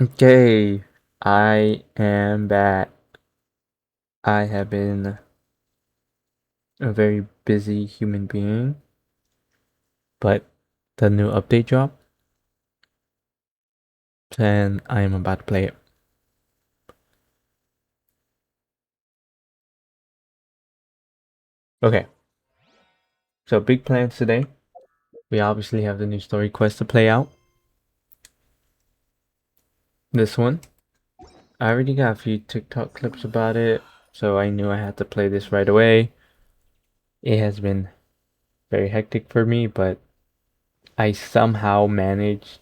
Okay, I am back. I have been a very busy human being, but the new update dropped, and I am about to play it. Okay, so big plans today. We obviously have the new story quest to play out. This one. I already got a few TikTok clips about it, so I knew I had to play this right away. It has been very hectic for me, but I somehow managed.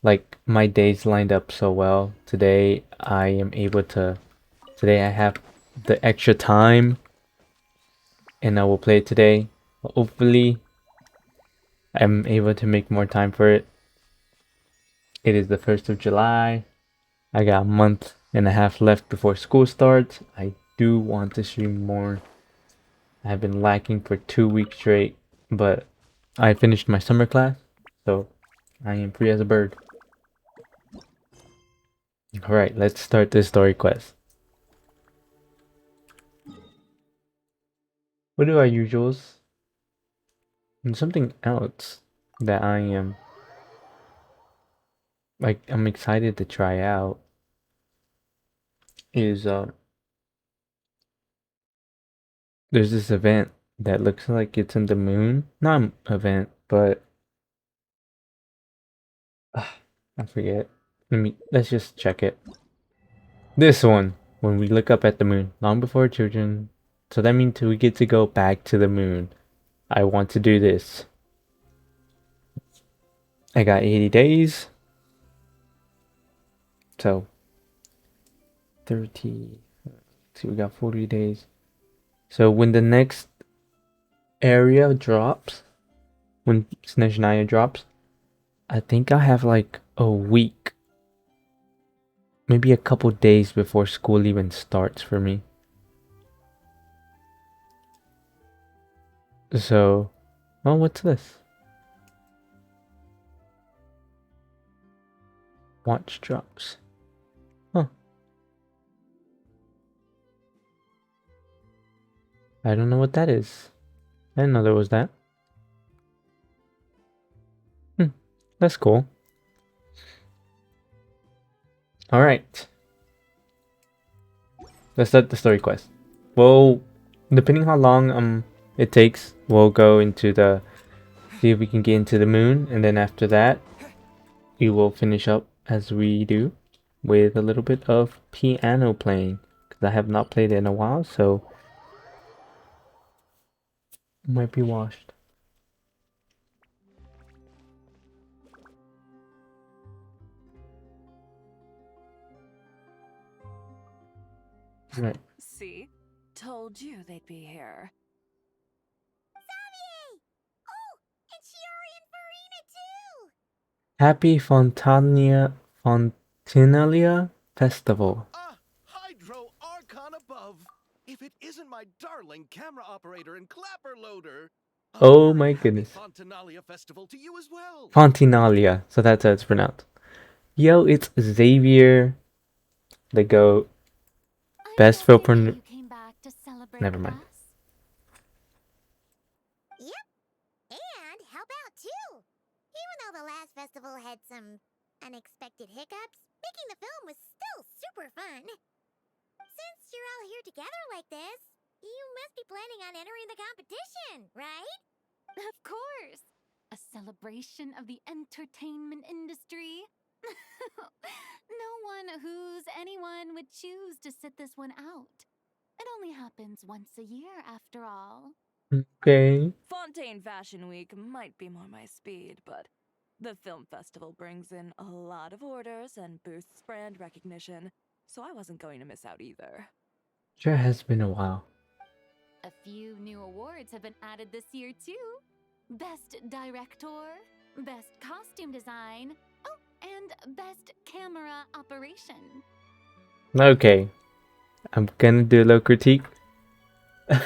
Like, my days lined up so well. Today I am able to Today I have the extra time and I will play it today. Hopefully I'm able to make more time for it. It is the 1st of July. I got a month and a half left before school starts. I do want to stream more. I've been lacking for 2 weeks straight, but I finished my summer class, so I am free as a bird. Alright, let's start this story quest. What are our usuals? And something else that I'm excited to try out is there's this event that looks like it's in the moon. Not an event, but I forget. Let's just check it. This one, when we look up at the moon, long before children. So that means we get to go back to the moon. I want to do this. I got 80 days. So 30. See, we got 40 days. So when the next area drops, when Snezhnaya drops, I think I have like a week, maybe a couple days before school even starts for me. So, well, what's this? Watch drops. Huh. I don't know what that is. I didn't know there was that. That's cool. Alright. Let's start the story quest. Well, depending how long it takes, we'll go into the see if we can get into the moon, and then after that we will finish up as we do with a little bit of piano playing, because I have not played it in a while, so it might be washed. Right. See? Told you they'd be here. Xavier! Oh, and Shiori and Farina too! Happy Fontinalia Festival. Hydro Archon above! If it isn't my darling camera operator and clapper loader! Oh Very my happy goodness. Fontinalia Festival to you as well! Fontinalia. So that's how it's pronounced. Yo, it's Xavier, the GOAT. Best film. Never mind. Yep, and how about two? Even though the last festival had some unexpected hiccups, making the film was still super fun. Since you're all here together like this, you must be planning on entering the competition, right? Of course! A celebration of the entertainment industry. No one who's anyone would choose to sit this one out. It only happens once a year, after all. Okay. Fontaine Fashion Week might be more my speed, but the film festival brings in a lot of orders and boosts brand recognition, so I wasn't going to miss out either. Sure has been a while. A few new awards have been added this year, too. Best Director, Best Costume Design, oh, and Best Camera Operation. Okay. I'm gonna do a little critique.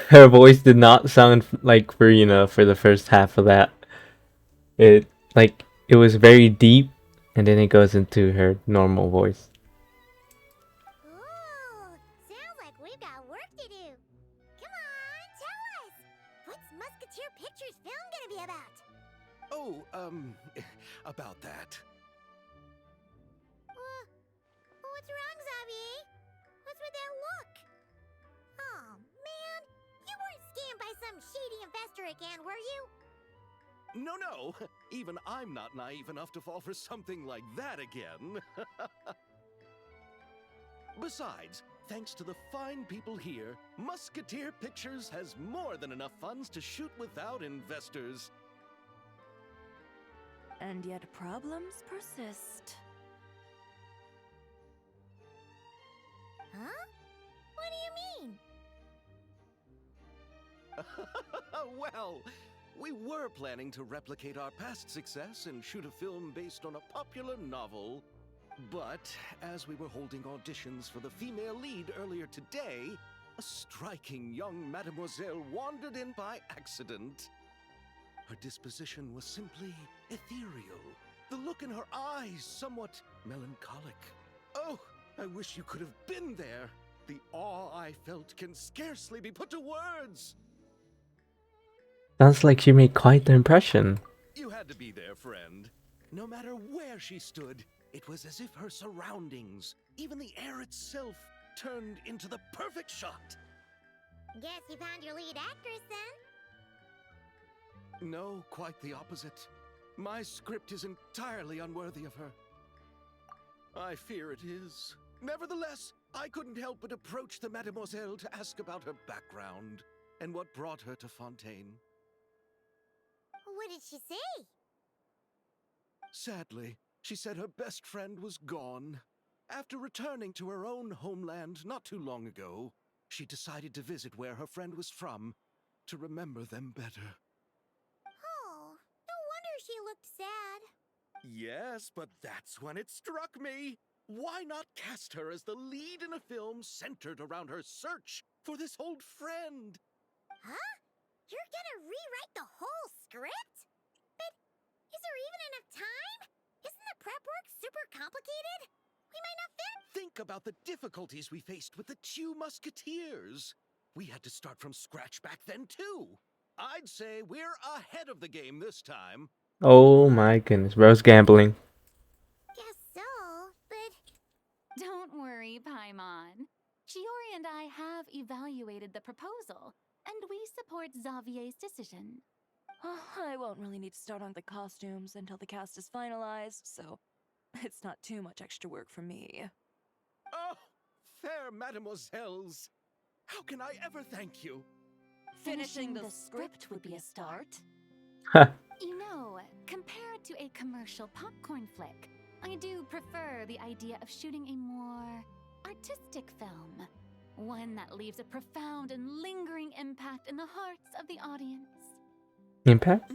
Her voice did not sound like Farina for the first half of that. It was very deep And then it goes into her normal voice. Ooh, sounds like we've got work to do. Come on, tell us. What's Musketeer Pictures film gonna be about? Oh, about that. What's wrong, Xavier? What's with that look? Oh, man. You weren't scammed by some shady investor again, were you? No. Even I'm not naive enough to fall for something like that again. Besides, thanks to the fine people here, Musketeer Pictures has more than enough funds to shoot without investors. And yet problems persist. Huh? What do you mean? Well, we were planning to replicate our past success and shoot a film based on a popular novel. But as we were holding auditions for the female lead earlier today, a striking young mademoiselle wandered in by accident. Her disposition was simply ethereal, the look in her eyes somewhat melancholic. Oh, I wish you could have been there. The awe I felt can scarcely be put to words. Sounds like she made quite the impression. You had to be there, friend. No matter where she stood, it was as if her surroundings, even the air itself, turned into the perfect shot. Guess you found your lead actress then? No, quite the opposite. My script is entirely unworthy of her. I fear it is. Nevertheless, I couldn't help but approach the mademoiselle to ask about her background and what brought her to Fontaine. What did she say? Sadly, she said her best friend was gone. After returning to her own homeland not too long ago, she decided to visit where her friend was from to remember them better. Oh, no wonder she looked sad. Yes, but that's when it struck me. Why not cast her as the lead in a film centered around her search for this old friend? Huh? You're gonna rewrite the whole script? But is there even enough time? Isn't the prep work super complicated? We might not fit. Think about the difficulties we faced with the two Musketeers. We had to start from scratch back then, too. I'd say we're ahead of the game this time. Oh my goodness, bro's gambling. Guess so, but Don't worry, Paimon. Shiori and I have evaluated the proposal, and we support Xavier's decision. I won't really need to start on the costumes until the cast is finalized, so it's not too much extra work for me. Oh, fair mademoiselles. How can I ever thank you? Finishing the script would be a start. You know, compared to a commercial popcorn flick, I do prefer the idea of shooting a more artistic film. One that leaves a profound and lingering impact in the hearts of the audience. Impact?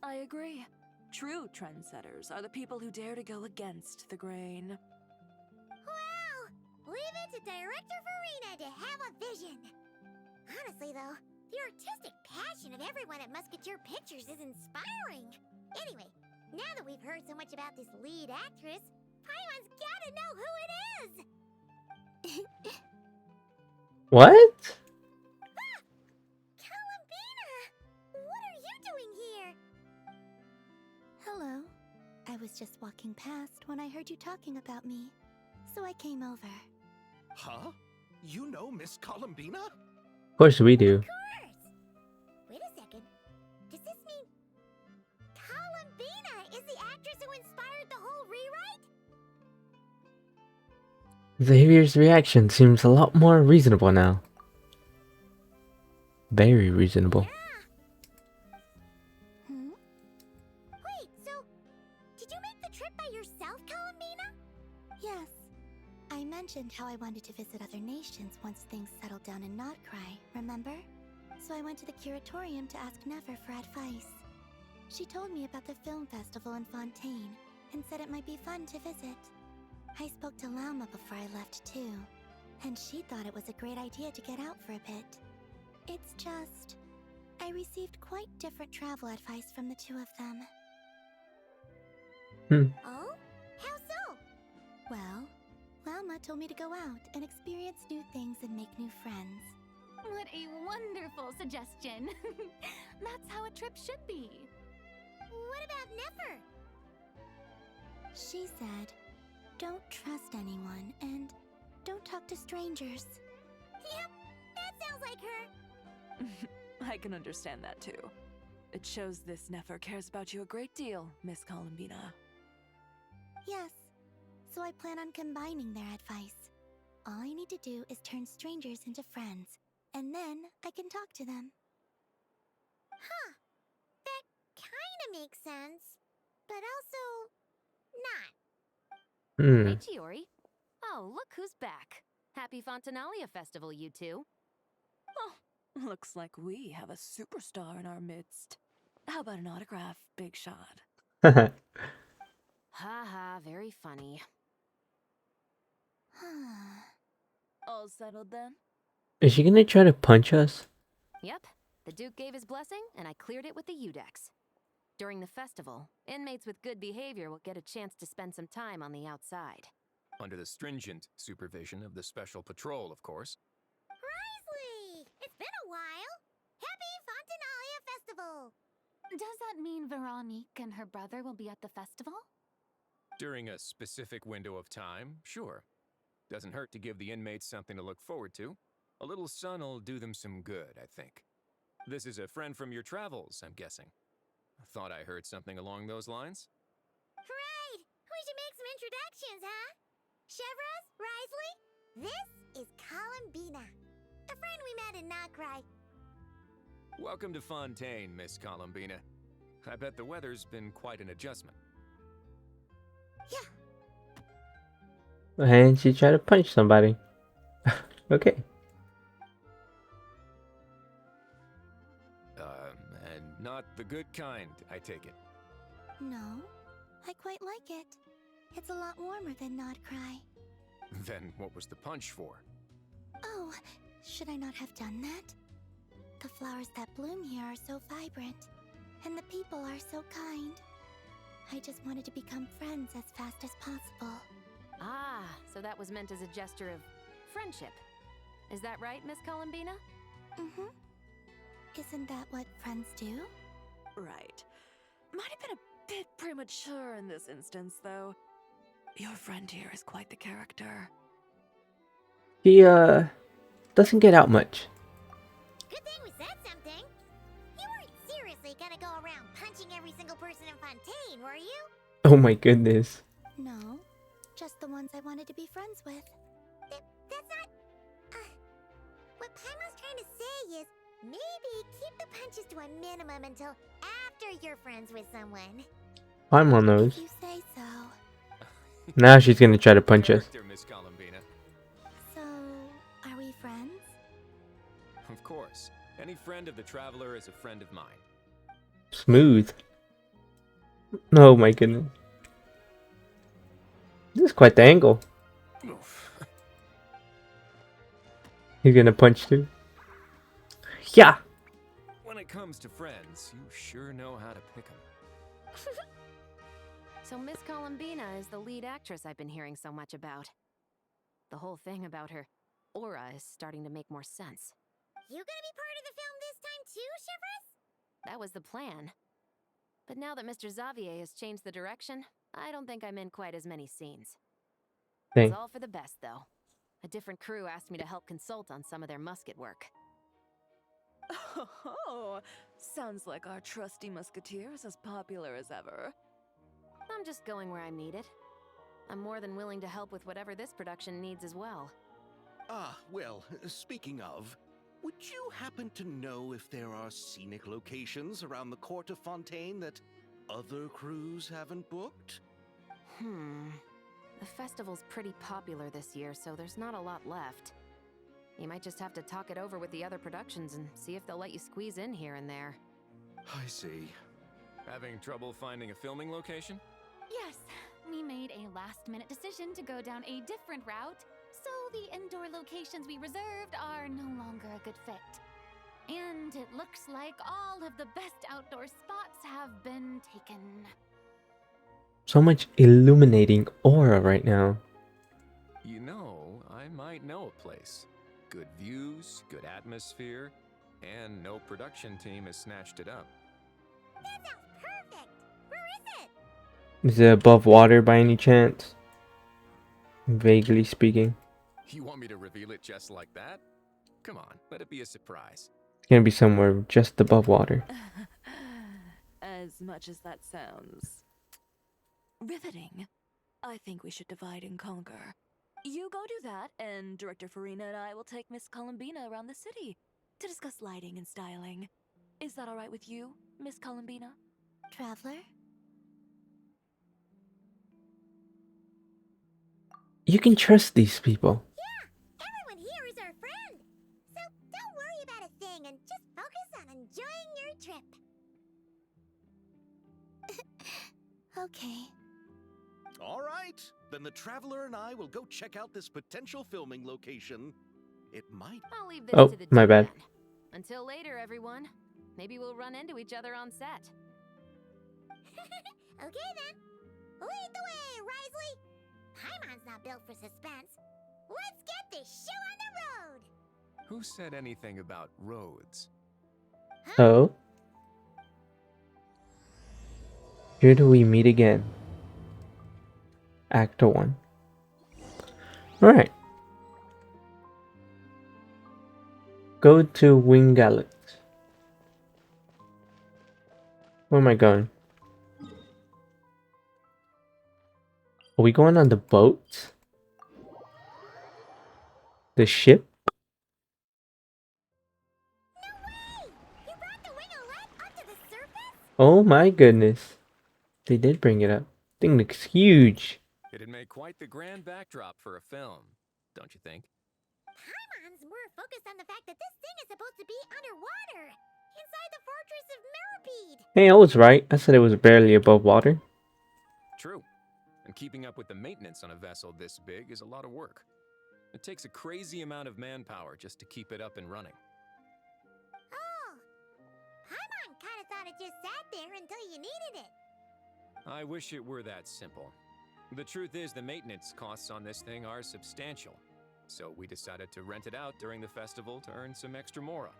I agree. True trendsetters are the people who dare to go against the grain. wow! Leave it to Director Farina to have a vision. Honestly, though, the artistic passion of everyone at Musketeer Pictures is inspiring. Anyway, now that we've heard so much about this lead actress, Paimon's gotta know who it is! What? Columbina! What are you doing here? Hello. I was just walking past when I heard you talking about me, so I came over. Huh? You know Miss Columbina? Of course we do. Of course! Wait a second. Does this mean Columbina is the actress who inspired the whole rewrite? Xavier's reaction seems a lot more reasonable now. Very reasonable. Wait, so did you make the trip by yourself, Columbina? Yes. I mentioned how I wanted to visit other nations once things settled down in Notcry, remember? So I went to the curatorium to ask Never for advice. She told me about the film festival in Fontaine and said it might be fun to visit. I spoke to Lauma before I left too, and she thought it was a great idea to get out for a bit. It's just, I received quite different travel advice from the two of them. Oh? Mama told me to go out and experience new things and make new friends. What a wonderful suggestion. That's how a trip should be. What about Nefer? She said, don't trust anyone and don't talk to strangers. Yep, that sounds like her. I can understand that too. It shows this Nefer cares about you a great deal, Miss Columbina. Yes, so I plan on combining their advice. All I need to do is turn strangers into friends, and then I can talk to them. Huh. That kinda makes sense. But also, not. Hmm. Hey, Chiori. Oh, look who's back. Happy Fontanalia Festival, you two. Oh, looks like we have a superstar in our midst. How about an autograph, Big Shot? Ha ha, very funny. All settled then? Is she gonna try to punch us? Yep, the Duke gave his blessing, and I cleared it with the Udex. During the festival, inmates with good behavior will get a chance to spend some time on the outside. Under the stringent supervision of the Special Patrol, of course. Risley! It's been a while. Happy Fontanalia Festival! Does that mean Veronique and her brother will be at the festival? During a specific window of time, sure. Doesn't hurt to give the inmates something to look forward to. A little sun'll do them some good, I think. This is a friend from your travels, I'm guessing. Thought I heard something along those lines. Right! We should make some introductions, huh? Chevros, Risley, this is Columbina, a friend we met in Nocry. Welcome to Fontaine, Miss Columbina. I bet the weather's been quite an adjustment. Yeah. And she tried to punch somebody. Okay. And not the good kind, I take it. No, I quite like it. It's a lot warmer than Nodcry. Then what was the punch for? Oh, should I not have done that? The flowers that bloom here are so vibrant, and the people are so kind. I just wanted to become friends as fast as possible. Ah, so that was meant as a gesture of friendship. Is that right, Miss Columbina? Mm-hmm. Isn't that what friends do? Right. Might have been a bit premature in this instance, though. Your friend here is quite the character. He doesn't get out much. Good thing we said something. You weren't seriously gonna go around punching every single person in Fontaine, were you? Oh my goodness. No, just the ones I wanted to be friends with. That's not... what Paimon's trying to say is, maybe keep the punches to a minimum until after you're friends with someone. I'm on those. If you say so. Now she's gonna try to punch us. Character, Miss Columbina. So, are we friends? Of course. Any friend of the Traveler is a friend of mine. Smooth. Oh my goodness. This is quite the angle. Oof. He's gonna punch too. Yeah. When it comes to friends, you sure know how to pick 'em. So Miss Columbina is the lead actress I've been hearing so much about. The whole thing about her aura is starting to make more sense. You gonna be part of the film this time too, Chevros? That was the plan. But now that Mr. Xavier has changed the direction, I don't think I'm in quite as many scenes. Dang. It's all for the best, though. A different crew asked me to help consult on some of their musket work. Oh, sounds like our trusty musketeer is as popular as ever. I'm just going where I'm needed. I'm more than willing to help with whatever this production needs as well. Ah, well, speaking of, would you happen to know if there are scenic locations around the court of Fontaine that other crews haven't booked? The festival's pretty popular this year, so there's not a lot left. You might just have to talk it over with the other productions and see if they'll let you squeeze in here and there. I see. Having trouble finding a filming location? Yes, we made a last-minute decision to go down a different route, so the indoor locations we reserved are no longer a good fit. And it looks like all of the best outdoor spots have been taken. So much illuminating aura right now. You know, ideal place. Good views, good atmosphere, and no production team has snatched it up. That sounds perfect! Where is it? Is it above water by any chance? Vaguely speaking. You want me to reveal it just like that? Come on, let it be a surprise. It's gonna be somewhere just above water. As much as that sounds riveting, I think we should divide and conquer. You go do that, and Director Farina and I will take Miss Columbina around the city to discuss lighting and styling. Is that all right with you, Miss Columbina? Traveler? You can trust these people. Yeah! Everyone here is our friend! So don't worry about a thing and just focus on enjoying your trip. Okay. All right, then the Traveler and I will go check out this potential filming location. It might. I'll leave this Oh, to the my dude bad. then. Until later, everyone. Maybe we'll run into each other on set. Okay then. Lead the way, Risley! Paimon's not built for suspense. Let's get this show on the road! Who said anything about roads? Oh? Here do we meet again. Act 1. Alright. Go to Wingalet. Where am I going? Are we going on the boat? The ship? No way! You brought the winglet up to the surface? Oh my goodness. They did bring it up. Thing looks huge. It'd make quite the grand backdrop for a film, don't you think? Paimon's more focused on the fact that this thing is supposed to be underwater, inside the fortress of Millipede. Hey, I was right. I said it was barely above water. True. And keeping up with the maintenance on a vessel this big is a lot of work. It takes a crazy amount of manpower just to keep it up and running. Oh, Paimon kind of thought it just sat there until you needed it. I wish it were that simple. The truth is, the maintenance costs on this thing are substantial. So we decided to rent it out during the festival to earn some extra mora.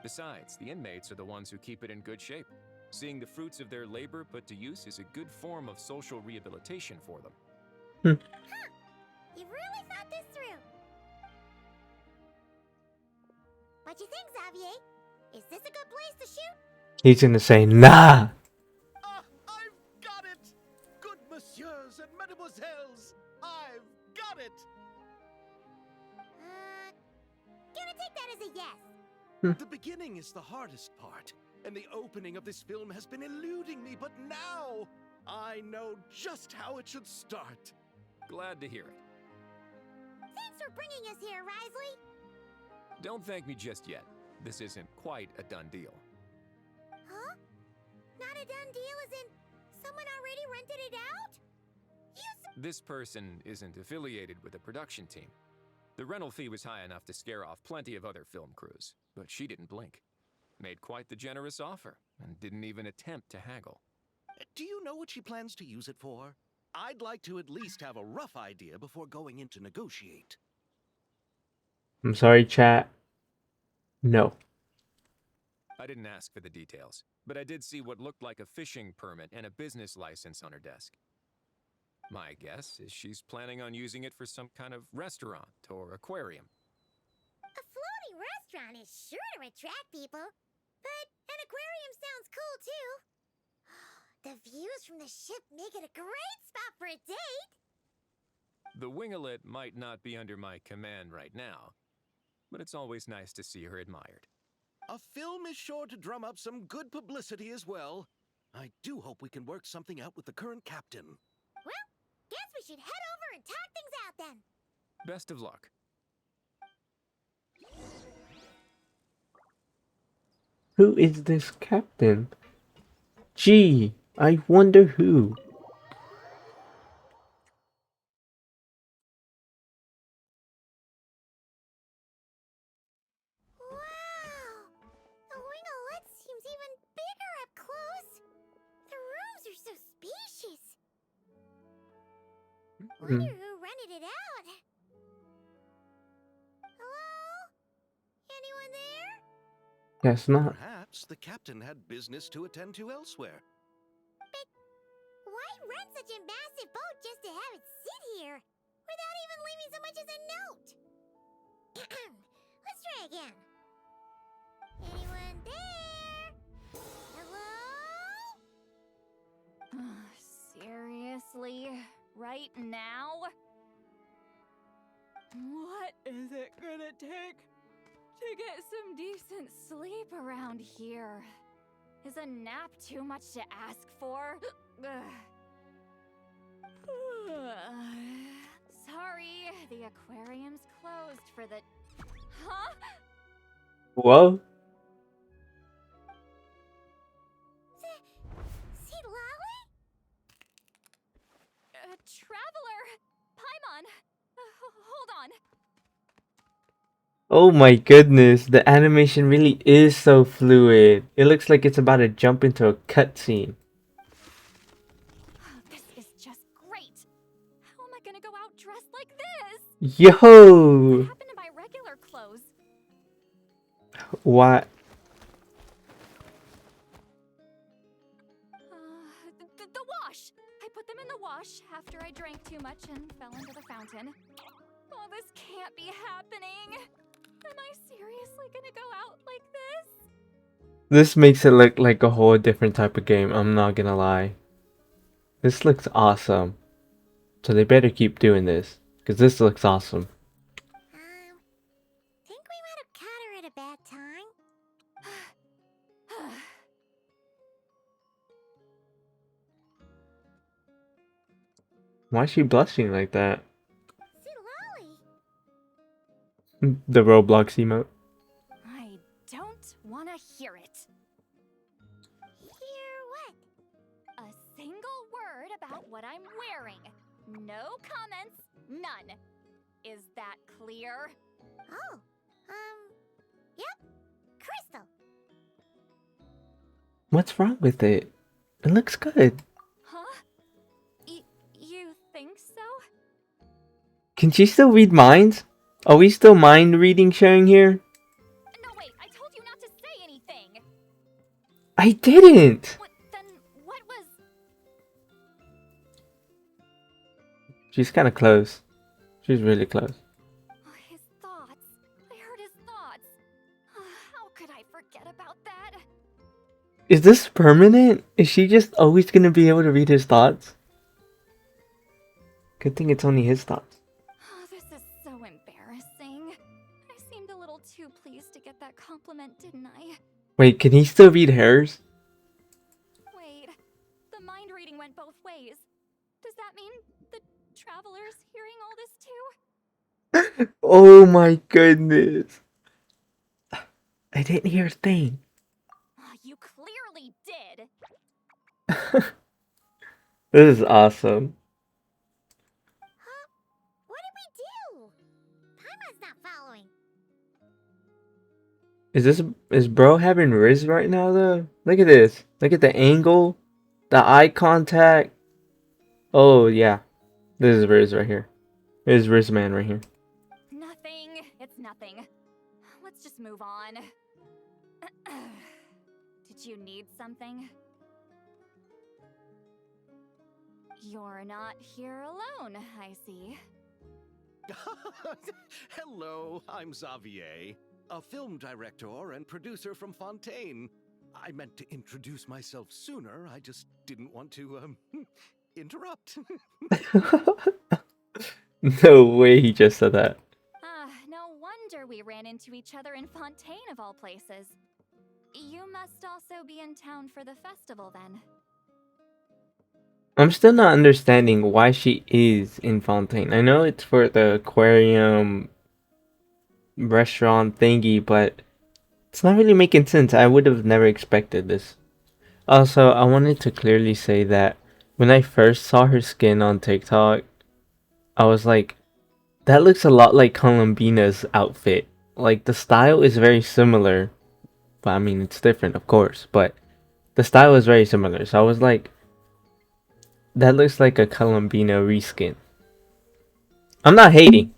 Besides, the inmates are the ones who keep it in good shape. Seeing the fruits of their labor put to use is a good form of social rehabilitation for them. Huh, you've really thought this through. What you think, Xavier? Is this a good place to shoot? He's gonna say, nah! Ah, I've got it! Good messieurs and mesdemoiselles, I've got it! Gonna take that as a yes. The beginning is the hardest part, and the opening of this film has been eluding me, but now I know just how it should start. Glad to hear it. Thanks for bringing us here, Risley. Don't thank me just yet. This isn't quite a done deal. Huh? Not a done deal as in someone already rented it out? This person isn't affiliated with a production team. The rental fee was high enough to scare off plenty of other film crews, but she didn't blink. Made quite the generous offer, and didn't even attempt to haggle. Do you know what she plans to use it for? I'd like to at least have a rough idea before going in to negotiate. I'm sorry, chat. No. I didn't ask for the details, but I did see what looked like a fishing permit and a business license on her desk. My guess is she's planning on using it for some kind of restaurant or aquarium. A floating restaurant is sure to attract people, but an aquarium sounds cool too. The views from the ship make it a great spot for a date. The winglet might not be under my command right now, but it's always nice to see her admired. A film is sure to drum up some good publicity as well. I do hope we can work something out with the current captain. Well, guess we should head over and talk things out then. Best of luck. Who is this captain? Gee, I wonder who. Wow! The winglet seems even bigger up close. The rooms are so spacious. Wonder who rented it out. Guess not. Perhaps the captain had business to attend to elsewhere. Why rent such a massive boat just to have it sit here without even leaving so much as a note? Let's try again. Anyone there? Hello? Seriously? Right now? What is it gonna take to get some decent sleep around here? Is a nap too much to ask for? Sorry, the aquarium's closed for the... Huh? Whoa. See Lolly? Traveler! Paimon! Hold on. Oh my goodness, the animation really is so fluid. It looks like it's about to jump into a cutscene. This is just great. How am I gonna go out dressed like this? Yo! What happened to my regular clothes? What? The wash! I put them in the wash after I drank too much and fell into the fountain. Oh, this can't be happening. Am I seriously gonna go out like this? This makes it look like a whole different type of game, I'm not gonna lie. This looks awesome. So they better keep doing this, because this looks awesome. Think we might have caught her at a bad time? Why is she blushing like that? See Lolly? The Roblox emote. I don't wanna hear it. Hear what? A single word about what I'm wearing. No comments, none. Is that clear? Oh, yep. Crystal. What's wrong with it? It looks good. Huh? You think so? Can she still read minds? Are we still mind reading sharing here? No, wait, I told you not to say anything. I didn't! Then what was... She's kind of close. She's really close. His thoughts. I heard his thoughts. How could I forget about that? Is this permanent? Is she just always gonna be able to read his thoughts? Good thing it's only his thoughts. This is so embarrassing. I seemed a little too pleased to get that compliment, didn't I? Wait, can he still read hers? Wait, the mind reading went both ways. Does that mean the traveler's hearing all this too? Oh my goodness. I didn't hear a thing. You clearly did. This is awesome. What did we do? Paimon's not following. Is bro having Riz right now though? Look at this. Look at the angle, the eye contact. Oh yeah. This is Riz right here. This is Riz man right here. Nothing. It's nothing. Let's just move on. Did you need something? You're not here alone, I see. Hello, I'm Xavier, a film director and producer from Fontaine. I meant to introduce myself sooner, I just didn't want to, interrupt. No way he just said that. No wonder we ran into each other in Fontaine of all places. You must also be in town for the festival then. I'm still not understanding why she is in Fontaine. I know it's for the aquarium restaurant thingy, but it's not really making sense. I would have never expected this. Also, I wanted to clearly say that when I first saw her skin on TikTok, I was like, that looks a lot like Columbina's outfit. Like, the style is very similar. But I mean, it's different, of course. But the style is very similar. So I was like, that looks like a Columbina reskin. I'm not hating.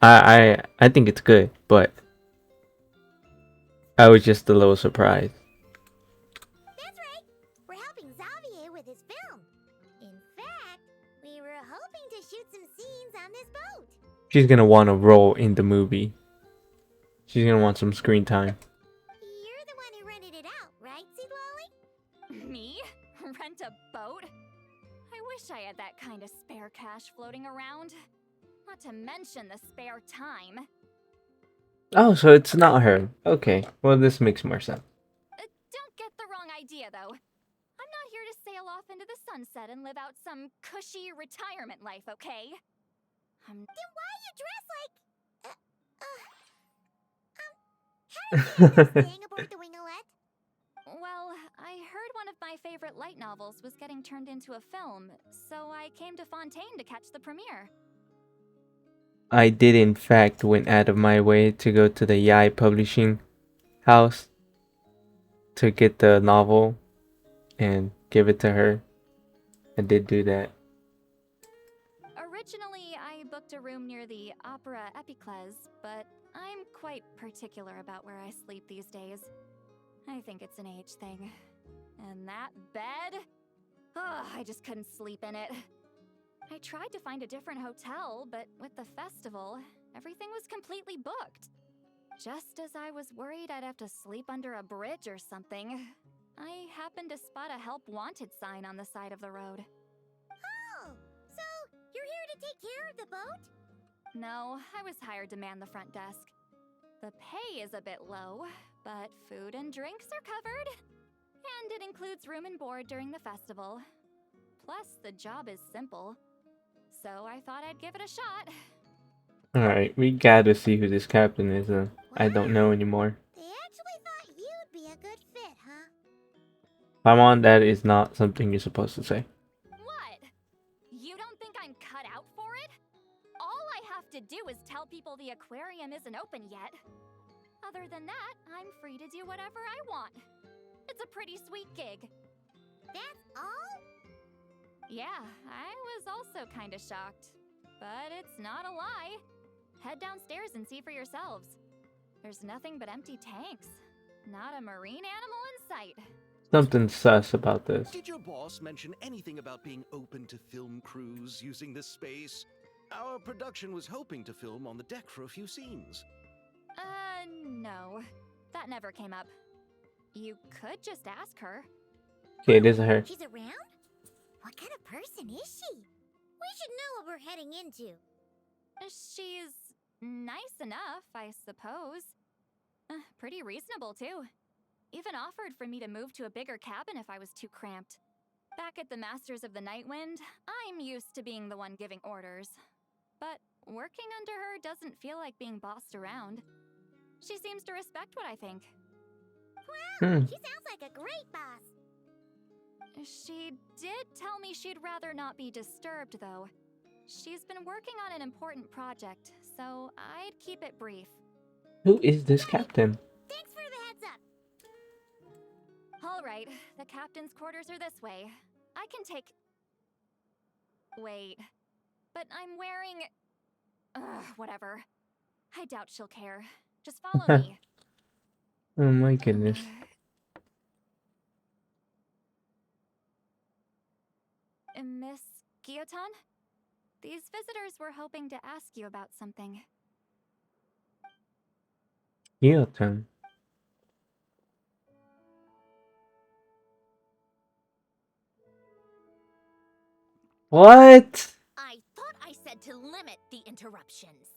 I think it's good, but I was just a little surprised. That's right. We're helping Xavier with his film. In fact, we were hoping to shoot some scenes on this boat. She's gonna want a role in the movie. She's gonna want some screen time. You're the one who rented it out, right, Seed Lolly? Me? Rent a boat? I wish I had that kind of spare cash floating around. Not to mention the spare time. Oh, so it's not her. Okay, well this makes more sense. Don't get the wrong idea, though. I'm not here to sail off into the sunset and live out some cushy retirement life, okay? Then why you dress like... how did you end up staying aboard the Wingolette? Well, I heard one of my favorite light novels was getting turned into a film, so I came to Fontaine to catch the premiere. I did in fact went out of my way to go to the VIII publishing house to get the novel and give it to her. I did do that. Originally, I booked a room near the Opera Epiclese, but I'm quite particular about where I sleep these days. I think it's an age thing. And that bed? Ugh, I just couldn't sleep in it. I tried to find a different hotel, but with the festival, everything was completely booked. Just as I was worried I'd have to sleep under a bridge or something, I happened to spot a help wanted sign on the side of the road. Oh, so you're here to take care of the boat? No, I was hired to man the front desk. The pay is a bit low, but food and drinks are covered. And it includes room and board during the festival. Plus, the job is simple. So I thought I'd give it a shot. Alright, we gotta see who this captain is. I don't know anymore. They actually thought you'd be a good fit, huh? Paimon, that is not something you're supposed to say. What? You don't think I'm cut out for it? All I have to do is tell people the aquarium isn't open yet. Other than that, I'm free to do whatever I want. It's a pretty sweet gig. That's all? Yeah, I was also kinda shocked. But it's not a lie. Head downstairs and see for yourselves. There's nothing but empty tanks. Not a marine animal in sight. Something sus about this. Did your boss mention anything about being open to film crews using this space? Our production was hoping to film on the deck for a few scenes. No. That never came up. You could just ask her. Okay, it is her. She's around? What kind of person is she? We should know what we're heading into. She's nice enough, I suppose. Pretty reasonable, too. Even offered for me to move to a bigger cabin if I was too cramped. Back at the Masters of the Night Wind, I'm used to being the one giving orders. But working under her doesn't feel like being bossed around. She seems to respect what I think. Wow, she sounds like a great boss. She did tell me she'd rather not be disturbed, though. She's been working on an important project, so I'd keep it brief. Who is this captain? Thanks for the heads up. All right, the captain's quarters are this way. I can take... Wait, but I'm wearing... whatever. I doubt she'll care. Just follow me. Oh my goodness. Miss Guillotin? These visitors were hoping to ask you about something. Guillotin. What? I thought I said to limit the interruptions.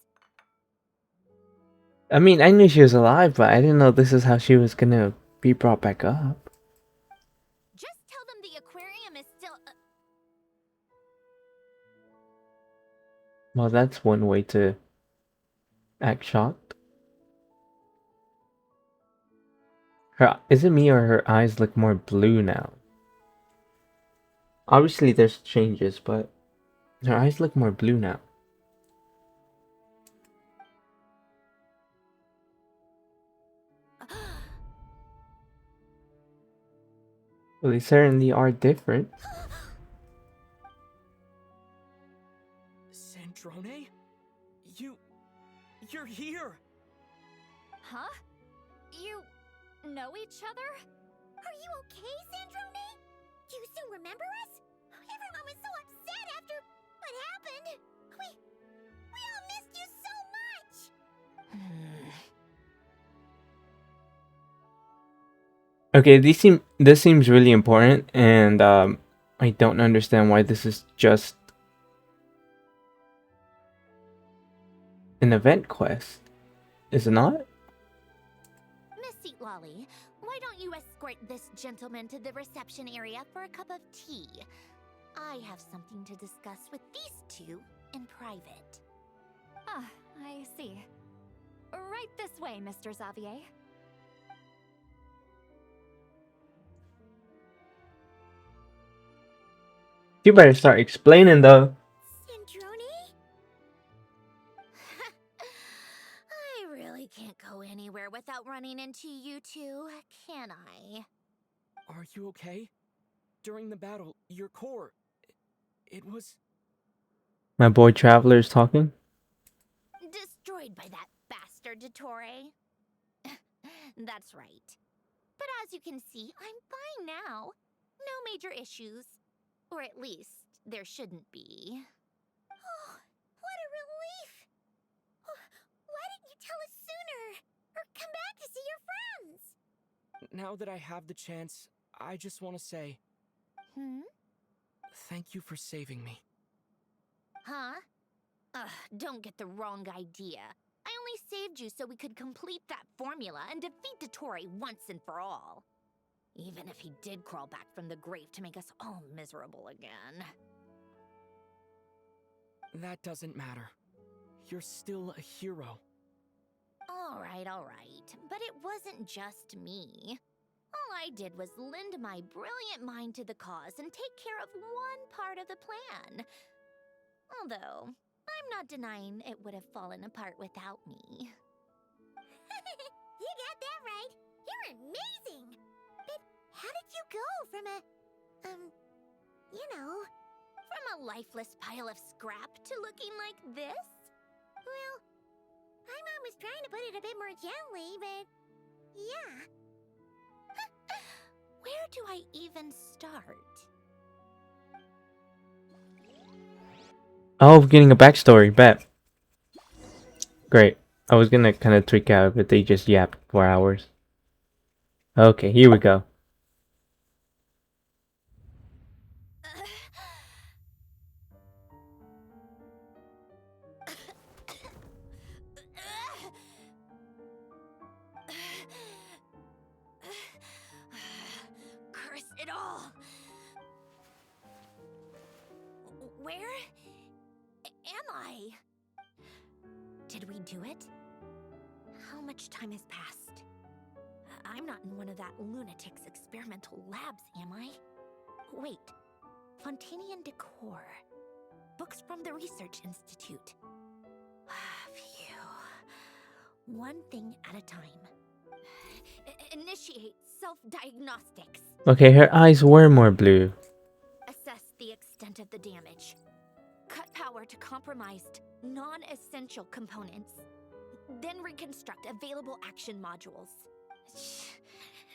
I mean, I knew she was alive, but I didn't know this is how she was gonna be brought back up. Just tell them the aquarium is still... Well, that's one way to act shocked. Is it me or her eyes look more blue now? Obviously there's changes, but her eyes look more blue now. Well, they certainly are different. Sandrone? You're here! Huh? You... know each other? Are you okay, Sandrone? Do you still remember us? Everyone was so upset after what happened. We all missed you so much. Okay, this seems really important, and I don't understand why this is just an event quest. Is it not? Miss Seat Lolly, why don't you escort this gentleman to the reception area for a cup of tea? I have something to discuss with these two in private. Ah, I see. Right this way, Mr. Xavier. You better start explaining though. Sandrone? I really can't go anywhere without running into you two, can I? Are you okay? During the battle, your core... It was... My boy Traveler is talking. Destroyed by that bastard Dottore. That's right. But as you can see, I'm fine now. No major issues. Or at least, there shouldn't be. Oh, what a relief! Why didn't you tell us sooner? Or come back to see your friends? Now that I have the chance, I just want to say... Thank you for saving me. Huh? Don't get the wrong idea. I only saved you so we could complete that formula and defeat Dottore once and for all. Even if he did crawl back from the grave to make us all miserable again. That doesn't matter. You're still a hero. All right. But it wasn't just me. All I did was lend my brilliant mind to the cause and take care of one part of the plan. Although, I'm not denying it would have fallen apart without me. You got that right. You're amazing. But how did you go from a, From a lifeless pile of scrap to looking like this? Well, my mom was trying to put it a bit more gently, but yeah. Where do I even start? Oh, getting a backstory. Bet. Great. I was gonna kind of tweak out, but they just yapped for hours. Okay, here we go. Curse it all! Where am I? Did we do it? How much time has passed? I'm not in one of that lunatic's experimental labs, am I? Wait, Fontanian decor. Books from the Research Institute. Phew. One thing at a time. Initiate self-diagnostics. Okay, her eyes were more blue. Assess the extent of the damage. Cut power to compromised, non-essential components. Then reconstruct available action modules.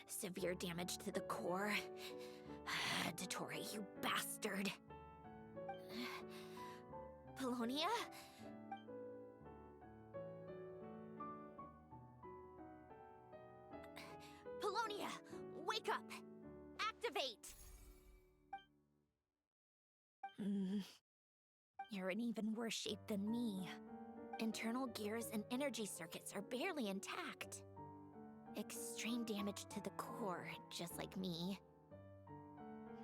Severe damage to the core. Dottore, you bastard. Polonia? Polonia, wake up! Activate! You're in even worse shape than me. Internal gears and energy circuits are barely intact. Extreme damage to the core, just like me.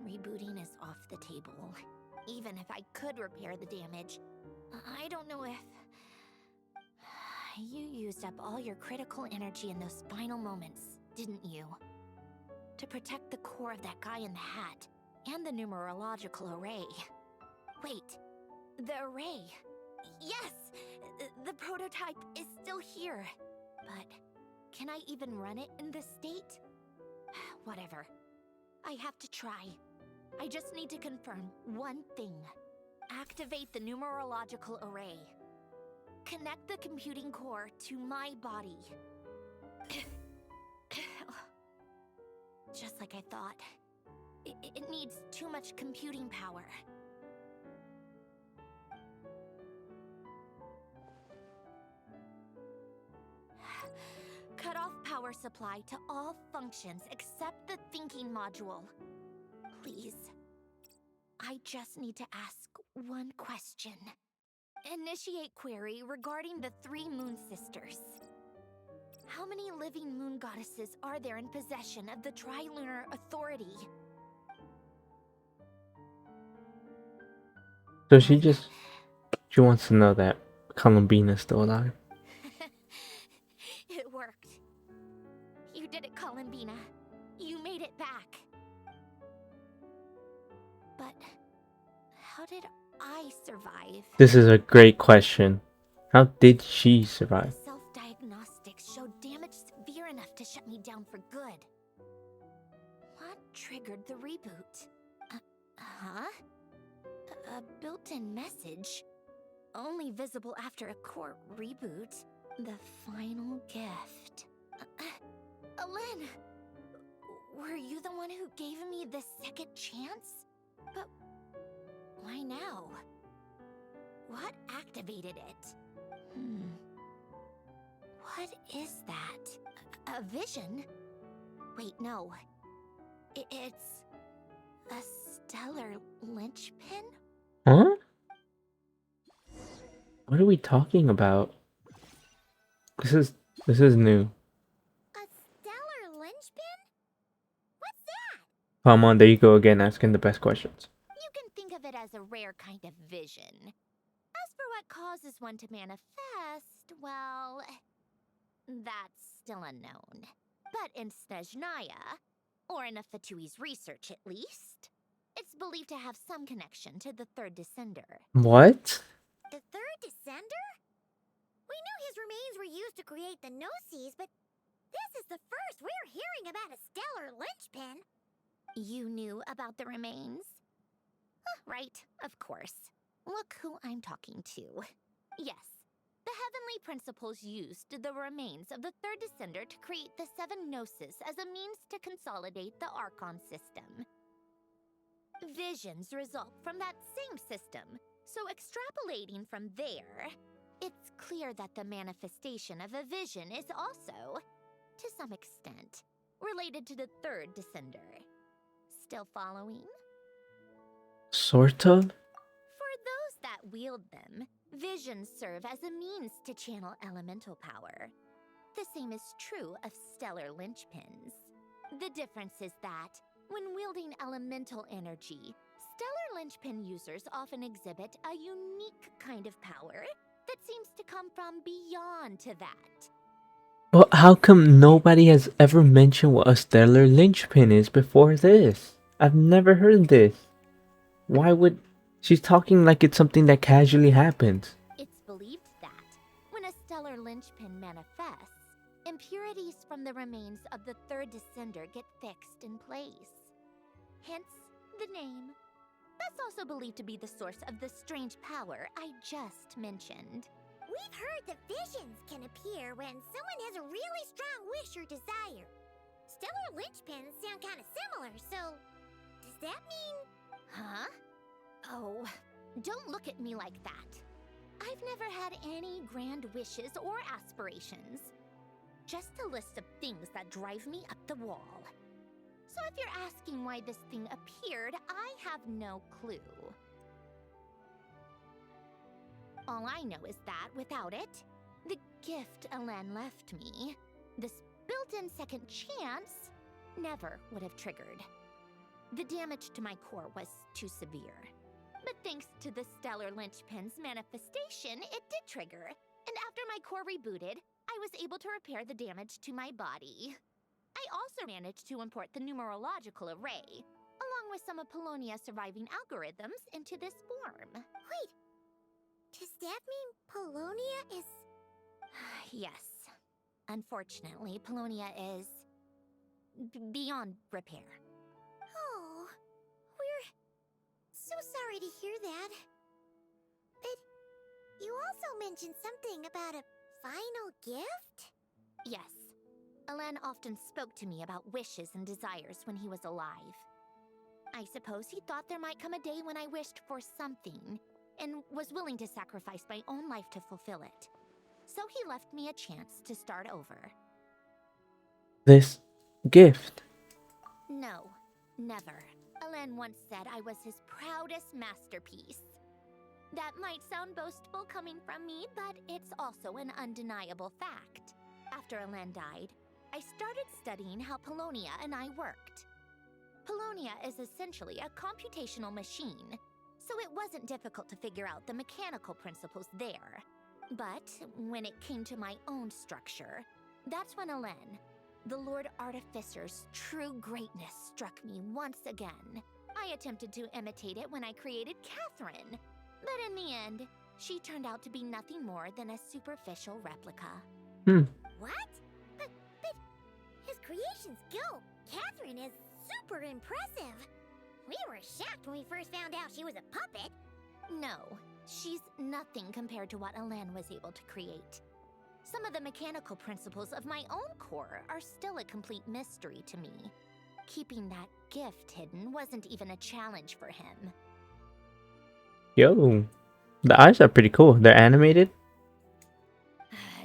Rebooting is off the table. Even if I could repair the damage, I don't know if... You used up all your critical energy in those final moments, didn't you? To protect the core of that guy in the hat, and the numerological array. Wait, the array. Yes! The prototype is still here. But can I even run it in this state? Whatever. I have to try. I just need to confirm one thing. Activate the numerological array. Connect the computing core to my body. Just like I thought. It needs too much computing power. Cut off power supply to all functions except the thinking module. Please. I just need to ask one question. Initiate query regarding the 3 moon sisters. How many living moon goddesses are there in possession of the Trilunar Authority? So she wants to know that Columbina's still alive. It worked. You did it, Columbina. You made it back. But how did I survive? This is a great question. How did she survive? Self-diagnostics showed damage severe enough to shut me down for good. What triggered the reboot? A built-in message? Only visible after a core reboot. The final gift. Alen! Were you the one who gave me the second chance? But why now? What activated it? What is that? A vision? Wait, no. It's a stellar linchpin? Huh? What are we talking about? This is new. A stellar linchpin? What's that? Come on, there you go again, asking the best questions. You can think of it as a rare kind of vision. As for what causes one to manifest, well, that's still unknown. But in Snezhnaya, or in Afatui's research at least, it's believed to have some connection to the third descender. What? The third descender? We knew his remains were used to create the Gnosis, but this is the first we're hearing about a stellar linchpin. You knew about the remains? Right, of course. Look who I'm talking to. Yes, the heavenly principles used the remains of the third descender to create the 7 Gnosis as a means to consolidate the Archon system. Visions result from that same system, so extrapolating from there, it's clear that the manifestation of a vision is also, to some extent, related to the third descender. Still following? Sort of? For those that wield them, visions serve as a means to channel elemental power. The same is true of stellar linchpins. The difference is that, when wielding elemental energy, stellar linchpin users often exhibit a unique kind of power that seems to come from beyond to that. Well, how come nobody has ever mentioned what a stellar linchpin is before this? I've never heard this. Why would... She's talking like it's something that casually happens. It's believed that, when a stellar linchpin manifests, impurities from the remains of the third descender get fixed in place. Hence, the name. That's also believed to be the source of the strange power I just mentioned. We've heard that visions can appear when someone has a really strong wish or desire. Stellar linchpins sound kind of similar, so does that mean... Huh? Oh, don't look at me like that. I've never had any grand wishes or aspirations. Just a list of things that drive me up the wall. So if you're asking why this thing appeared, I have no clue. All I know is that without it, the gift Alen left me, this built-in second chance, never would have triggered. The damage to my core was too severe. But thanks to the stellar linchpin's manifestation, it did trigger. And after my core rebooted, I was able to repair the damage to my body. I also managed to import the numerological array, along with some of Polonia's surviving algorithms, into this form. Wait, does that mean Polonia is... Yes. Unfortunately, Polonia is... beyond repair. Oh, we're so sorry to hear that. But you also mentioned something about a final gift? Yes. Alain often spoke to me about wishes and desires when he was alive. I suppose he thought there might come a day when I wished for something, and was willing to sacrifice my own life to fulfill it. So he left me a chance to start over. This gift. No, never. Alain once said I was his proudest masterpiece. That might sound boastful coming from me, but it's also an undeniable fact. After Alain died, I started studying how Polonia and I worked. Polonia is essentially a computational machine, so it wasn't difficult to figure out the mechanical principles there. But when it came to my own structure, that's when Alain, the Lord Artificer's true greatness, struck me once again. I attempted to imitate it when I created Catherine, but in the end, she turned out to be nothing more than a superficial replica. What? But his creation skill, Catherine, is super impressive. We were shocked when we first found out she was a puppet. No, she's nothing compared to what Alain was able to create. Some of the mechanical principles of my own core are still a complete mystery to me. Keeping that gift hidden wasn't even a challenge for him. Yo, the eyes are pretty cool. They're animated.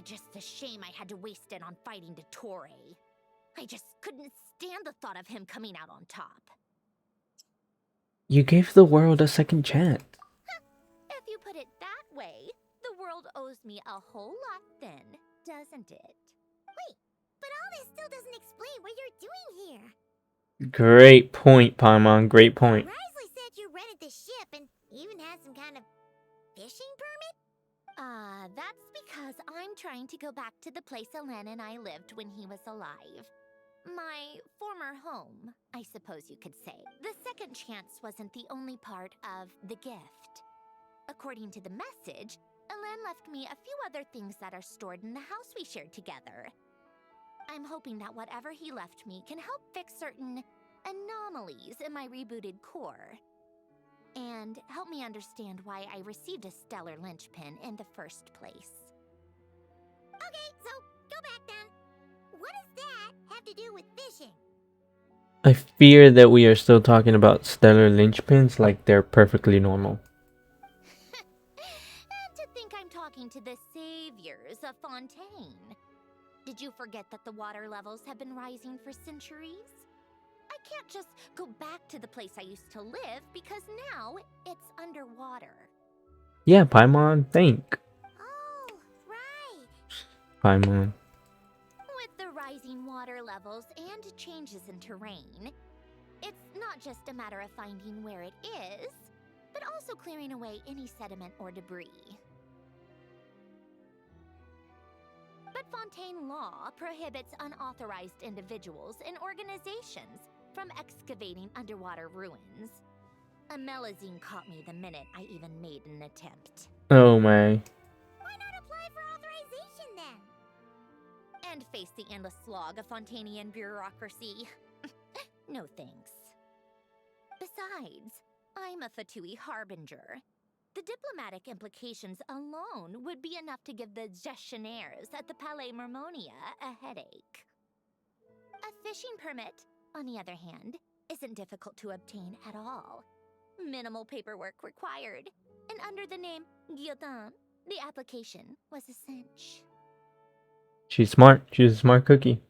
Just a shame I had to waste it on fighting Dottore. I just couldn't stand the thought of him coming out on top. You gave the world a second chance. If you put it that way, the world owes me a whole lot then, doesn't it? Wait, but all this still doesn't explain what you're doing here. Great point, Paimon. Great point. Risley said you rented the ship and even had some kind of fishing permit? That's because I'm trying to go back to the place Alain and I lived when he was alive. My former home, I suppose you could say. The second chance wasn't the only part of the gift. According to the message, Alain left me a few other things that are stored in the house we shared together. I'm hoping that whatever he left me can help fix certain anomalies in my rebooted core. And help me understand why I received a stellar linchpin in the first place. Okay, so go back then. What does that have to do with fishing? I fear that we are still talking about stellar linchpins like they're perfectly normal. And to think I'm talking to the saviors of Fontaine. Did you forget that the water levels have been rising for centuries? I can't just go back to the place I used to live because now it's underwater. Yeah, Paimon, think. Oh, right. Paimon. With the rising water levels and changes in terrain, it's not just a matter of finding where it is, but also clearing away any sediment or debris. But Fontaine law prohibits unauthorized individuals and organizations from excavating underwater ruins. A Melazine caught me the minute I even made an attempt. Oh my. Why not apply for authorization then? And face the endless slog of Fontainian bureaucracy. No thanks. Besides, I'm a Fatui harbinger. The diplomatic implications alone would be enough to give the gestionnaires at the Palais Mermonia a headache. A fishing permit, on the other hand, isn't difficult to obtain at all. Minimal paperwork required, and under the name Guillotin, the application was a cinch. She's smart. She's a smart cookie.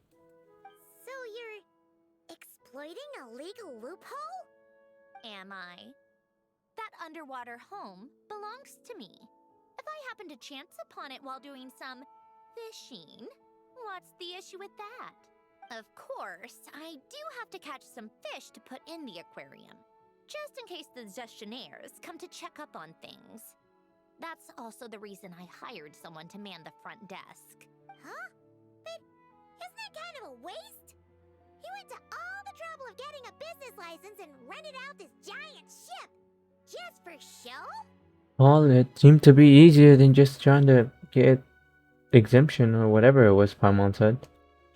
So you're exploiting a legal loophole? Am I? That underwater home belongs to me. If I happen to chance upon it while doing some fishing, what's the issue with that? Of course, I do have to catch some fish to put in the aquarium, just in case the gestionnaires come to check up on things. That's also the reason I hired someone to man the front desk. Huh? But isn't that kind of a waste? He went to all the trouble of getting a business license and rented out this giant ship. Just for show? Well, it seemed to be easier than just trying to get exemption or whatever it was Paimon said.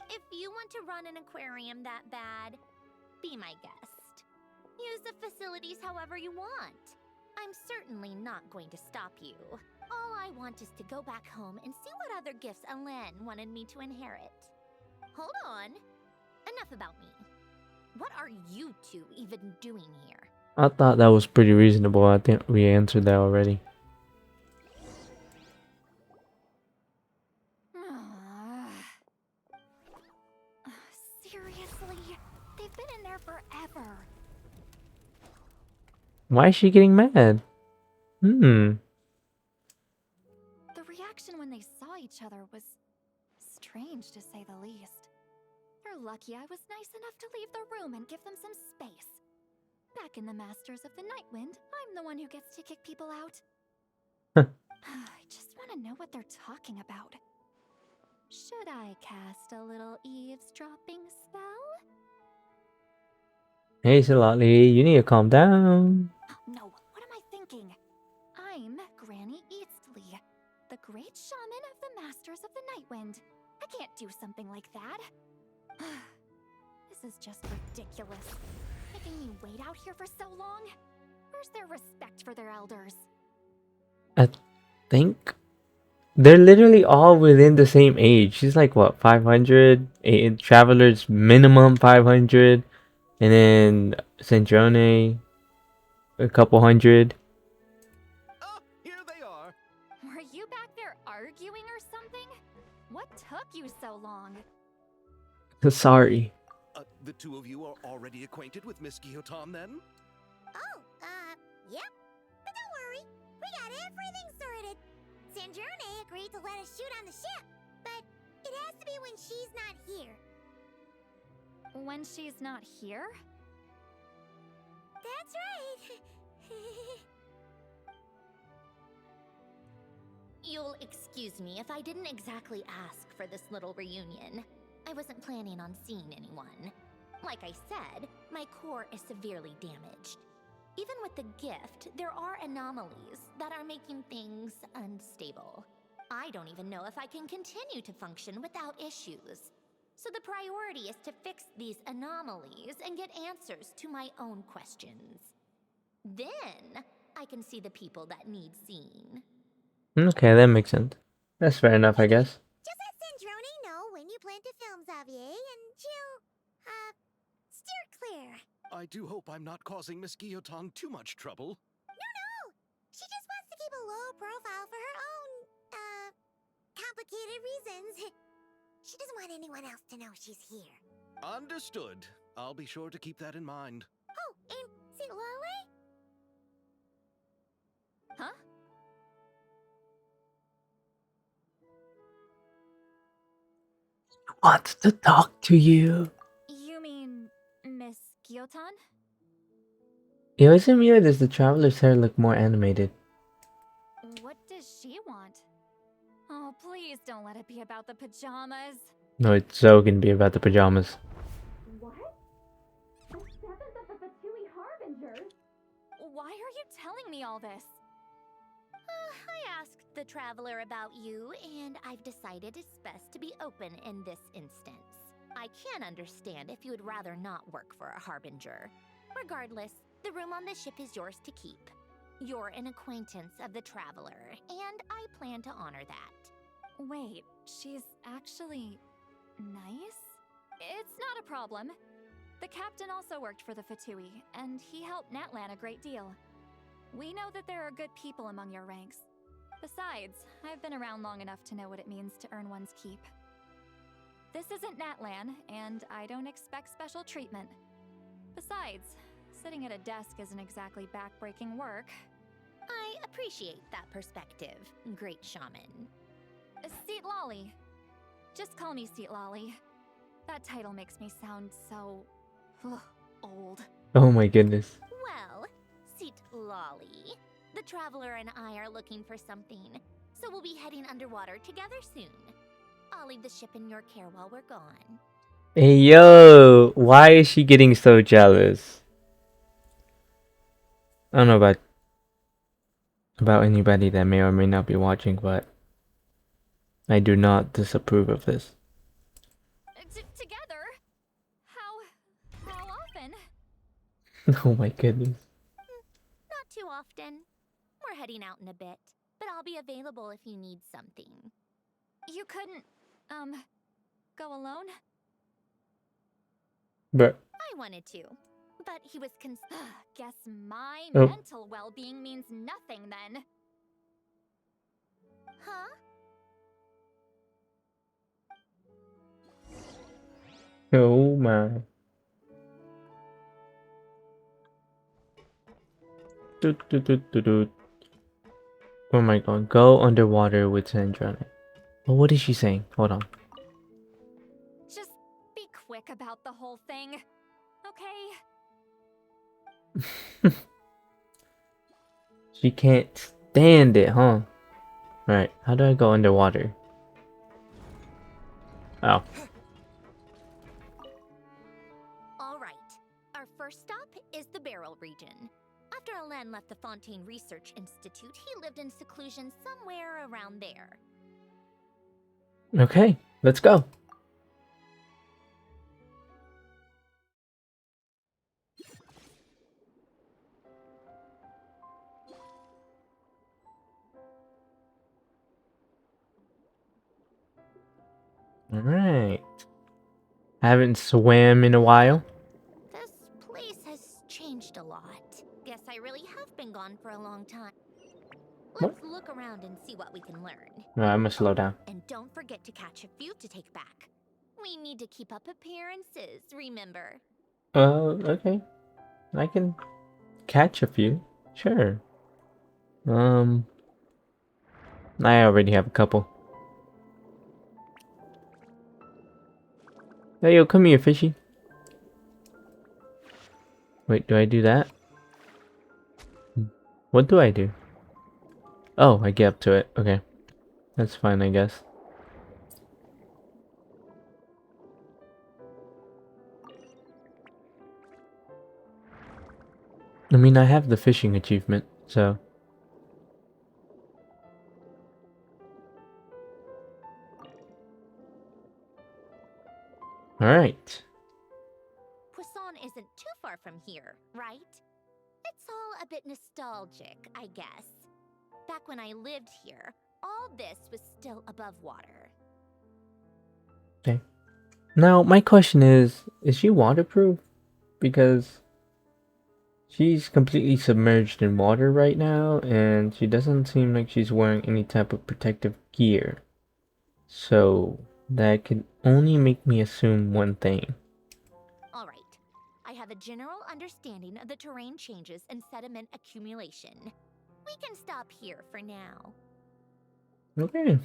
If you want to run an aquarium that bad, be my guest. Use the facilities however you want. I'm certainly not going to stop you. All I want is to go back home and see what other gifts Alain wanted me to inherit. hold on. Enough about me. What are you two even doing here? I thought that was pretty reasonable. I think we answered that already. Seriously? They've been in there forever. Why is she getting mad? The reaction when they saw each other was strange, to say the least. They're lucky I was nice enough to leave the room and give them some space. Back in the Masters of the Nightwind, I'm the one who gets to kick people out. I just want to know what they're talking about. Should I cast a little eavesdropping spell? Hey, Salali, you need to calm down. No, what am I thinking? I'm Granny Eastly, the great shaman of the Masters of the Nightwind. I can't do something like that. This is just ridiculous. Making me wait out here for so long? Where's their respect for their elders? I think they're literally all within the same age. She's like, what, 500? Traveler's minimum 500. And then Centrone, a couple hundred. Oh, here they are. Were you back there arguing or something? What took you so long? Sorry. The two of you are already acquainted with Miss Guillotin, then? Oh, yep. But don't worry, we got everything sorted. Sanjurne agreed to let us shoot on the ship, but it has to be when she's not here. When she's not here? That's right. You'll excuse me if I didn't exactly ask for this little reunion. I wasn't planning on seeing anyone. Like I said, my core is severely damaged. Even with the gift, there are anomalies that are making things unstable. I don't even know if I can continue to function without issues. So the priority is to fix these anomalies and get answers to my own questions. Then, I can see the people that need seeing. Okay, that makes sense. That's fair enough, I guess. Just let Sanjurne know when you plan to film Xavier, and she'll, steer clear. I do hope I'm not causing Miss Guillotin too much trouble. No! She just wants to keep a low profile for her own, complicated reasons. She doesn't want anyone else to know she's here. Understood. I'll be sure to keep that in mind. Oh, and see Lale? Huh? Wants to talk to you. You mean Miss Guillotin? It wasn't weird as the traveler's hair looked more animated. What does she want? Oh, please don't let it be about the pajamas. No, it's so gonna be about the pajamas. What? The seventh of the VIII Harbingers? Why are you telling me all this? I asked the traveler about you, and I've decided it's best to be open in this instance. I can understand if you would rather not work for a harbinger. Regardless, the room on the ship is yours to keep. You're an acquaintance of the traveler, and I plan to honor that. Wait, she's actually nice? It's not a problem. The captain also worked for the VIII, and he helped Natlan a great deal. We know that there are good people among your ranks. Besides, I've been around long enough to know what it means to earn one's keep. This isn't Natlan, and I don't expect special treatment. Besides, sitting at a desk isn't exactly back-breaking work. I appreciate that perspective, great shaman. Seat Lolly. Just call me Seat Lolly. That title makes me sound so... old. Oh my goodness. Well, Seat Lolly, the traveler and I are looking for something, so we'll be heading underwater together soon. I'll leave the ship in your care while we're gone. Hey yo, why is she getting so jealous? I don't know about anybody that may or may not be watching, but I do not disapprove of this. Together? How often? Oh my goodness. Not too often. We're heading out in a bit, but I'll be available if you need something. You couldn't, go alone? But I wanted to, but he was Guess my Oh. mental well-being means nothing then. Huh? oh my. Doot, doot, doot, doot, doot. Oh my god. Go underwater with Sandra. Well, what is she saying? Hold on. Just be quick about the whole thing, okay? She can't stand it, huh? Alright, how do I go underwater? Oh. All right. Our first stop is the Barrel region. After Alain left the Fontaine Research Institute, he lived in seclusion somewhere around there. Okay, let's go. Alright. Haven't swam in a while. This place has changed a lot. Guess I really have been gone for a long time. What? Let's look around and see what we can learn. No, I must slow down. And don't forget to catch a few to take back. We need to keep up appearances, remember? Okay. I can catch a few. Sure. I already have a couple. Hey, yo, come here, fishy. Wait, do I do that? What do I do? Oh, I get up to it. Okay. That's fine, I guess. I mean, I have the fishing achievement, so... Alright. Poisson isn't too far from here, right? It's all a bit nostalgic, I guess. Back when I lived here, all this was still above water. Okay. Now, my question is she waterproof? Because she's completely submerged in water right now, and she doesn't seem like she's wearing any type of protective gear. So, that can only make me assume one thing. All right. I have a general understanding of the terrain changes and sediment accumulation. We can stop here for now. Okay.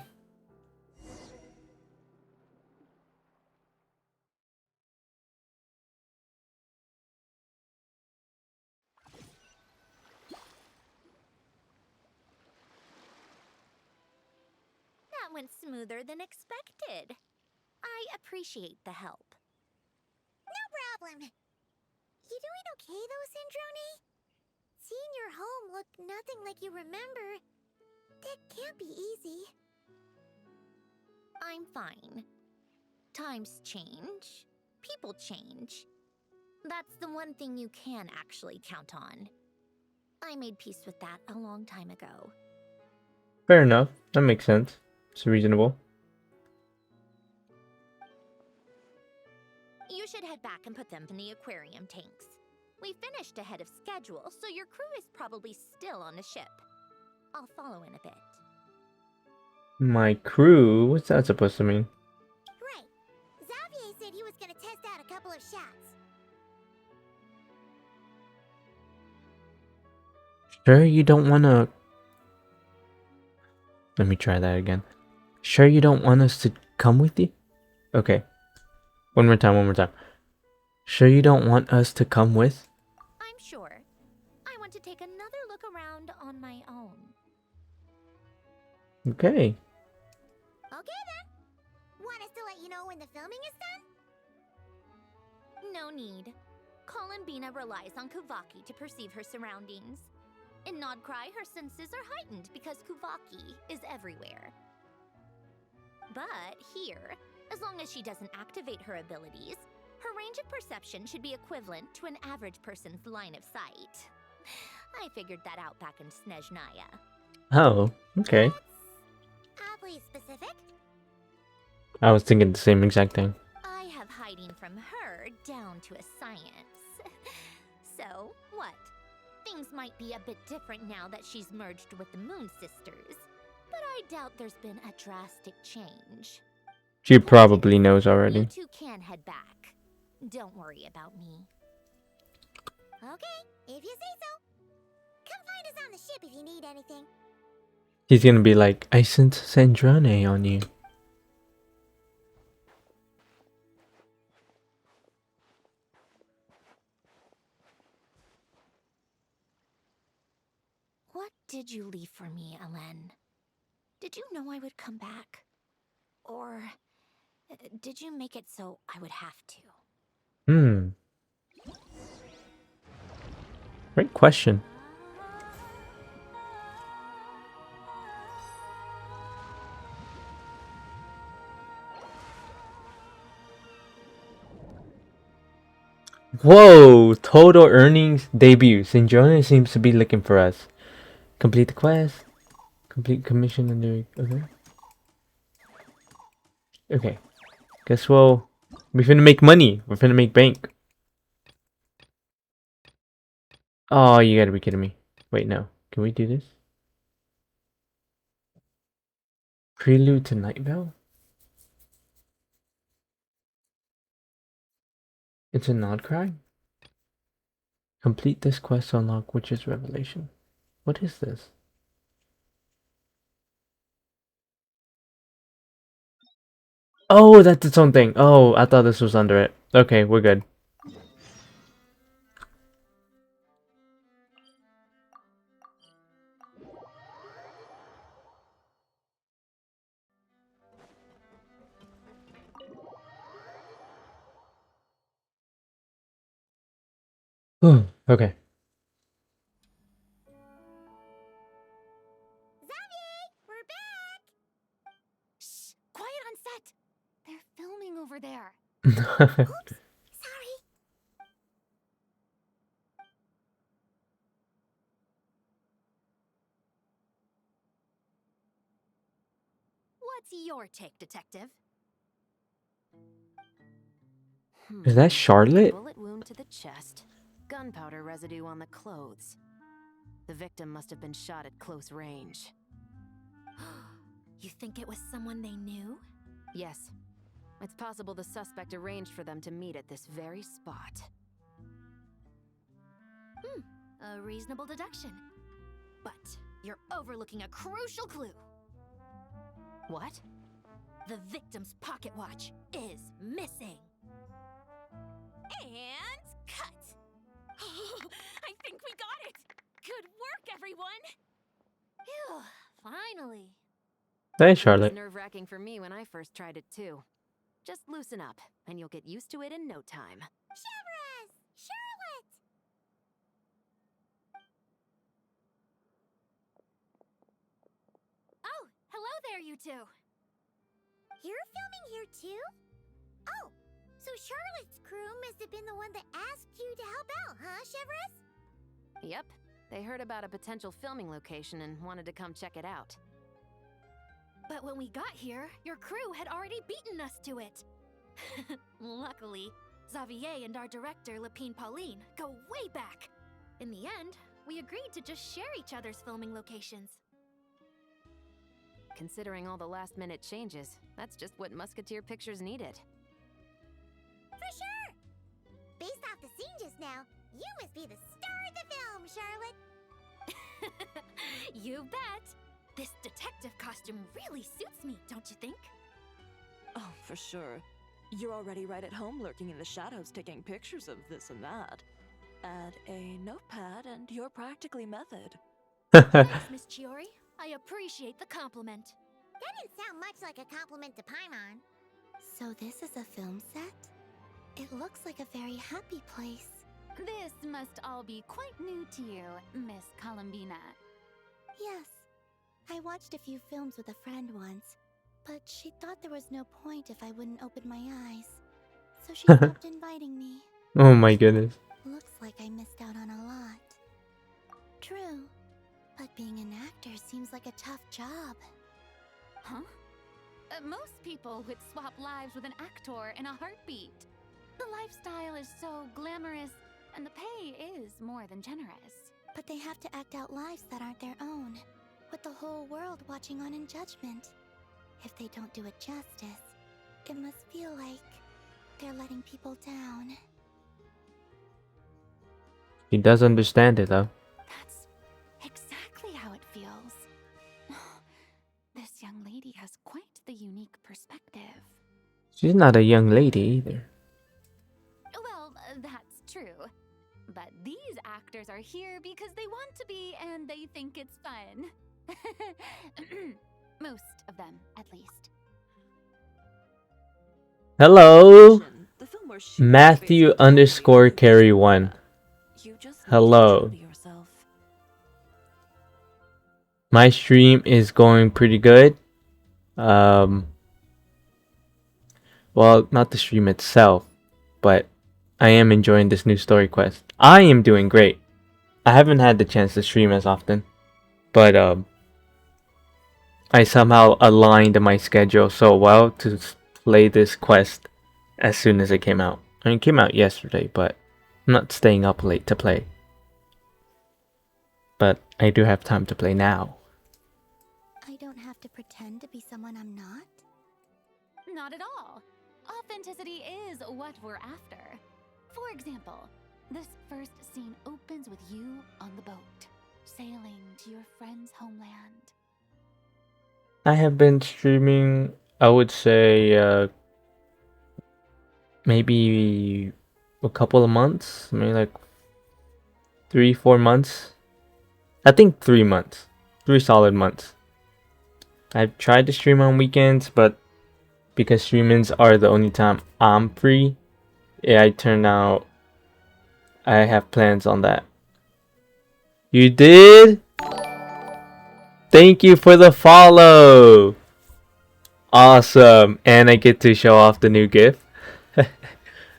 That went smoother than expected. I appreciate the help. No problem. You doing okay though, Sandrone? Seeing your home look nothing like you remember, that can't be easy. I'm fine. Times change. People change. That's the one thing you can actually count on. I made peace with that a long time ago. Fair enough. That makes sense. It's reasonable. You should head back and put them in the aquarium tanks. We finished ahead of schedule, so your crew is probably still on the ship. I'll follow in a bit. My crew? What's that supposed to mean? Right. Xavier said he was gonna test out a couple of shots. Sure you don't wanna... Let me try that again. Sure you don't want us to come with you? Okay. One more time. Sure you don't want us to come with? I'm sure. I want to take another look around on my own. Okay. Okay then. Want us to let you know when the filming is done? No need. Columbina relies on Kuvaki to perceive her surroundings. In Nodcry, her senses are heightened because Kuvaki is everywhere. But here, as long as she doesn't activate her abilities, her range of perception should be equivalent to an average person's line of sight. I figured that out back in Snezhnaya. Oh, okay. That's oddly specific. I was thinking the same exact thing. I have hiding from her down to a science. So, what? Things might be a bit different now that she's merged with the Moon Sisters, but I doubt there's been a drastic change. She probably knows already. You two can head back. Don't worry about me. Okay, if you say so. Come find us on the ship if you need anything. He's gonna be like, I sent Sandrane on you. What did you leave for me, Elen? Did you know I would come back? Or did you make it so I would have to? Great question. Whoa! Total earnings debut. Sandrane seems to be looking for us. Complete the quest. Complete commission under. Okay. Okay. Guess we're finna make money. We're finna make bank. Oh, you gotta be kidding me. Wait, no. Can we do this? Prelude to Night Bell? It's a nod cry? Complete this quest to unlock Witch's Revelation. What is this? Oh, that's its own thing. Oh, I thought this was under it. Okay, we're good. Okay. Xavier, we're back! Shh! Quiet on set! They're filming over there. Oops, sorry. What's your take, Detective? Is that Charlotte? Bullet wound to the chest. Gunpowder residue on the clothes. The victim must have been shot at close range. You think it was someone they knew? Yes. It's possible the suspect arranged for them to meet at this very spot. A reasonable deduction. But you're overlooking a crucial clue. What? The victim's pocket watch is missing. And cut! I think we got it! Good work, everyone! Phew, finally. Hey, It was Charlotte. nerve-wracking for me when I first tried it too. Just loosen up, and you'll get used to it in no time. Chevres! Charlotte! Oh, hello there, you two! You're filming here too? Oh, so Charlotte's crew must have been the one that asked you to help out, huh, Chevres? Yep. They heard about a potential filming location and wanted to come check it out. But when we got here, your crew had already beaten us to it. Luckily, Xavier and our director, Lapine Pauline, go way back. In the end, we agreed to just share each other's filming locations. Considering all the last-minute changes, that's just what Musketeer Pictures needed. For sure! Based off the scene just now, you must be the star of the film, Charlotte! You bet! This detective costume really suits me, don't you think? Oh, for sure. You're already right at home lurking in the shadows taking pictures of this and that. Add a notepad and you're practically method. Thanks, Miss Chiori. I appreciate the compliment. That didn't sound much like a compliment to Paimon. So this is a film set? It looks like a very happy place. This must all be quite new to you, Miss Columbina. Yes. I watched a few films with a friend once, but she thought there was no point if I wouldn't open my eyes. So she stopped inviting me. Oh my goodness. Looks like I missed out on a lot. True. But being an actor seems like a tough job. Huh? Most people would swap lives with an actor in a heartbeat. The lifestyle is so glamorous, and the pay is more than generous. But they have to act out lives that aren't their own, with the whole world watching on in judgment. If they don't do it justice, it must feel like they're letting people down. He does understand it though. That's exactly how it feels. This young lady has quite the unique perspective. She's not a young lady either. Well, that's true. But these actors are here because they want to be and they think it's fun. Most of them, at least. Hello, The film we're shooting is Matthew based on underscore the carry one. You just need to Hello. true to yourself. My stream is going pretty good. Well, not the stream itself, but I am enjoying this new story quest. I am doing great. I haven't had the chance to stream as often, but I somehow aligned my schedule so well to play this quest as soon as it came out. I mean, it came out yesterday, but I'm not staying up late to play. But I do have time to play now. I don't have to pretend to be someone I'm not? Not at all. Authenticity is what we're after. For example, this first scene opens with you on the boat, sailing to your friend's homeland. I have been streaming, I would say, maybe a couple of months, maybe like 3-4 months. I think 3 months, 3 solid months. I've tried to stream on weekends, but because streamings are the only time I'm free, I turned out I have plans on that. You did? Thank you for the follow. Awesome. And I get to show off the new GIF.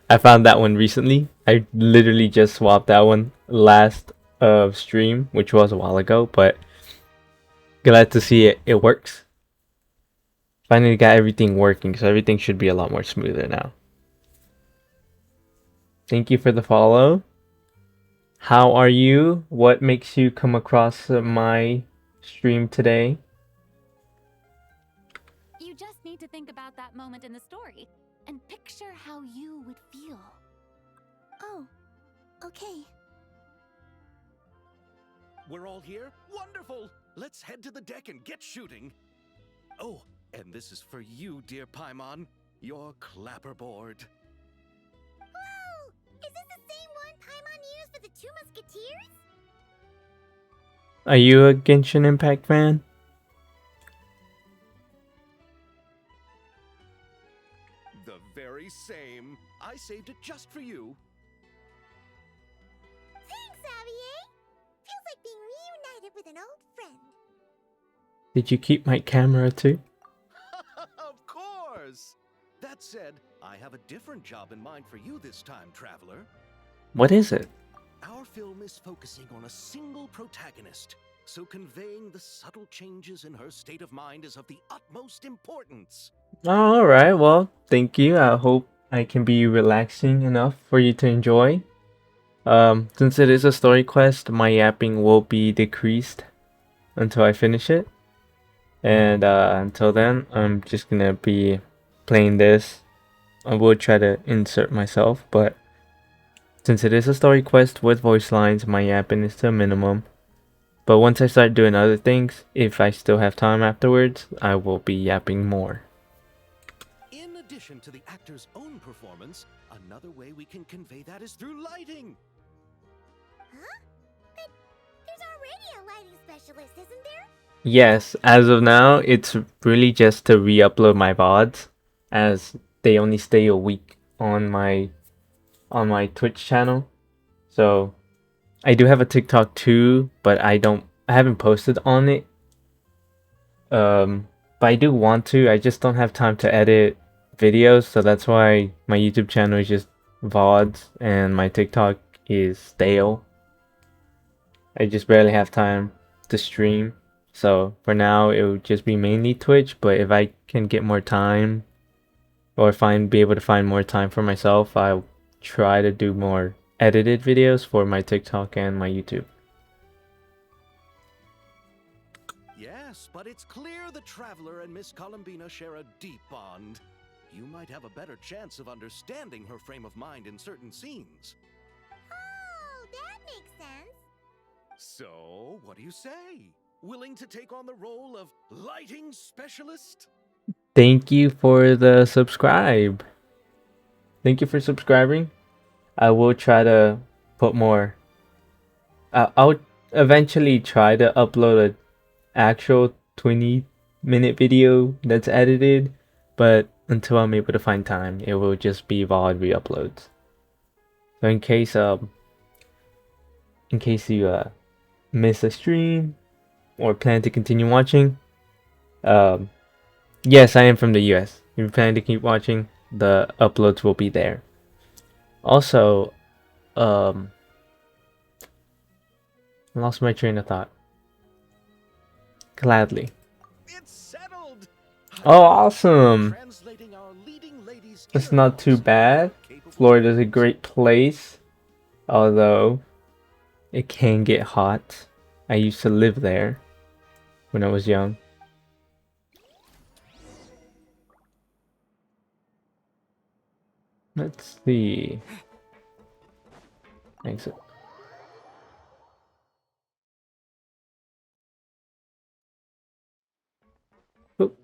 I found that one recently. I literally just swapped that one last stream, which was a while ago, but glad to see it works. Finally got everything working, so everything should be a lot more smoother now. Thank you for the follow. How are you? What makes you come across my stream today? You just need to think about that moment in the story and picture how you would feel. Oh, okay. We're all here? Wonderful! Let's head to the deck and get shooting. Oh, and this is for you, dear Paimon, your clapperboard. Whoa! Is this the same one Paimon used for the Two Musketeers? Are you a Genshin Impact fan? The very same. I saved it just for you. Thanks, Xavier! Feels like being reunited with an old friend. Did you keep my camera too? Of course! That said, I have a different job in mind for you this time, traveler. What is it? Our film is focusing on a single protagonist, so conveying the subtle changes in her state of mind is of the utmost importance. Alright, well, thank you. I hope I can be relaxing enough for you to enjoy. Since it is a story quest, my yapping will be decreased until I finish it. And until then, I'm just gonna be playing this. I will try to insert myself, but since it is a story quest with voice lines, my yapping is to a minimum. But once I start doing other things, if I still have time afterwards, I will be yapping more. In addition to the actor's own performance, another way we can convey that is through lighting. Huh? But there's already a lighting specialist, isn't there? Yes, as of now, it's really just to re-upload my VODs, as they only stay a week on my Twitch channel. So I do have a TikTok too, but I haven't posted on it. But I do want to. I just don't have time to edit videos, so that's why my YouTube channel is just VODs and my TikTok is stale. I just barely have time to stream. So for now, it would just be mainly Twitch, but if I can get more time or be able to find more time for myself, I'll try to do more edited videos for my TikTok and my YouTube. Yes, but it's clear the Traveler and Miss Columbina share a deep bond. You might have a better chance of understanding her frame of mind in certain scenes. Oh, that makes sense. So, what do you say? Willing to take on the role of lighting specialist? Thank you for the subscribe. Thank you for subscribing. I will try to put more. I'll eventually try to upload an actual 20-minute video that's edited, but until I'm able to find time, it will just be VOD re-uploads. So in case you miss a stream or plan to continue watching, yes, I am from the US. If you plan to keep watching, the uploads will be there. Also, I lost my train of thought. Gladly. It's settled! Oh, awesome! Translating our leading ladies' It's inner not too thoughts bad. capable Florida's a great place, although it can get hot. I used to live there when I was young. Let's see. Exit. Oop.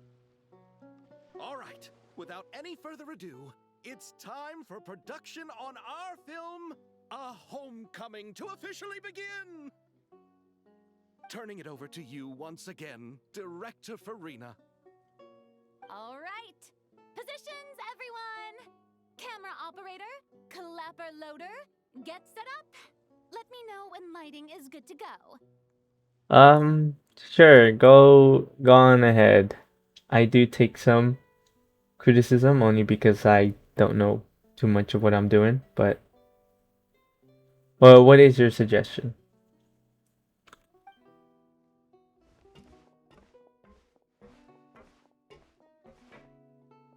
All right, without any further ado, it's time for production on our film, A Homecoming, to officially begin! Turning it over to you once again, Director Farina. All right. Positions, everyone. Camera operator, clapper loader, get set up. Let me know when lighting is good to go. Sure, go on ahead. I do take some criticism only because I don't know too much of what I'm doing, but well, what is your suggestion?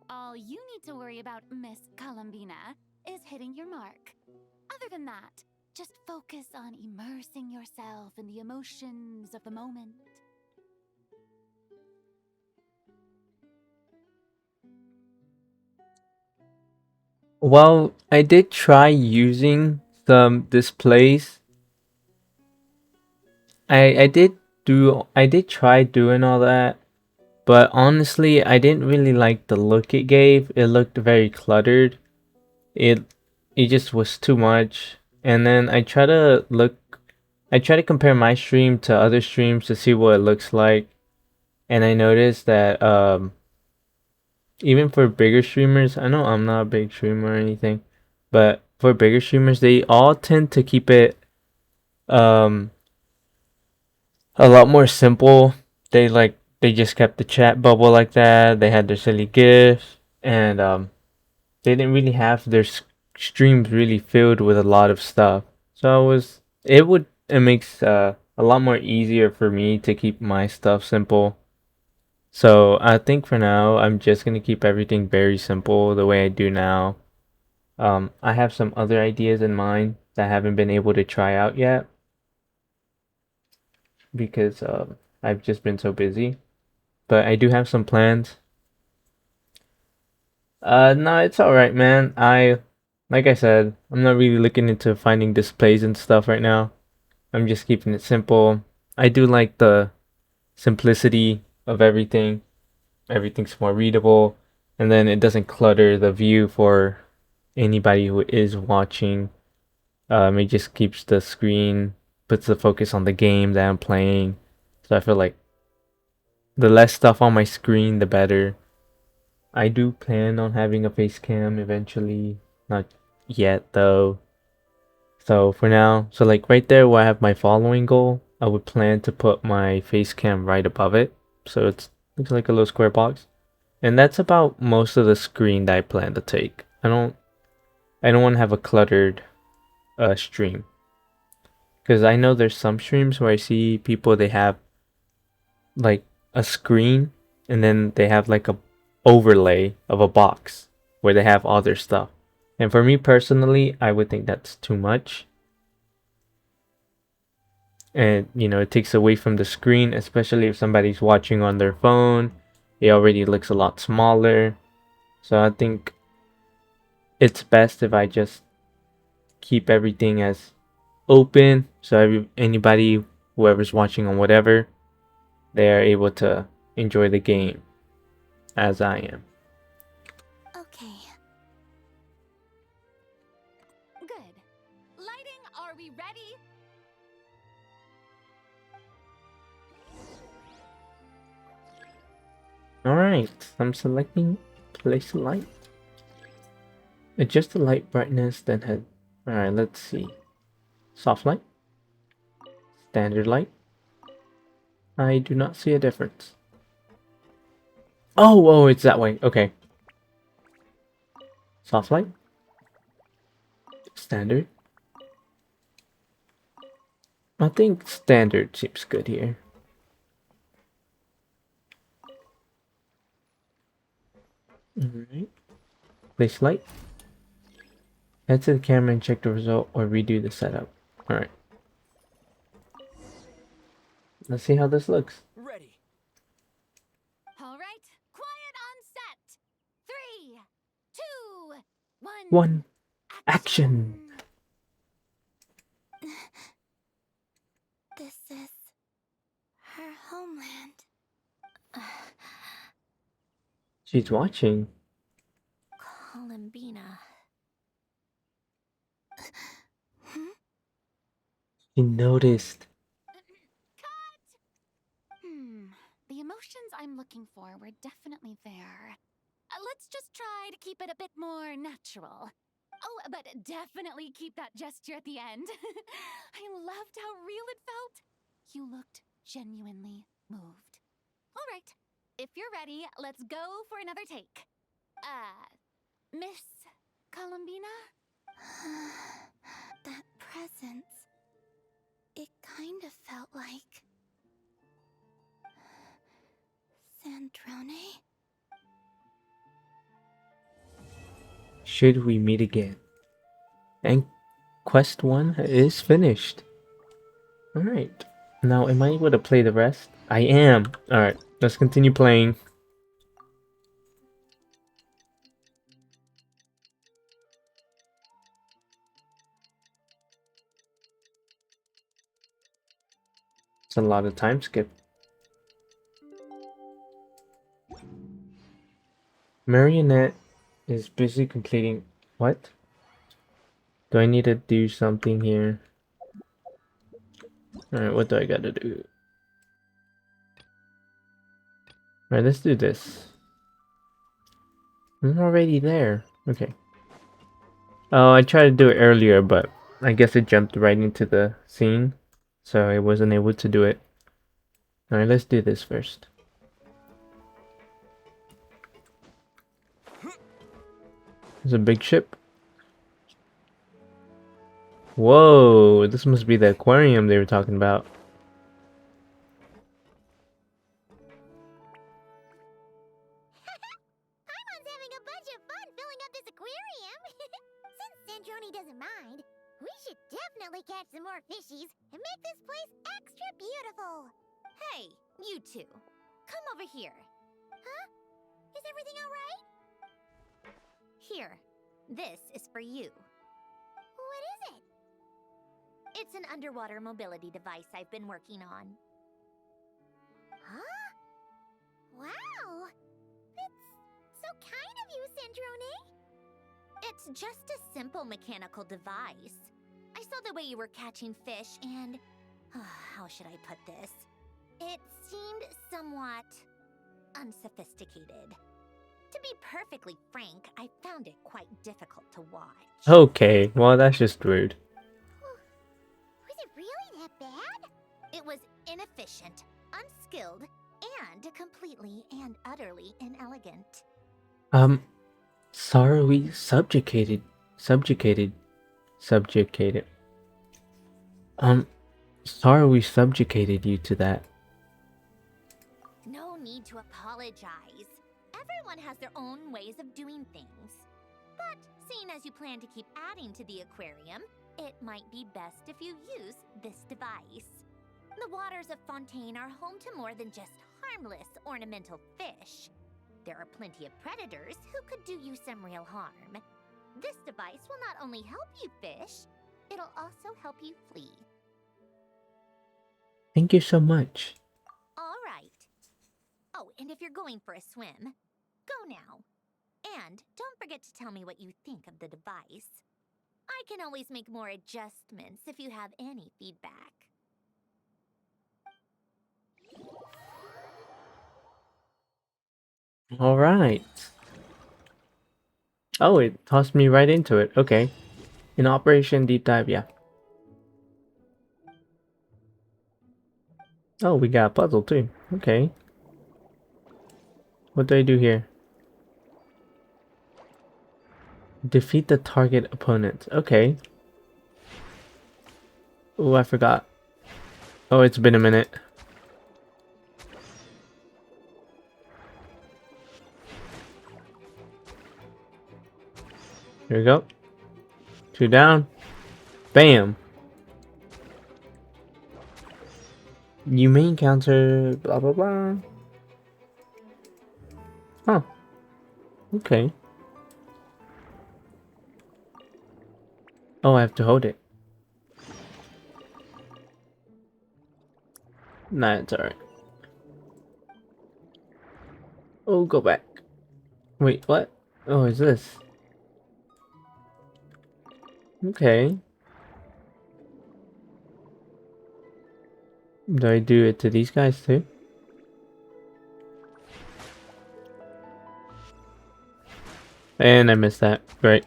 All you need to worry about, Miss Columbina, is hitting your mark. Other than that, just focus on immersing yourself in the emotions of the moment. Well, I did try using some displays. I did try doing all that, but honestly, I didn't really like the look it gave. It looked very cluttered. It it just was too much. And then I try to compare my stream to other streams to see what it looks like. And I noticed that even for bigger streamers, I know I'm not a big streamer or anything, but for bigger streamers, they all tend to keep it um a lot more simple. They just kept the chat bubble like that. They had their silly gifs, and they didn't really have their streams really filled with a lot of stuff. So it makes a lot more easier for me to keep my stuff simple. So I think for now I'm just gonna keep everything very simple the way I do now. I have some other ideas in mind that I haven't been able to try out yet because I've just been so busy. But I do have some plans. No, it's all right, man. Like I said, I'm not really looking into finding displays and stuff right now. I'm just keeping it simple. I do like the simplicity of everything. Everything's more readable, and then it doesn't clutter the view for anybody who is watching. It just keeps the screen, puts the focus on the game that I'm playing. So I feel like the less stuff on my screen, the better. I do plan on having a face cam eventually. Not yet though. So for now, so like right there where I have my following goal, I would plan to put my face cam right above it. So it looks like a little square box. And that's about most of the screen that I plan to take. I don't want to have a cluttered stream. Because I know there's some streams where I see people they have like a screen and then they have like a overlay of a box where they have all their stuff. And for me personally, I would think that's too much. And you know, it takes away from the screen, especially if somebody's watching on their phone. It already looks a lot smaller. So I think it's best if I just keep everything as open, so anybody, whoever's watching on whatever, they are able to enjoy the game as I am. Okay. Good. Lighting, are we ready? Alright, I'm selecting place light. Adjust the light brightness, then head. Alright, let's see. Soft light. Standard light. I do not see a difference. Oh, it's that way. Okay. Soft light. Standard. I think standard seems good here. Alright. Place light. Head to the camera and check the result or redo the setup. Alright. Let's see how this looks. Ready. All right. Quiet on set. 3, 2, 1. One. Action! This is her homeland. She's watching. Columbina. She noticed. The emotions I'm looking for were definitely there. Let's just try to keep it a bit more natural. Oh, but definitely keep that gesture at the end. I loved how real it felt. You looked genuinely moved. All right, if you're ready, let's go for another take. Miss Columbina? That presence. It kind of felt like Sandrone? Should we meet again? And quest 1 is finished. Alright. Now, am I able to play the rest? I am. Alright, let's continue playing. It's a lot of time skip. Marionette is busy completing... What? Do I need to do something here? Alright, what do I gotta do? Alright, let's do this. I'm already there. Okay. Oh, I tried to do it earlier, but I guess it jumped right into the scene, so I wasn't able to do it. Alright, let's do this first. There's a big ship. Whoa, this must be the aquarium they were talking about. Paimon's having a bunch of fun filling up this aquarium. Since Sandrone doesn't mind, we should definitely catch some more fishies and make this place extra beautiful. Hey, you two. Come over here. Huh? Is everything alright? Here. This is for you. What is it? It's an underwater mobility device I've been working on. Huh? Wow! It's so kind of you, Sandrone. It's just a simple mechanical device. I saw the way you were catching fish and... how should I put this? It seemed somewhat... unsophisticated. To be perfectly frank, I found it quite difficult to watch. Okay, well that's just rude. Was it really that bad? It was inefficient, unskilled, and completely and utterly inelegant. Sorry, subjugated. Sorry we subjugated you to that. No need to apologize. Everyone has their own ways of doing things. But seeing as you plan to keep adding to the aquarium, it might be best if you use this device. The waters of Fontaine are home to more than just harmless ornamental fish. There are plenty of predators who could do you some real harm. This device will not only help you fish, it'll also help you flee. Thank you so much. All right. Oh, and if you're going for a swim, go now. And don't forget to tell me what you think of the device. I can always make more adjustments if you have any feedback. All right. Oh, it tossed me right into it. Okay. In Operation Deep Dive, yeah. Oh, we got a puzzle too. Okay. What do I do here? Defeat the target opponent. Okay. Oh, I forgot. Oh, it's been a minute. Here we go. 2 down. Bam. You may encounter blah blah blah. Huh. Okay. Oh, I have to hold it. Nah, it's alright. Oh, go back. Wait, what? Oh, is this? Okay. Do I do it to these guys too? And I missed that. Great.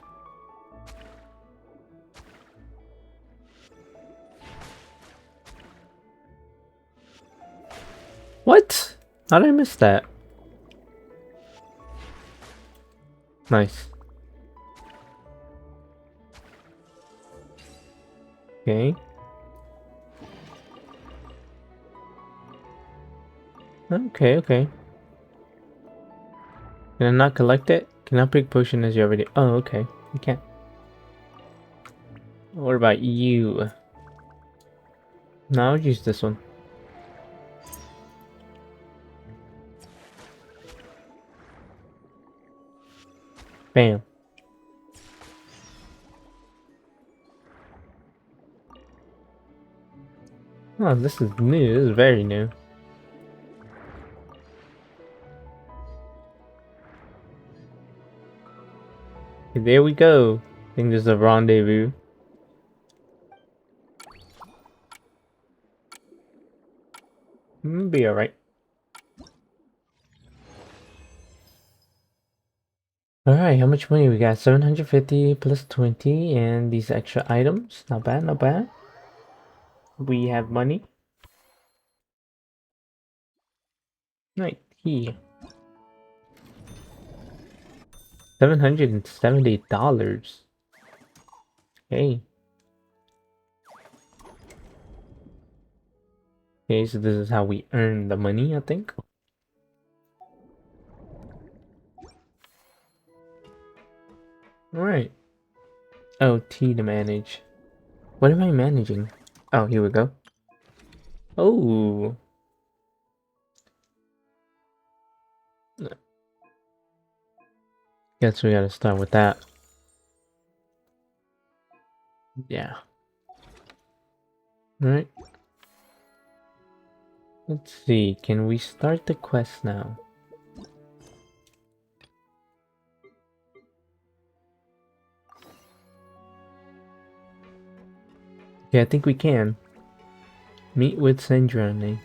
What? How did I miss that? Nice. Okay. Okay, okay. Can I not collect it? Cannot pick potion as you already... Oh, okay. You can't. What about you? No, I'll use this one. Bam. Oh, this is new. This is very new. Okay, there we go. I think there's a rendezvous. Be alright. Alright, how much money we got? 750 plus 20 and these extra items. Not bad, not bad. We have money. Right here. $770. Okay. Okay, so this is how we earn the money, I think. Alright. Oh, T to manage. What am I managing? Oh, here we go. Oh. Guess we gotta start with that. Yeah. Alright. Let's see, can we start the quest now? Yeah, I think we can. Meet with Sandrone.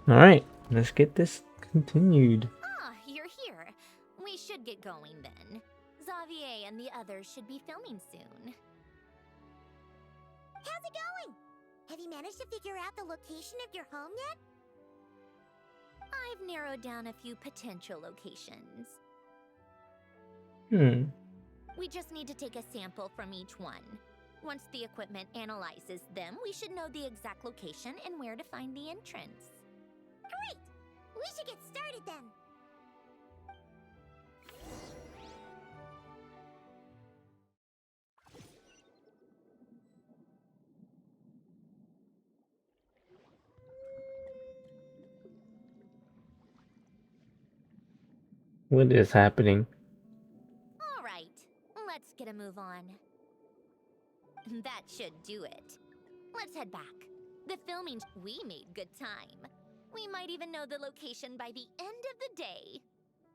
Alright, let's get this continued. Ah, you're here. We should get going then. Xavier and the others should be filming soon. How's it going? Have you managed to figure out the location of your home yet? I've narrowed down a few potential locations. We just need to take a sample from each one. Once the equipment analyzes them, we should know the exact location and where to find the entrance. Great! We should get started then. What is happening? All right, let's get a move on. That should do it. Let's head back. The filming, we made good time. We might even know the location by the end of the day.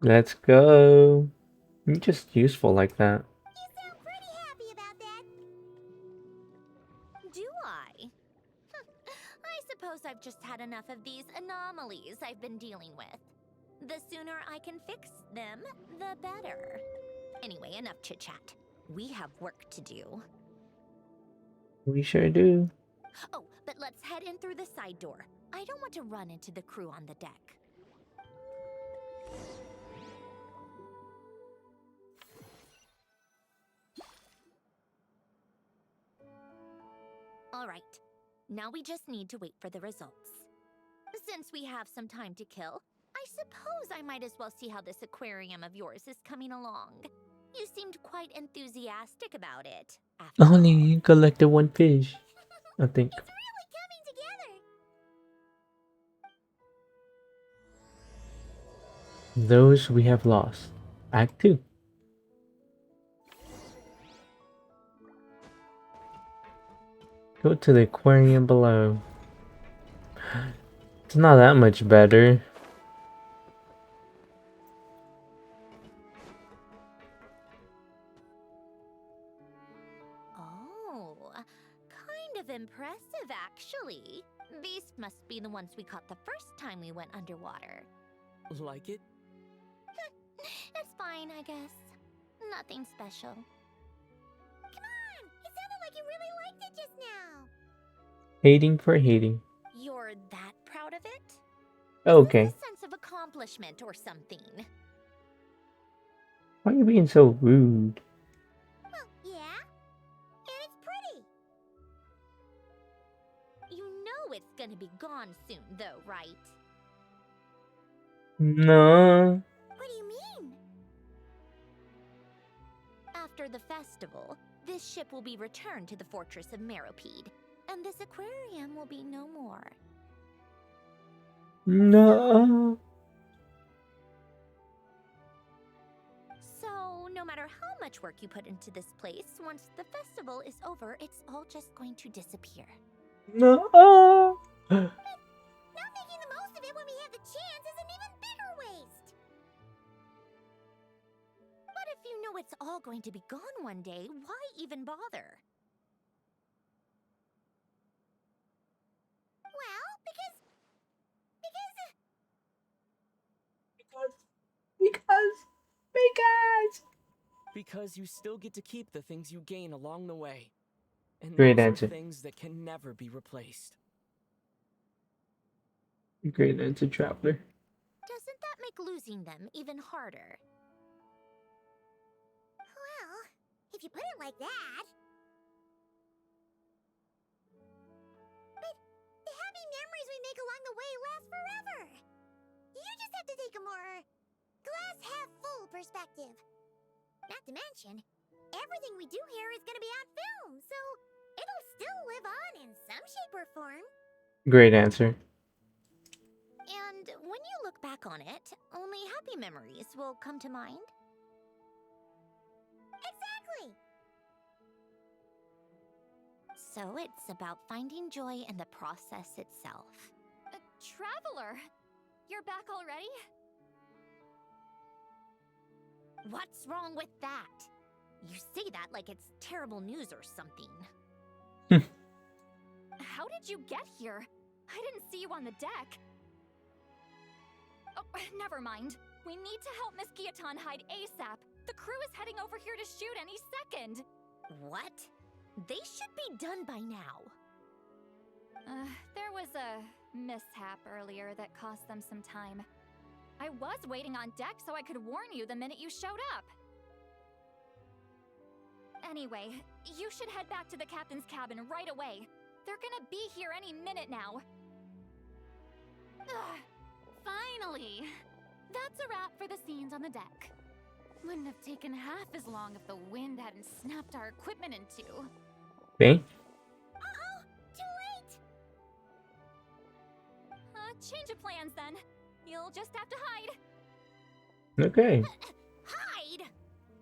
Let's go. You're just useful like that. You sound pretty happy about that. Do I? I suppose I've just had enough of these anomalies I've been dealing with. The sooner I can fix them, the better. Anyway, enough chit-chat. We have work to do. We sure do. Oh, but let's head in through the side door. I don't want to run into the crew on the deck. All right, now we just need to wait for the results. Since we have some time to kill, I suppose I might as well see how this aquarium of yours is coming along. You seemed quite enthusiastic about it. After all. Only collected one fish, I think. It's really coming together. Those we have lost. Act 2. Go to the aquarium below. It's not that much better. Oh, kind of impressive, actually. These must be the ones we caught the first time we went underwater. Like it? It's fine, I guess. Nothing special. Come on! It sounded like you really liked it just now. Hating for hating. You're that proud of it? Okay. A sense of accomplishment or something. Why are you being so rude? Well, yeah. And it's pretty. You know it's gonna be gone soon, though, right? No. What do you mean? After the festival, this ship will be returned to the fortress of Meropede, and this aquarium will be no more. No. So, no matter how much work you put into this place, once the festival is over, it's all just going to disappear. No. Not making the most of it when we have the chance is an even bigger waste. But if you know it's all going to be gone one day, why even bother? Well, because Because you still get to keep the things you gain along the way. And Great those answer. are things that can never be replaced. Great answer, Traveler. Doesn't that make losing them even harder? well, if you put it like that. But the happy memories we make along the way last forever. You just have to take a more glass half full perspective. Not to mention, everything we do here is gonna be on film, so it'll still live on in some shape or form. Great answer. And when you look back on it, only happy memories will come to mind. Exactly. So it's about finding joy in the process itself. Traveler, you're back already? What's wrong with that? You say that like it's terrible news or something. How did you get here? I didn't see you on the deck. Oh, never mind. We need to help Miss Guillotin hide ASAP. The crew is heading over here to shoot any second. What? They should be done by now. There was a mishap earlier that cost them some time. I was waiting on deck so I could warn you the minute you showed up. Anyway, you should head back to the captain's cabin right away. They're gonna be here any minute now. Ugh, Finally! That's a wrap for the scenes on the deck. Wouldn't have taken half as long if the wind hadn't snapped our equipment in two. Okay. Uh-oh! Too late! Change of plans then. You'll just have to hide. Okay. Hide?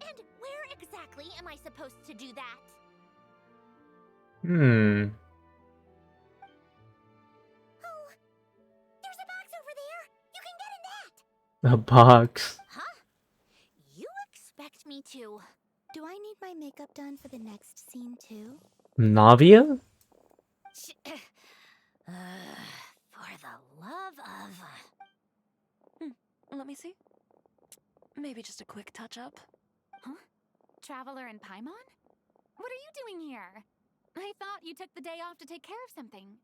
And where exactly am I supposed to do that? Hmm. Oh, there's a box over there. You can get in that. A box. Huh? You expect me to? Do I need my makeup done for the next scene too? Navia? For the love of... Let me see. Maybe just a quick touch-up. Huh? Traveler and Paimon? What are you doing here? I thought you took the day off to take care of something.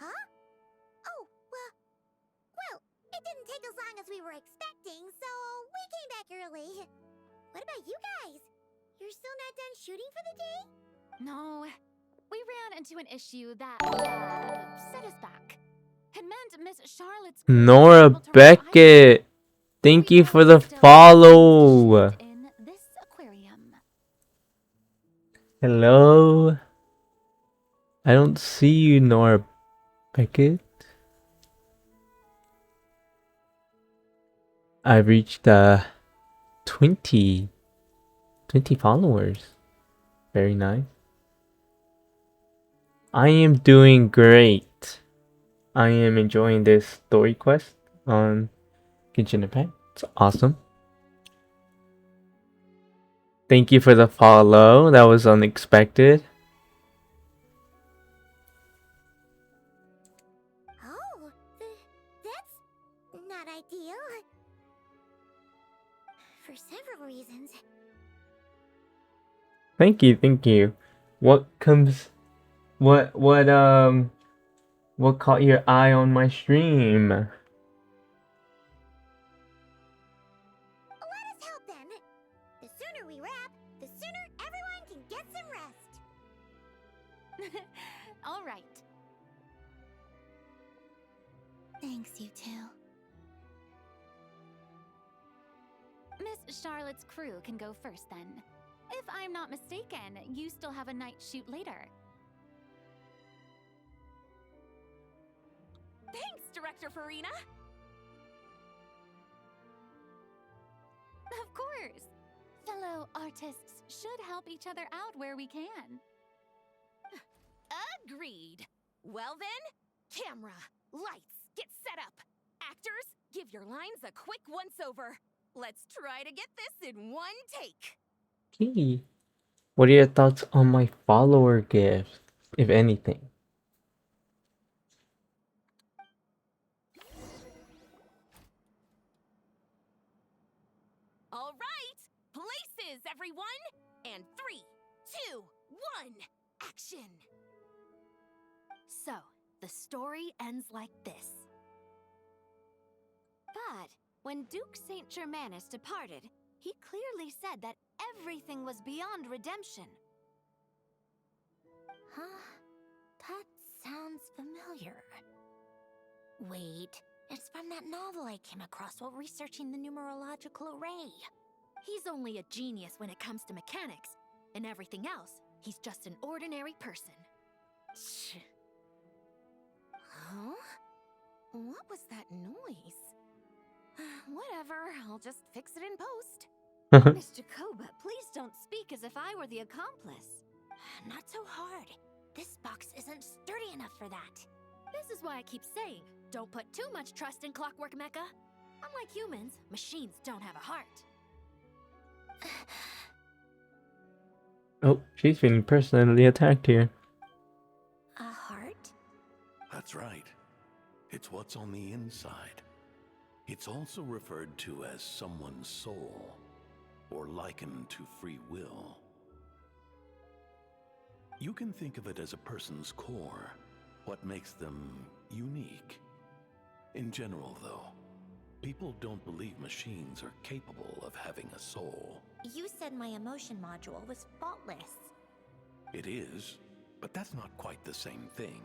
Huh? Oh, well, it didn't take as long as we were expecting, so we came back early. What about you guys? You're still not done shooting for the day? No, we ran into an issue that set us back. It meant Miss Charlotte's crew was Nora able to Beckett. Thank you for the still follow. in this aquarium. Hello. I don't see you, Nora Beckett. I've reached 20 followers. Very nice. I am doing great. I am enjoying this story quest on Genshin Impact. It's awesome. Thank you for the follow. That was unexpected. Oh, that's not ideal. For several reasons. Thank you, thank you. What caught your eye on my stream? Let us help then. The sooner we wrap, the sooner everyone can get some rest. All right. Thanks, you two. Miss Charlotte's crew can go first then. If I'm not mistaken, you still have a night shoot later. Thanks, Director Farina! Of course. Fellow artists should help each other out where we can. Agreed. Well then, camera, lights, get set up. Actors, give your lines a quick once-over. Let's try to get this in one take. Okay. What are your thoughts on my follower gift, if anything? All right, places, everyone! And 3, 2, 1, action! So, the story ends like this. But when Duke Saint Germanus departed, he clearly said that everything was beyond redemption. Huh? That sounds familiar. Wait, it's from that novel I came across while researching the numerological array. He's only a genius when it comes to mechanics, and everything else, he's just an ordinary person. Huh? What was that noise? Whatever, I'll just fix it in post. Miss Jacoba, please don't speak as if I were the accomplice. Not so hard. This box isn't sturdy enough for that. This is why I keep saying, don't put too much trust in Clockwork Mecha. Unlike humans, machines don't have a heart. Oh, she's feeling personally attacked here. A heart? That's right. It's what's on the inside. It's also referred to as someone's soul, or likened to free will. You can think of it as a person's core, what makes them unique. In general, though, people don't believe machines are capable of having a soul. You said my emotion module was faultless. It is, but that's not quite the same thing.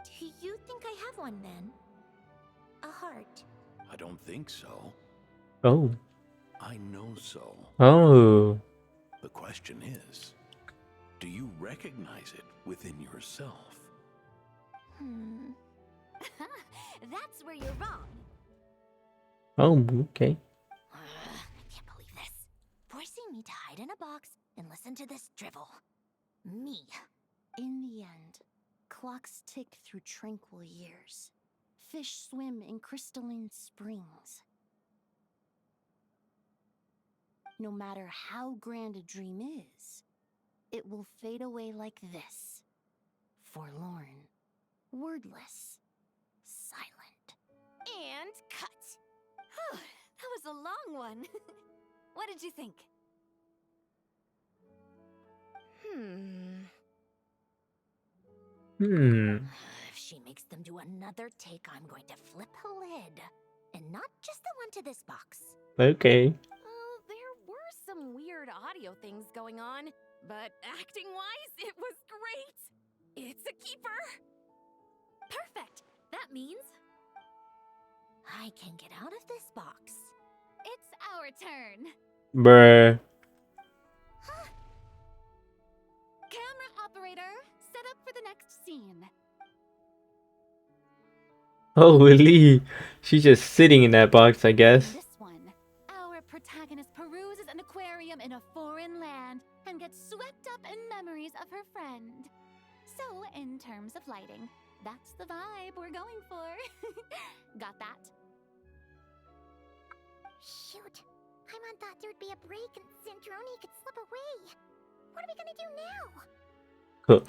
Do you think I have one then? A heart. I don't think so. Oh. I know so. Oh. The question is, do you recognize it within yourself? That's where you're wrong. Oh, okay. I can't believe this. Forcing me to hide in a box and listen to this drivel. Me. In the end, clocks tick through tranquil years. Fish swim in crystalline springs. No matter how grand a dream is, it will fade away like this. Forlorn, wordless, silent. And cut. Whew, that was a long one. What did you think? If she makes them do another take, I'm going to flip her lid. And not just the one to this box. Okay. There were some weird audio things going on, but acting-wise, it was great. It's a keeper. Perfect. That means I can get out of this box. It's our turn. Bruh. Camera operator, set up for the next scene. Holy. She's just sitting in that box, I guess. This one, our protagonist peruses an aquarium in a foreign land and gets swept up in memories of her friend. So, in terms of lighting, that's the vibe we're going for. Got that? Shoot. Paimon thought there'd be a break and Zandroni could slip away. What are we gonna do now? Cool.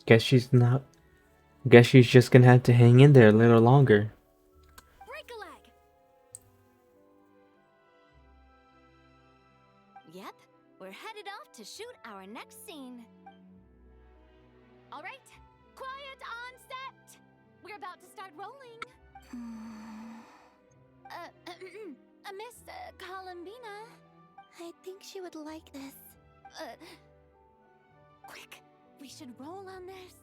Guess she's not. Guess she's just gonna have to hang in there a little longer. break a leg. Yep, we're headed off to shoot our next scene. All right, quiet on set. We're about to start rolling. Miss Columbina. I think she would like this. Quick, we should roll on this.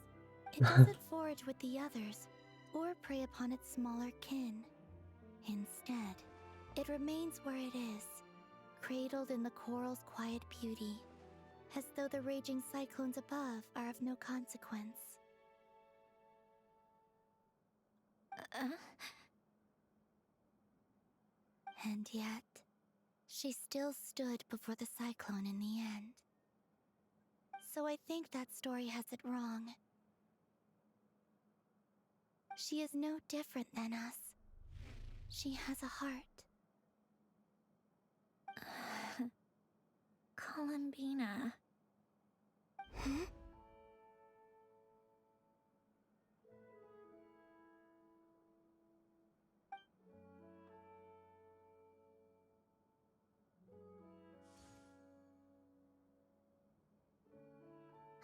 It doesn't forage with the others, or prey upon its smaller kin. Instead, it remains where it is, cradled in the coral's quiet beauty, as though the raging cyclones above are of no consequence. And yet, she still stood before the cyclone in the end. So I think that story has it wrong. She is no different than us. She has a heart. Columbina.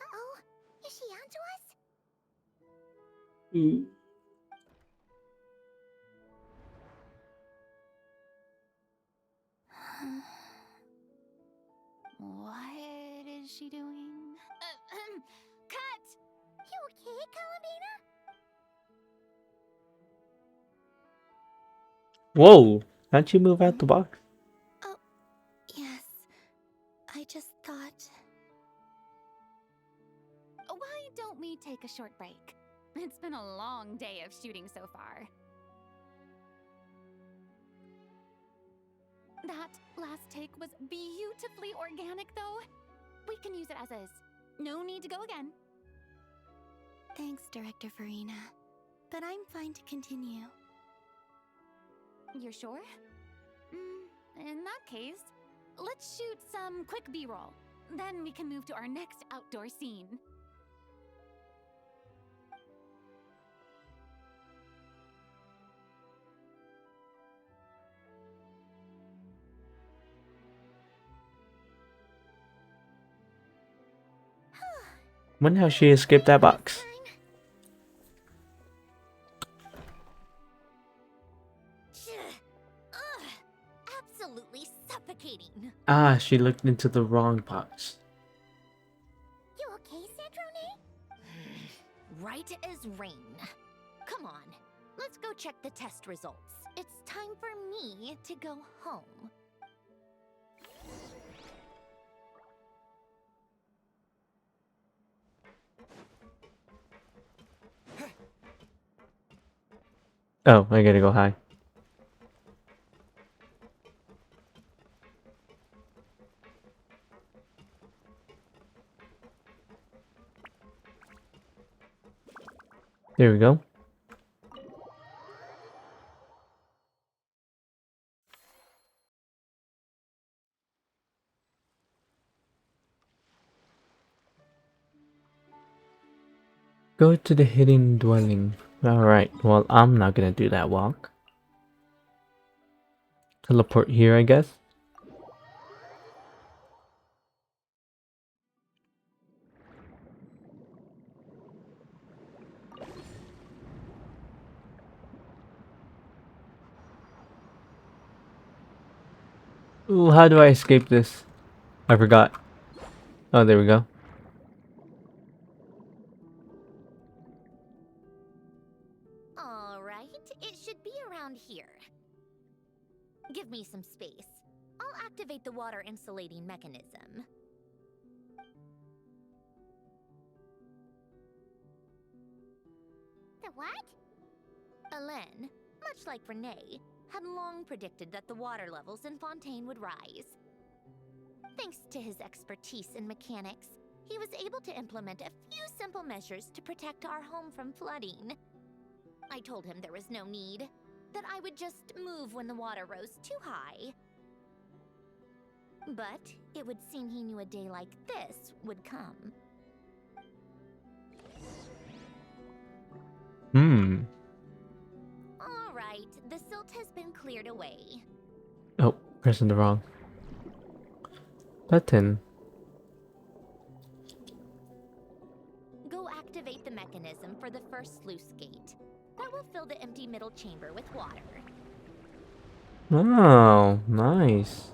Uh-oh. Is she onto us? What is she doing? Cut! You okay, Columbina? Whoa! How'd you move out the box? Oh, yes. I just thought... Why don't we take a short break? It's been a long day of shooting so far. That last take was beautifully organic, though. We can use it as is. No need to go again. Thanks, Director Farina. But I'm fine to continue. You're sure? In that case, let's shoot some quick B-roll. Then we can move to our next outdoor scene. Wonder how she escaped that box. Ugh, absolutely suffocating. Ah, she looked into the wrong box. You okay, Zandroni? Right as rain. Come on, let's go check the test results. It's time for me to go home. Oh, I gotta go high. There we go. Go to the hidden dwelling. Alright, well, I'm not gonna do that walk. Teleport here, I guess. Ooh, how do I escape this? I forgot. Oh, there we go. All right, it should be around here. Give me some space. I'll activate the water insulating mechanism. The what? Alain, much like Renee, had long predicted that the water levels in Fontaine would rise. Thanks to his expertise in mechanics, he was able to implement a few simple measures to protect our home from flooding. I told him there was no need, that I would just move when the water rose too high. But it would seem he knew a day like this would come. All right, the silt has been cleared away. Oh, pressing the wrong button. Go activate the mechanism for the first sluice gate. That will fill the empty middle chamber with water. Oh, nice.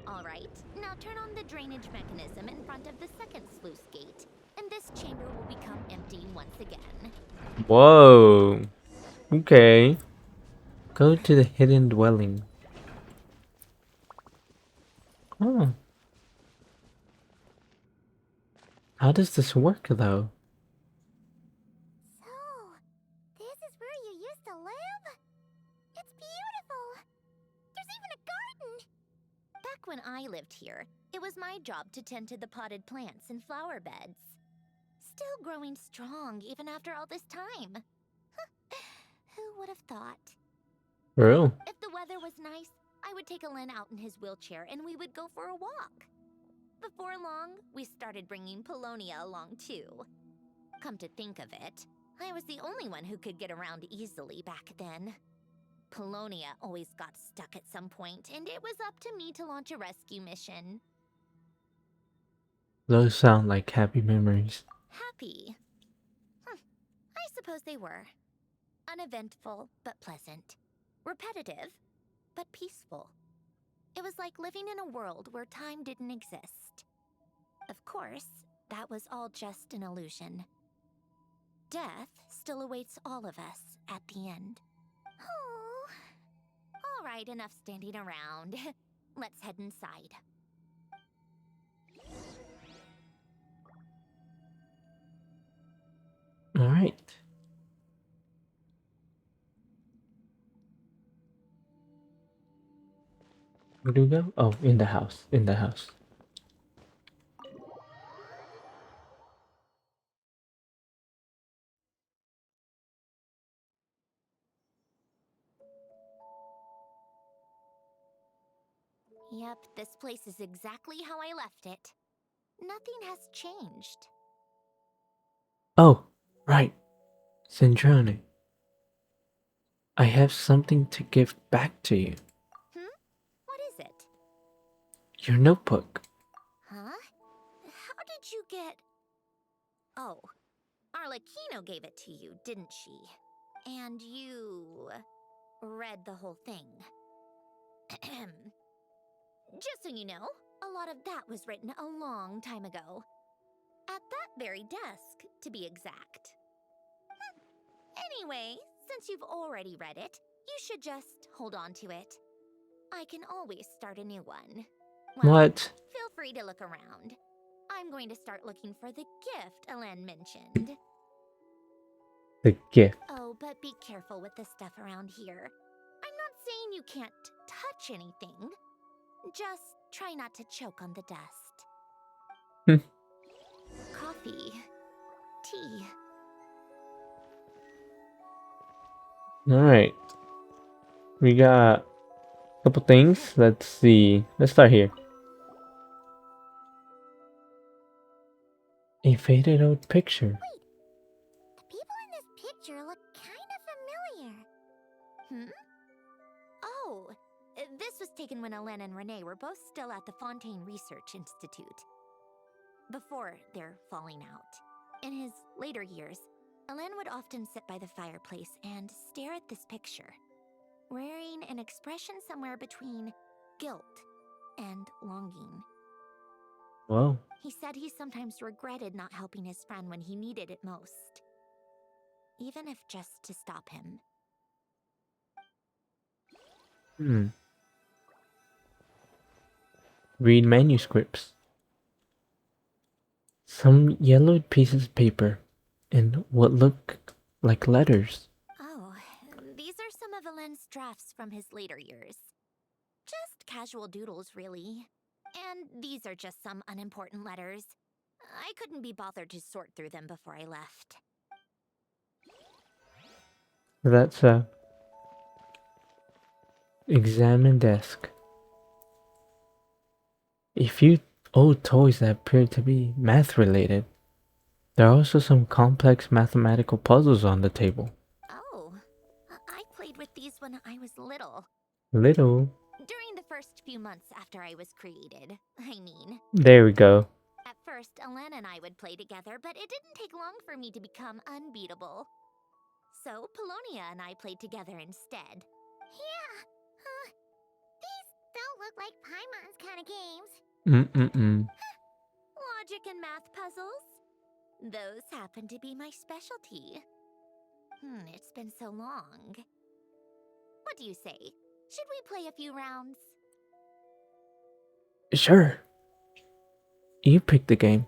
All right, now turn on the drainage mechanism in front of the second sluice gate, and this chamber will become empty once again. Whoa. Okay. Go to the hidden dwelling. Oh. How does this work, though? So, this is where you used to live? It's beautiful. There's even a garden. Back when I lived here, it was my job to tend to the potted plants and flower beds. Still growing strong even after all this time. Who would have thought? For real? If the weather was nice, I would take Alain out in his wheelchair and we would go for a walk. Before long, we started bringing Polonia along too. Come to think of it, I was the only one who could get around easily back then. Polonia always got stuck at some point, and it was up to me to launch a rescue mission. Those sound like happy memories. Happy? I suppose they were. Uneventful, but pleasant. Repetitive, but peaceful. It was like living in a world where time didn't exist. Of course, that was all just an illusion. Death still awaits all of us at the end. Oh. All right, enough standing around. Let's head inside. Alright. Where do we go? Oh, in the house. In the house. Yep, this place is exactly how I left it. Nothing has changed. Oh, right. Centrone. I have something to give back to you. What is it? Your notebook. Huh? How did you get... Oh, Arlecchino gave it to you, didn't she? And you... read the whole thing. Just so you know, a lot of that was written a long time ago. At that very desk, to be exact. Anyway, since you've already read it, you should just hold on to it. I can always start a new one. Well, What? feel free to look around. I'm going to start looking for the gift Alen mentioned. The gift. Oh, but be careful with the stuff around here. I'm not saying you can't touch anything. Just try not to choke on the dust. Hmm. Coffee. Tea. Alright. We got a couple things. Let's see. Let's start here. A faded old picture. The people in this picture look kind of familiar. Oh, this was taken when Alen and Renee were both still at the Fontaine Research Institute. Before their falling out. In his later years, Alen would often sit by the fireplace and stare at this picture, wearing an expression somewhere between guilt and longing. Whoa. He said he sometimes regretted not helping his friend when he needed it most, even if just to stop him. Read manuscripts. Some yellowed pieces of paper and what look like letters. Oh, these are some of Alen's drafts from his later years. Just casual doodles, really. And these are just some unimportant letters. I couldn't be bothered to sort through them before I left. That's examine desk. A few old toys that appear to be math related. There are also some complex mathematical puzzles on the table. Oh, I played with these when I was little. Little. During the first few months after I was created, I mean. There we go. At first, Alen and I would play together, but it didn't take long for me to become unbeatable. So, Polonia and I played together instead. Yeah, these don't look like Paimon's kind of games. Logic and math puzzles? Those happen to be my specialty. It's been so long. What do you say? Should we play a few rounds? Sure. You pick the game.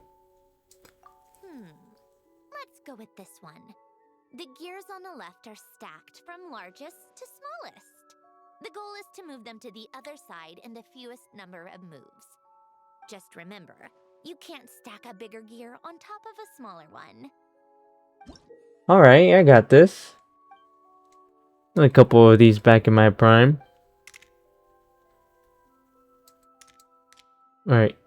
Let's go with this one. The gears on the left are stacked from largest to smallest. The goal is to move them to the other side in the fewest number of moves. Just remember, you can't stack a bigger gear on top of a smaller one. Alright, I got this. A couple of these back in my prime. Alright.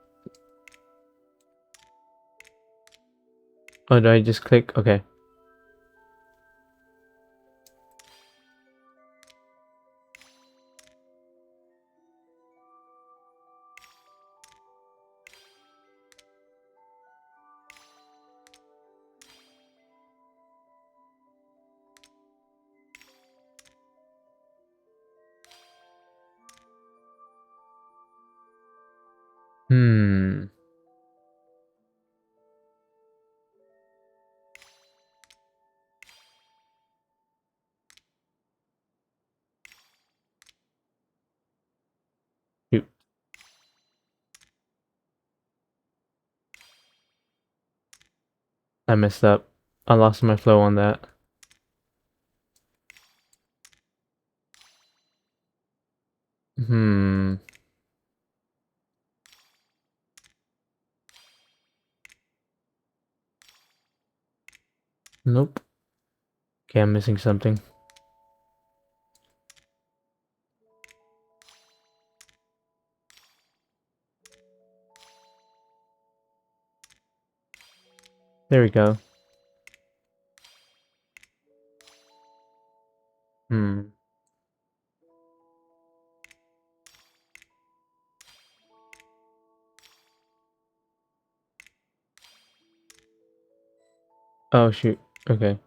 Oh, do I just click? Okay. Shoot. I messed up. I lost my flow on that. Nope. Okay, I'm missing something. There we go. Oh, shoot. Okay.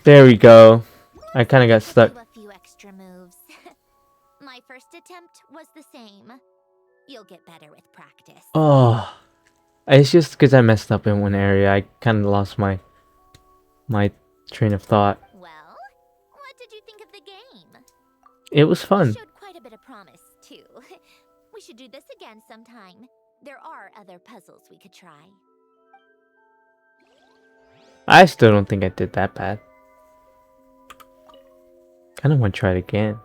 There we go. I kind of got Teach stuck. you a few extra moves. My first attempt was the same. You'll get better with practice. Oh, it's just because I messed up in one area. I kind of lost my train of thought. Well, what did you think of the game? It was You fun. showed quite a bit of promise, too. We should do this again sometime. There are other puzzles we could try. I still don't think I did that bad. Kind of want to try it again.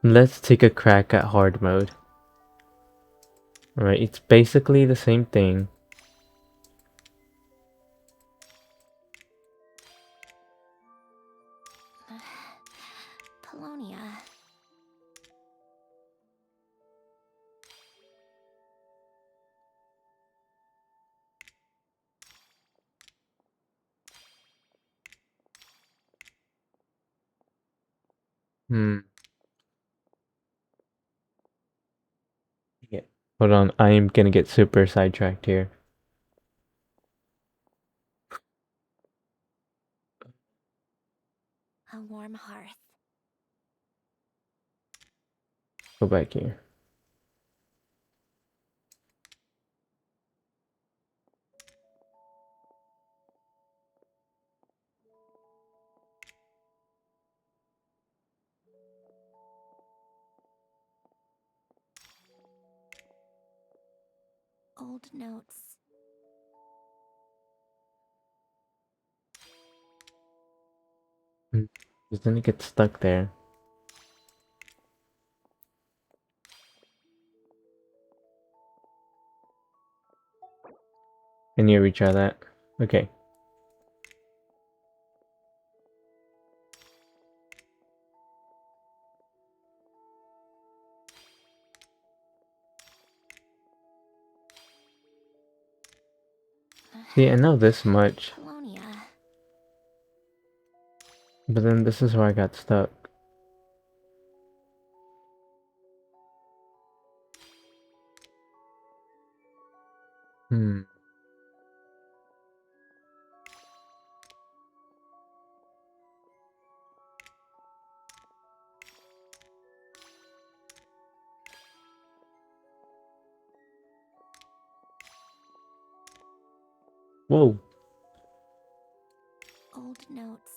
Let's take a crack at hard mode. Alright, it's basically the same thing. Polonia. Yeah. Hold on, I am gonna get super sidetracked here. A warm hearth. Go back here. Old notes. Because then it gets stuck there. And you retry that. Okay. See, I know this much, Polonia. but then this is where I got stuck. Hmm. Whoa. Old notes.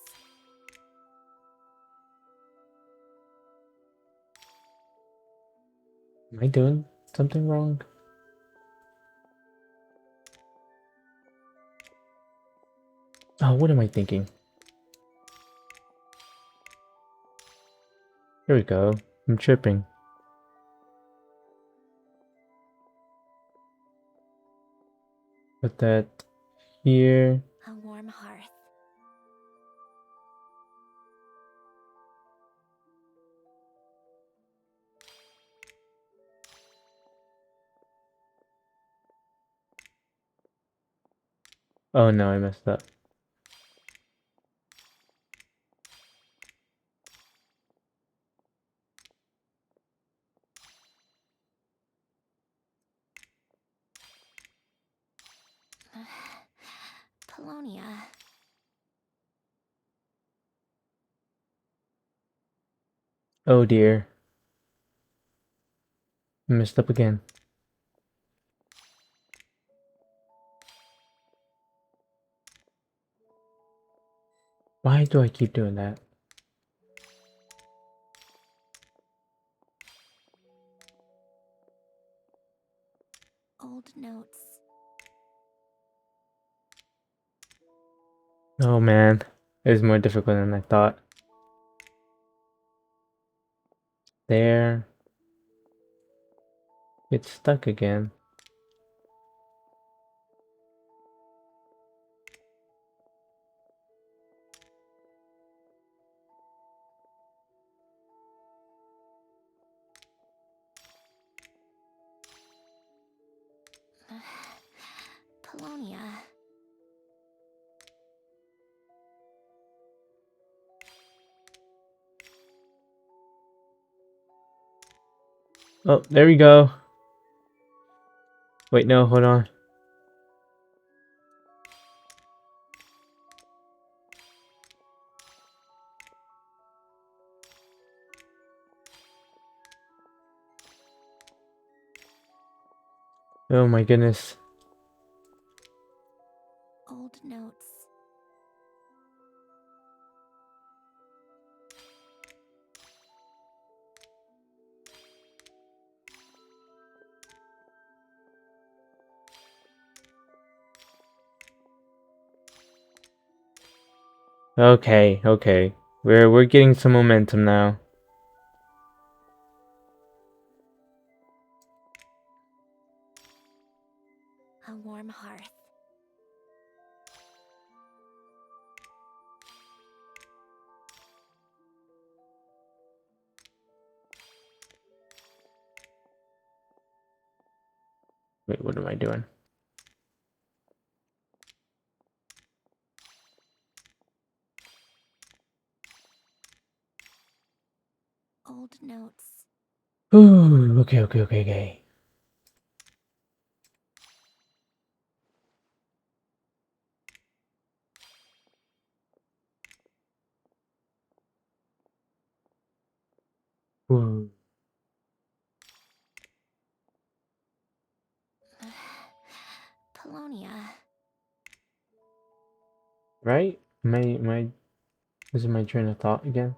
Am I doing something wrong? Oh, what am I thinking? Here we go. I'm tripping. Put that here. A warm hearth. Oh no, I messed up. Polonia. Oh dear. I messed up again. Why do I keep doing that? Old notes. Oh man. It's more difficult than I thought. There. It's stuck again. Polonia. Oh, there we go. Wait, no, hold on. Oh my goodness. Old notes. Okay, okay. We're getting some momentum now. A warm hearth. Wait, what am I doing? Old notes. Ooh, okay. Ooh. Polonia. Right? My this is my train of thought again.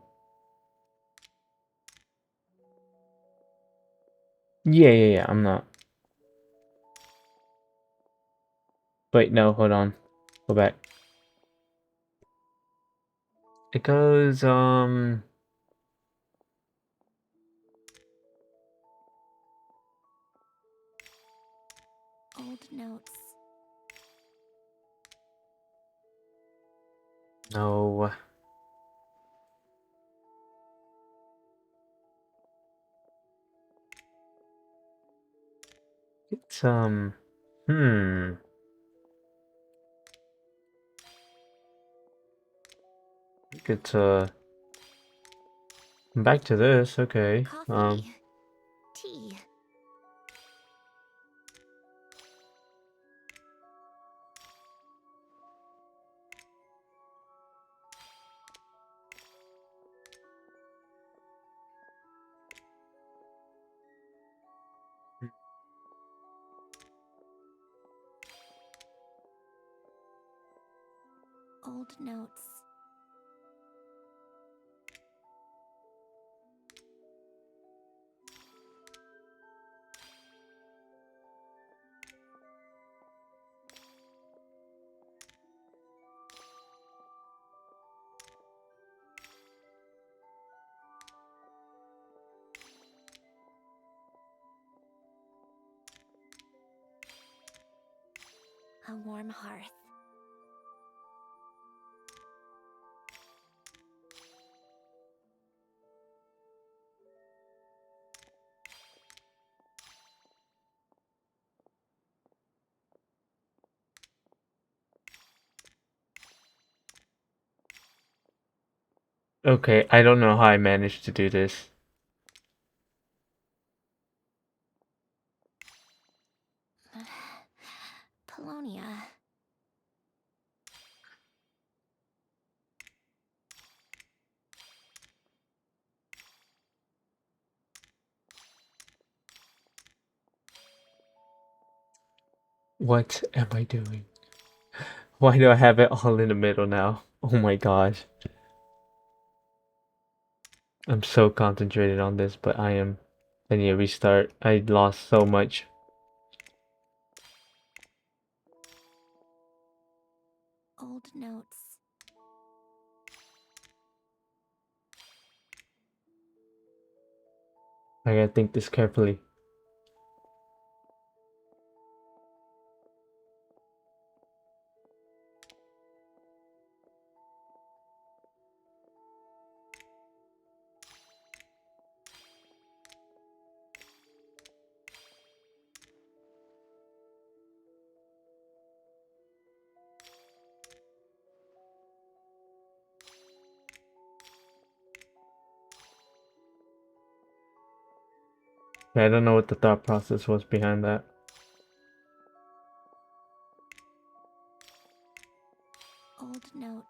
Yeah, I'm not. Wait, no, hold on. Go back. It goes, Old notes. no. It's, hmm. It's, back to this, okay. Coffee. Tea. Old notes. A warm hearth. Okay, I don't know how I managed to do this. Polonia. What am I doing? Why do I have it all in the middle now? Oh my gosh. I'm so concentrated on this, but I need to restart. I lost so much. Old notes. I gotta think this carefully. I don't know what the thought process was behind that. Old notes.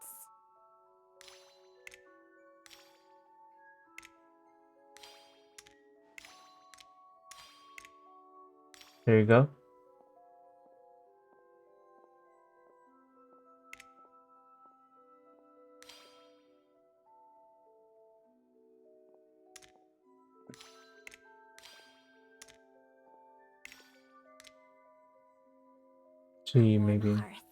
There you go. see, warm maybe. hearth.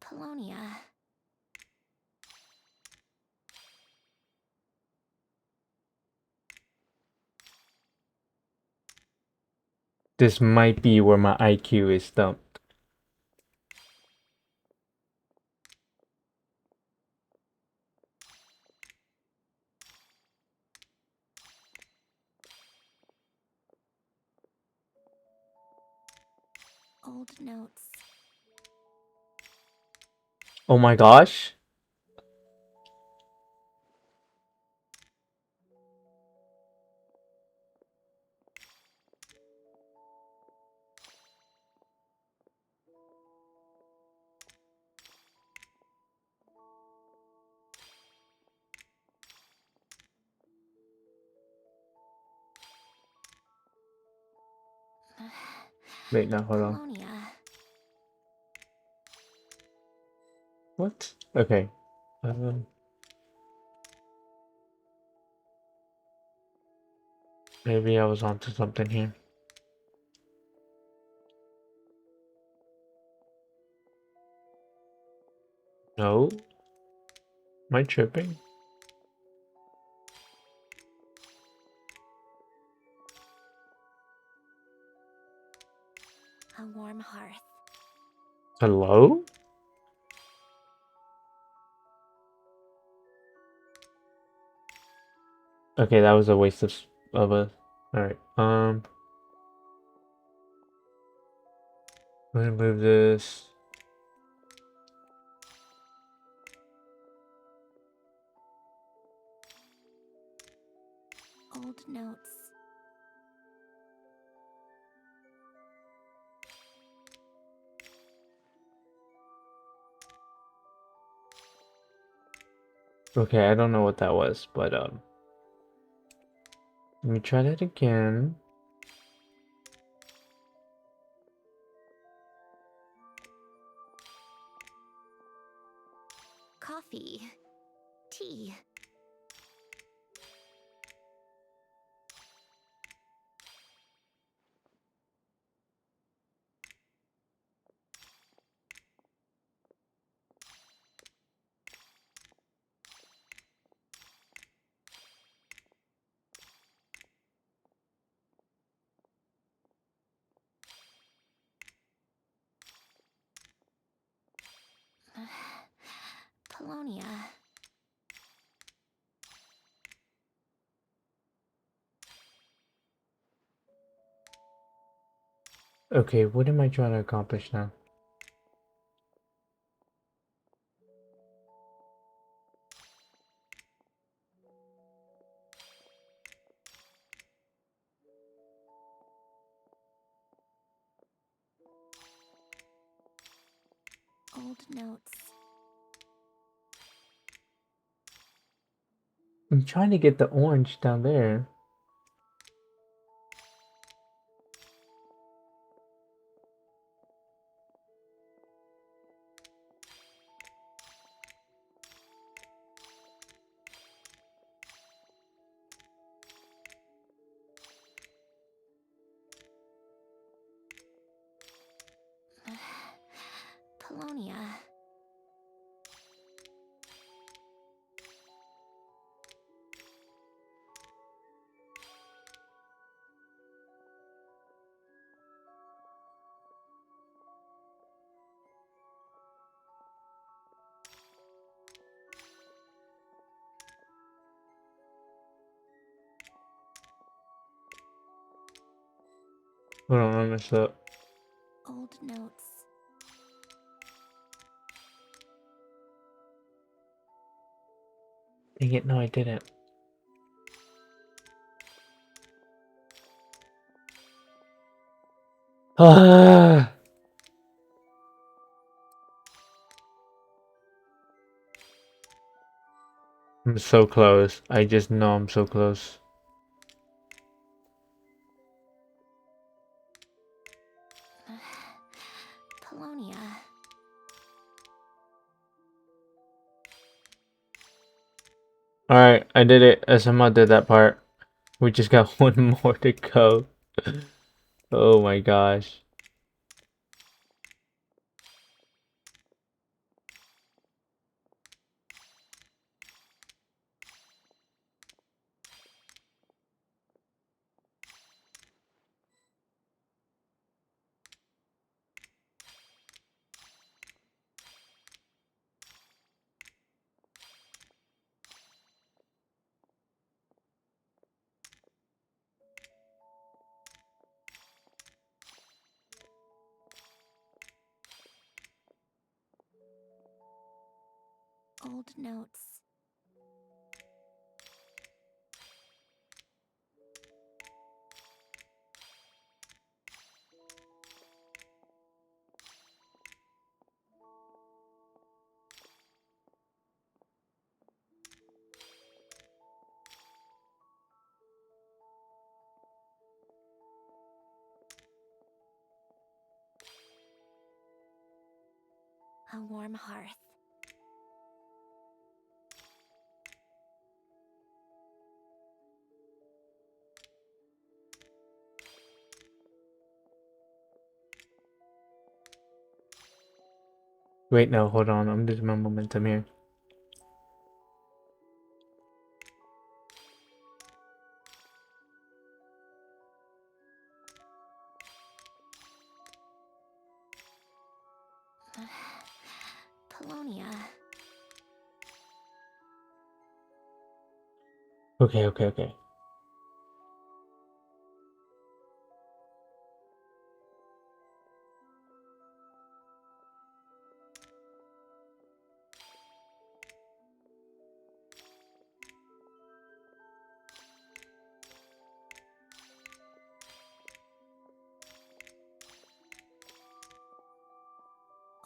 Polonia. This might be where my IQ is stumped. Old notes. Oh my gosh. Wait, no, hold on. Polonia. What? Okay. Maybe I was onto something here. No? Am I tripping? A warm hearth. Hello? Okay, that was a waste of a. Alright, let me move this. Old notes. Okay, I don't know what that was, but let me try that again. Coffee. Tea. Polonia. Okay, what am I trying to accomplish now? Old notes. I'm trying to get the orange down there. Polonia. Hold on, I messed up. Old notes. Dang it, no, I didn't. Ah! I'm so close. I just know I'm so close. Polonia. Alright, I did it. SML did that part. We just got one more to go. Oh my gosh. Old notes. A warm hearth. Wait, no, hold on. I'm losing my momentum here. Polonia. Okay.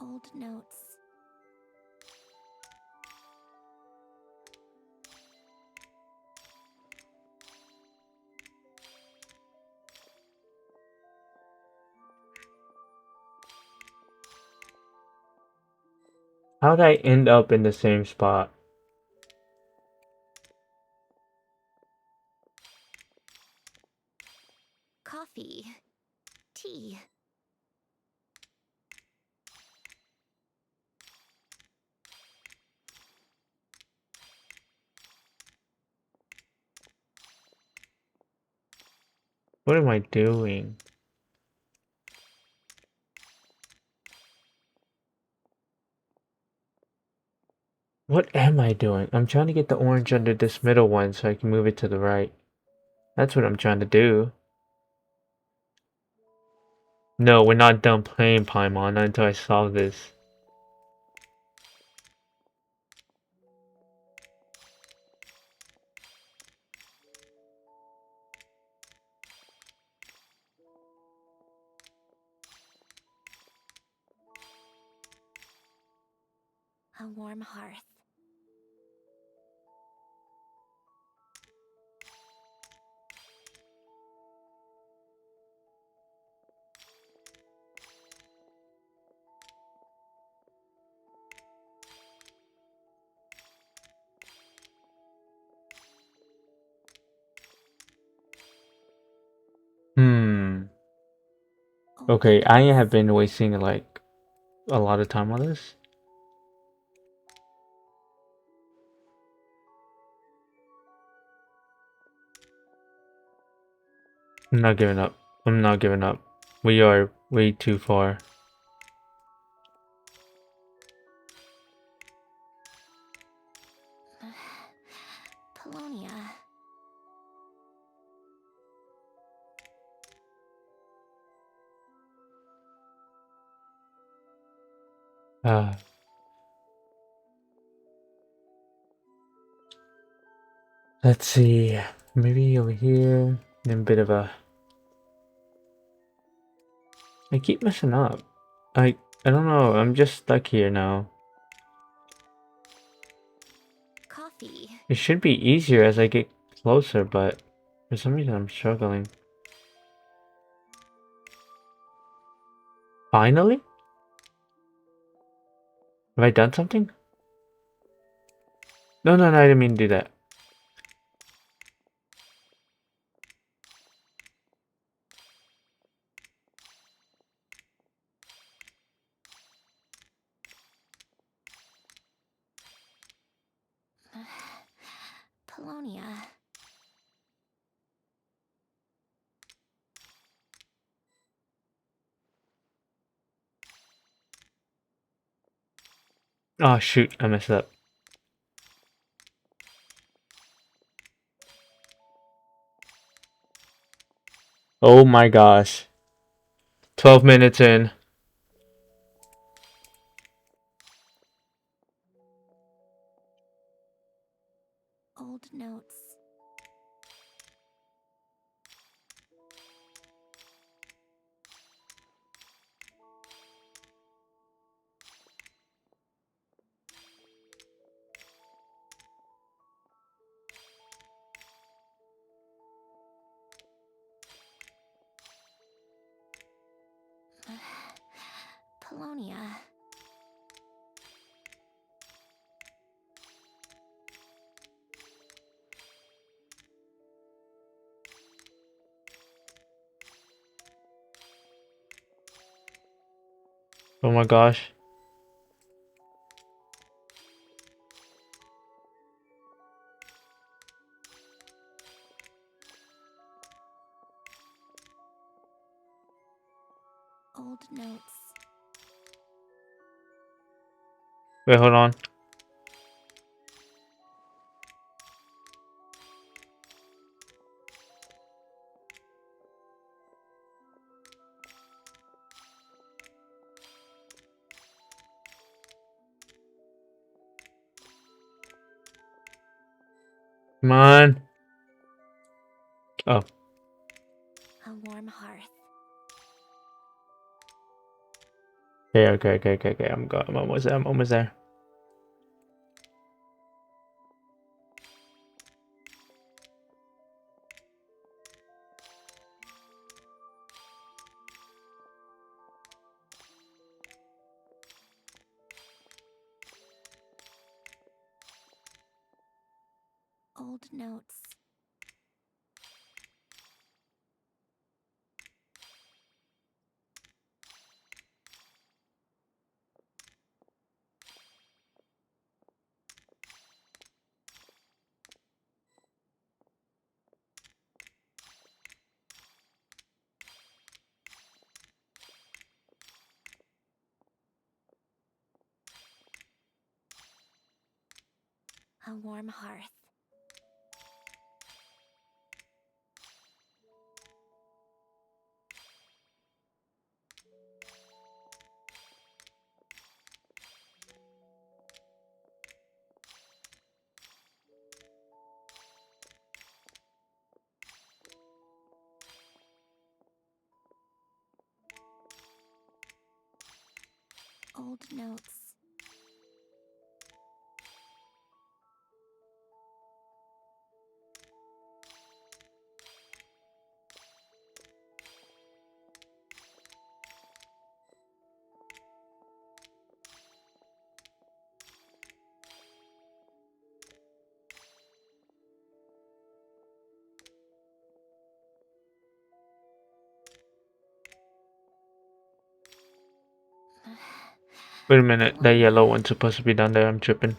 Old notes. How'd I end up in the same spot? Coffee. Tea. What am I doing? What am I doing? I'm trying to get the orange under this middle one so I can move it to the right. That's what I'm trying to do. No, we're not done playing Paimon until I solve this. A warm hearth. Hmm. Old Okay, I notes. have been wasting like a lot of time on this. I'm not giving up. I'm not giving up. We are way too far. Polonia. Ah. Let's see. Maybe over here. Then a bit of a. I keep messing up. I don't know. I'm just stuck here now. Coffee. It should be easier as I get closer, but for some reason I'm struggling. Finally? Have I done something? No, no, no, I didn't mean to do that. Polonia. Oh shoot, I messed up. Oh my gosh. 12 minutes in. Old notes. Polonia. Oh my gosh. Old notes. Wait, hold on. Come on. Oh. A warm hearth. Okay. I'm almost there. I'm almost there. Old notes. A warm hearth. Old notes. Wait a minute. That yellow one's supposed to be down there. I'm tripping.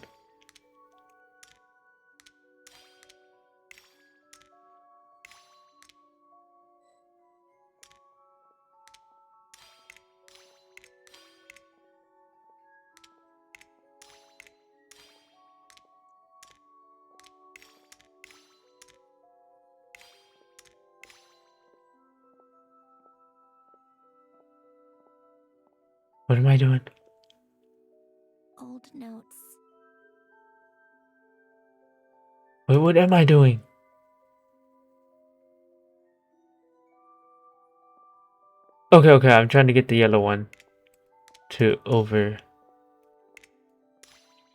What am I doing? Old notes. Wait, what am I doing? Okay. I'm trying to get the yellow one to over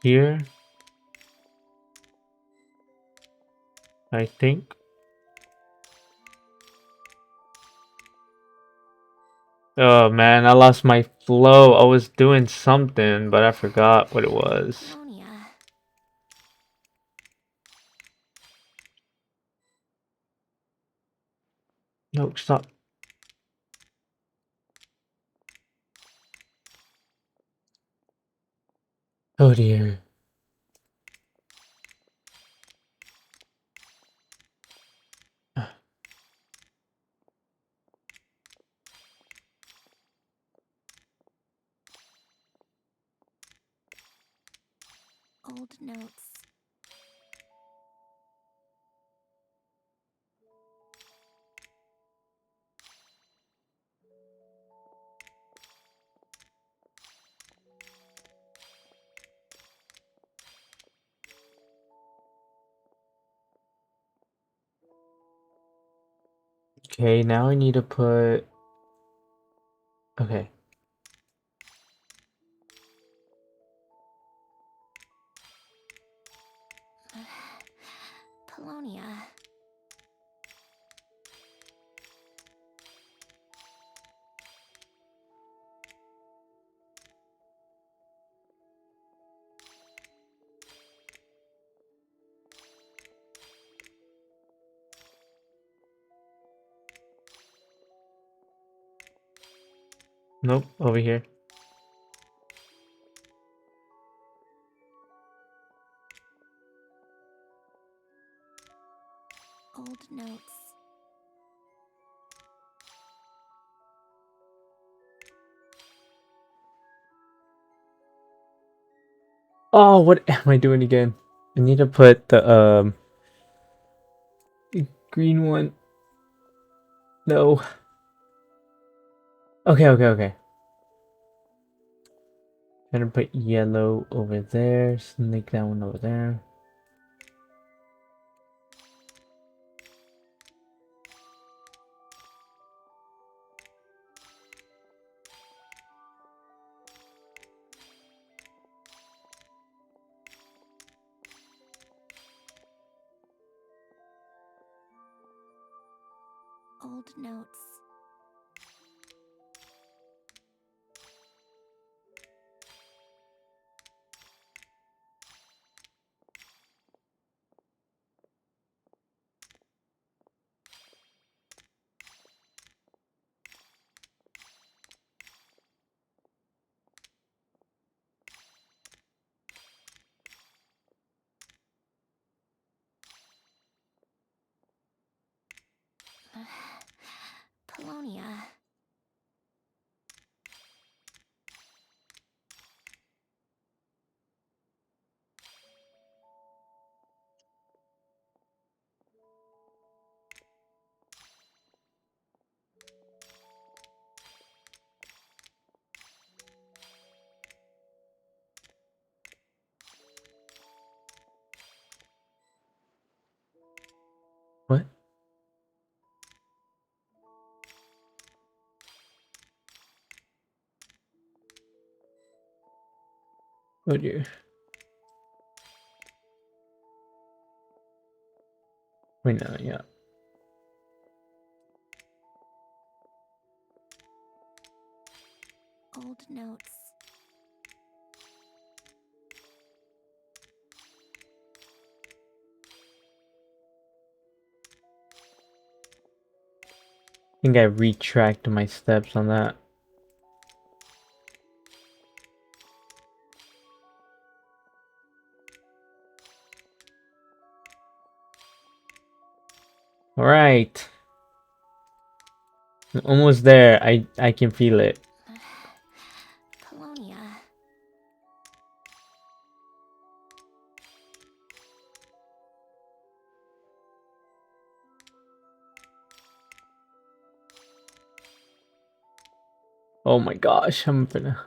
here. I think. Oh man, I lost my flow. I was doing something, but I forgot what it was. Polonia. No, stop. Oh dear. Old notes. Okay, now I need to put... Okay. Polonia. Nope, over here. Old notes. Oh, what am I doing again? I need to put the green one. No. Okay. Gonna put yellow over there. Sneak that one over there. Old notes. Polonia. What? Oh dear. Wait, no, yeah. Old notes. I think I retracted my steps on that. Alright. I'm almost there. I can feel it. Polonia. Oh my gosh, I'm gonna...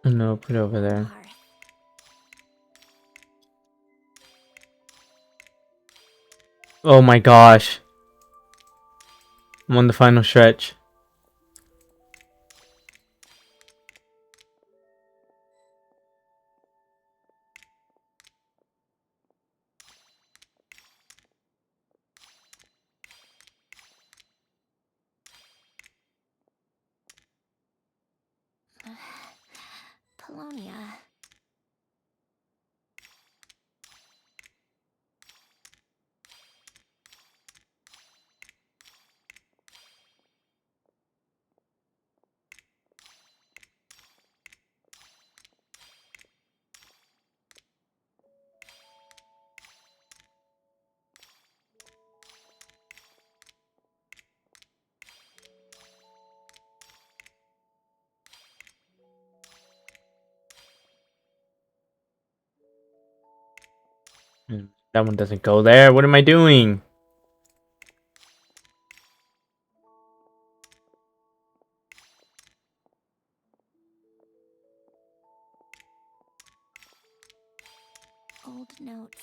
No, put it over there. Hearth. Oh my gosh. I'm on the final stretch. Polonia. That one doesn't go there. What am I doing? Old notes.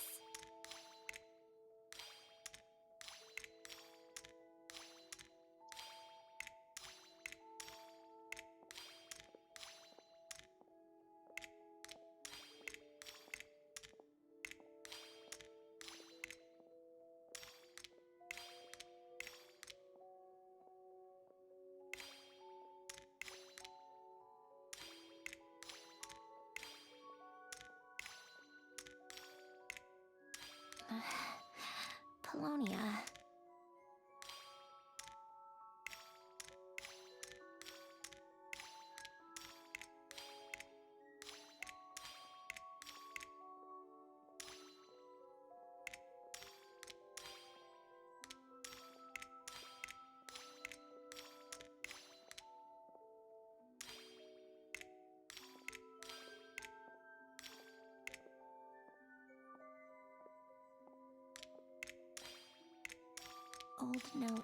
Polonia. Old notes.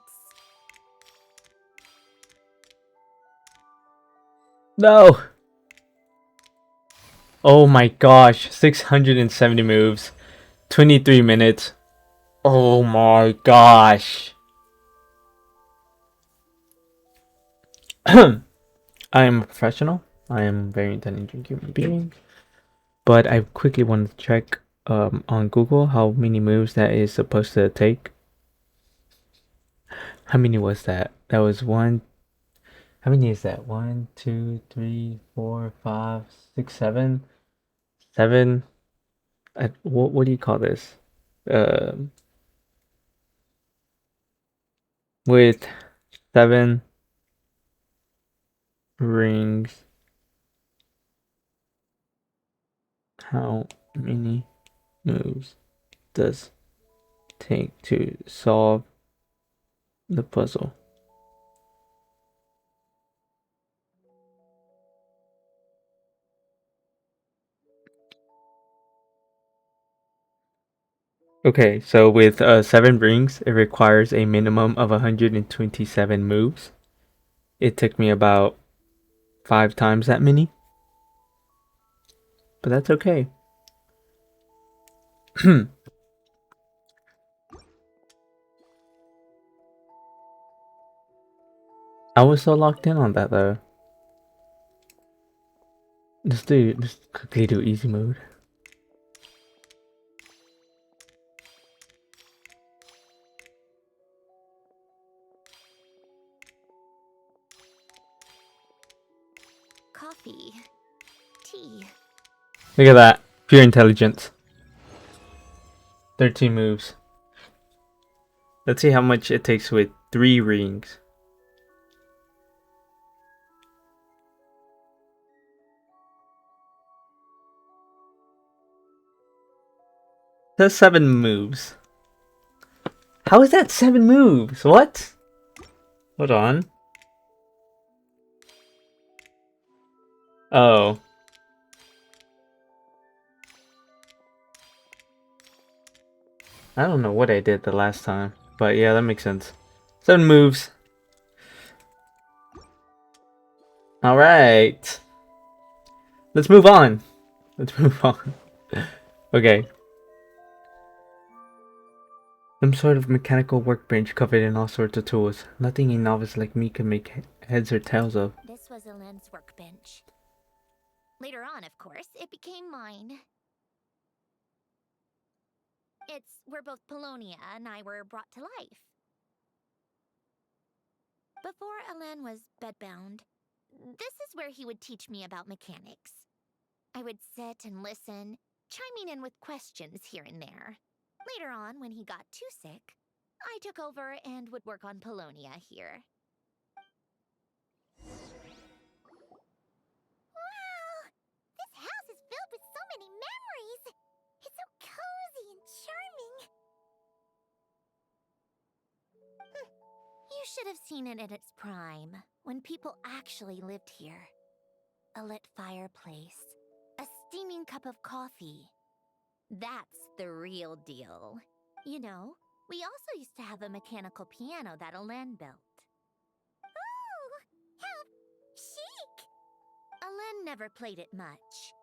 No! Oh my gosh, 670 moves, 23 minutes. Oh my gosh. I am a professional. I am a very intelligent human being. But I quickly wanted to check on Google how many moves that is supposed to take. How many was that? That was one. How many is that? 1, 2, 3, 4, 5, 6, 7. 7. What do you call this? Um, with 7 rings, how many moves does it take to solve the puzzle? Okay, so with 7 rings, it requires a minimum of 127 moves. It took me about 5 times that many, but that's okay. I was so locked in on that though. Let's quickly do easy mode. Coffee. Tea. Look at that, pure intelligence. 13 moves. Let's see how much it takes with 3 rings. That's 7 moves. How is that 7 moves? What? Hold on. Oh. I don't know what I did the last time, but yeah, that makes sense. 7 moves. Alright. Let's move on. Let's move on. Okay. Some sort of mechanical workbench covered in all sorts of tools. Nothing a novice like me could make heads or tails of. This was Elend's workbench. Later on, of course, it became mine. It's where both Polonia and I were brought to life. Before Elen was bedbound, this is where he would teach me about mechanics. I would sit and listen, chiming in with questions here and there. Later on, when he got too sick, I took over and would work on Polonia here. Wow! This house is filled with so many memories! It's so cozy and charming! You should have seen it in its prime, when people actually lived here. A lit fireplace, a steaming cup of coffee. That's the real deal. You know, we also used to have a mechanical piano that Elen built. Ooh! How chic! Elen never played it much.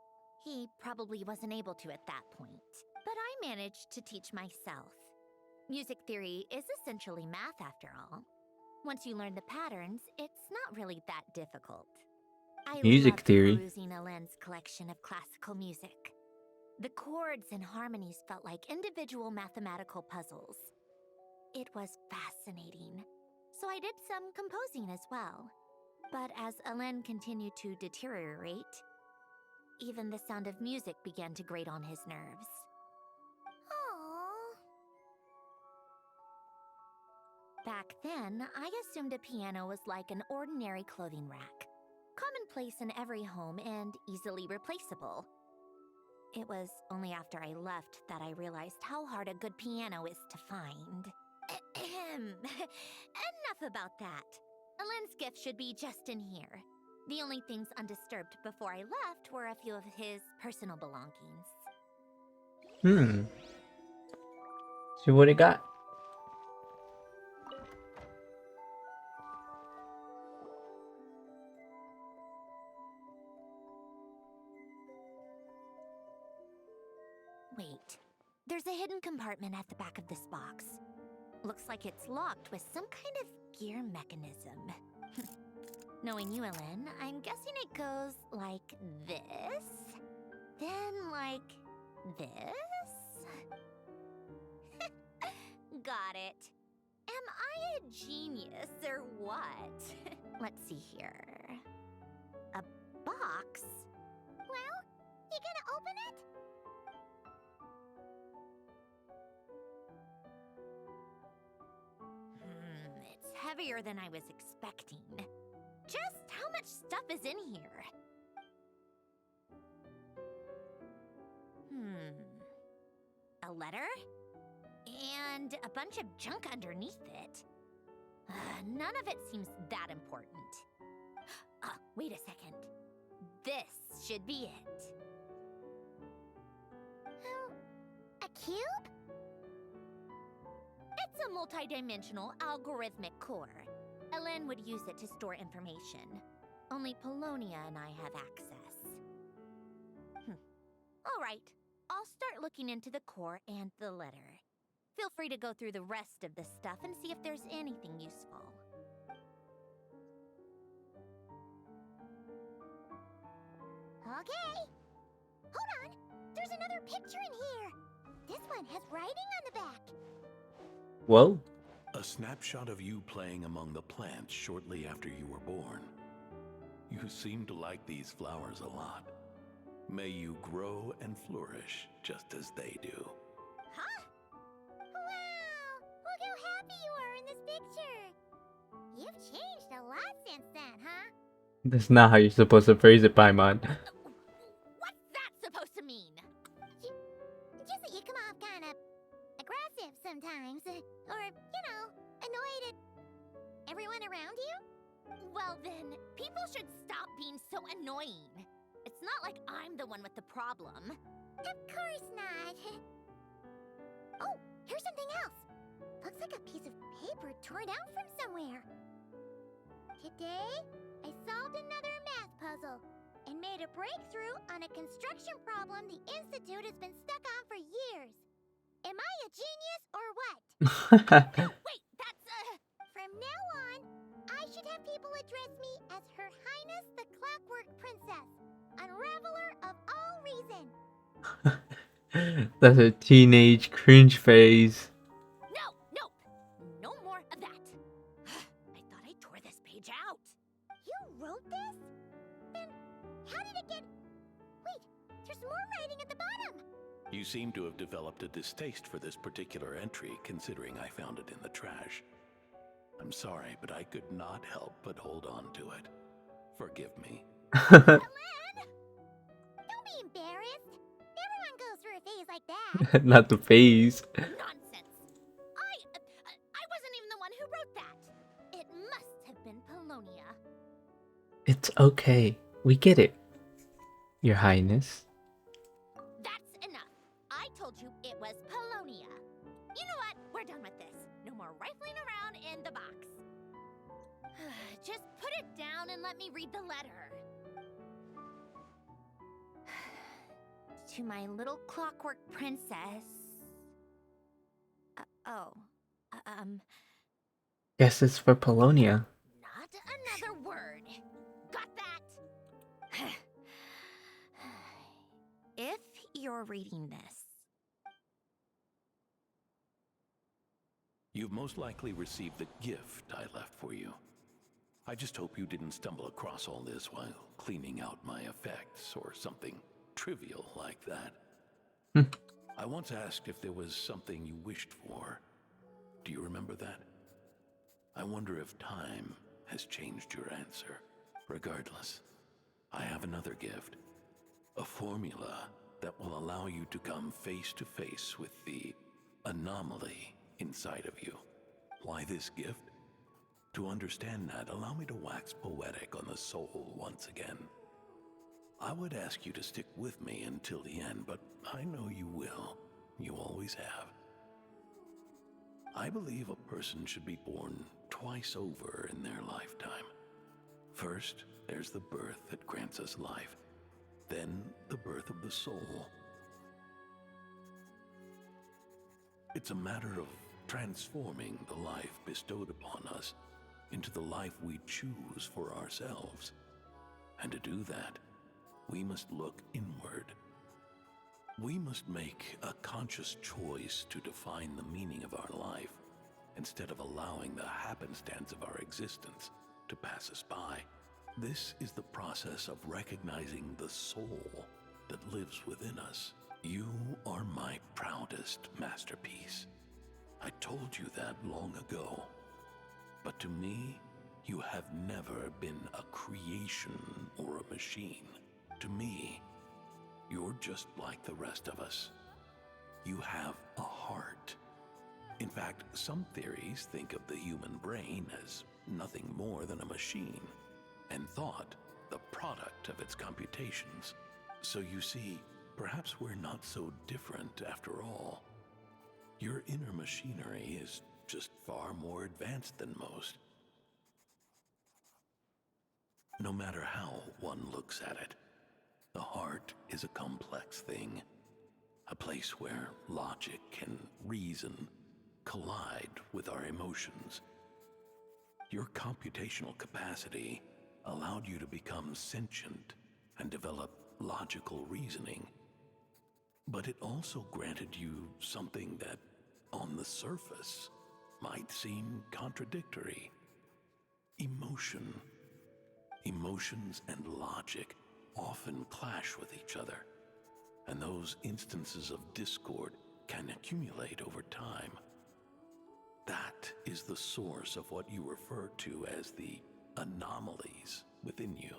He probably wasn't able to at that point. But I managed to teach myself. Music theory is essentially math after all. Once you learn the patterns, it's not really that difficult. I Music loved theory? perusing Elen's collection of classical music. The chords and harmonies felt like individual mathematical puzzles. It was fascinating. So I did some composing as well. But as Elen continued to deteriorate, even the sound of music began to grate on his nerves. Aww. Back then, I assumed a piano was like an ordinary clothing rack. Commonplace in every home and easily replaceable. It was only after I left that I realized how hard a good piano is to find. Enough about that. Elen's gift should be just in here. The only things undisturbed before I left were a few of his personal belongings. See what it got? Wait, there's a hidden compartment at the back of this box. Looks like it's locked with some kind of gear mechanism. Knowing you, Elen, I'm guessing it goes like this, then like this. Got it. Am I a genius or what? Let's see here. A box? Well, you gonna open it? It's heavier than I was expecting. Just how much stuff is in here? A letter? And a bunch of junk underneath it. None of it seems that important. Wait a second. This should be it. A cube? It's a multi-dimensional algorithmic core. Elen would use it to store information. Only Polonia and I have access. All right, I'll start looking into the core and the letter. Feel free to go through the rest of the stuff and see if there's anything useful. Okay. Hold on. There's another picture in here. This one has writing on the back. Well, A snapshot of you playing among the plants shortly after you were born. You seem to like these flowers a lot. May you grow and flourish just as they do. Huh? Wow! Look how happy you are in this picture. You've changed a lot since then, huh? that's not how you're supposed to phrase it, Paimon. What's that supposed to mean? Just that you come off kind of aggressive sometimes. Or, you know, annoyed at everyone around you? Well then, people should stop being so annoying. It's not like I'm the one with the problem. Of course not. Oh, here's something else. Looks like a piece of paper torn out from somewhere. Today, I solved another math puzzle and made a breakthrough on a construction problem the Institute has been stuck on for years. Am I a genius or what? Wait, that's From now on, I should have people address me as Her Highness the Clockwork Princess, Unraveler of all reason. That's a teenage cringe phase. no more of that. I thought I tore this page out. You wrote this? Then how did it get... Wait, there's more writing at the bottom. You seem to have developed a distaste for this particular entry, considering I found it in the trash. I'm sorry, but I could not help but hold on to it. Forgive me. Don't be embarrassed. Everyone goes through a phase like that. Not the phase. Nonsense. I wasn't even the one who wrote that. It must have been Polonia. It's okay. We get it, Your Highness. That's enough. I told you it was Polonia. You know what? We're done with this. No more rifling around in the box. Just put it down and let me read the letter. To my little clockwork princess. Guess it's for Polonia. Not another word. Got that? If you're reading this, You've most likely received the gift I left for you. I just hope you didn't stumble across all this while cleaning out my effects or something trivial like that. I once asked if there was something you wished for. Do you remember that? I wonder if time has changed your answer. Regardless, I have another gift. A formula that will allow you to come face to face with the anomaly inside of you. Why this gift? To understand that, allow me to wax poetic on the soul once again. I would ask you to stick with me until the end, but I know you will. You always have. I believe a person should be born twice over in their lifetime. First, there's the birth that grants us life. Then, the birth of the soul. It's a matter of transforming the life bestowed upon us into the life we choose for ourselves. And to do that, we must look inward. We must make a conscious choice to define the meaning of our life, instead of allowing the happenstance of our existence to pass us by. This is the process of recognizing the soul that lives within us. You are my proudest masterpiece. I told you that long ago. But to me, you have never been a creation or a machine. To me, you're just like the rest of us. You have a heart. In fact, some theories think of the human brain as nothing more than a machine, and thought the product of its computations. So you see, perhaps we're not so different after all. Your inner machinery is just far more advanced than most. No matter how one looks at it, the heart is a complex thing, a place where logic and reason collide with our emotions. Your computational capacity allowed you to become sentient and develop logical reasoning. But it also granted you something that, on the surface, might seem contradictory. Emotion. Emotions and logic often clash with each other, and those instances of discord can accumulate over time. That is the source of what you refer to as the anomalies within you.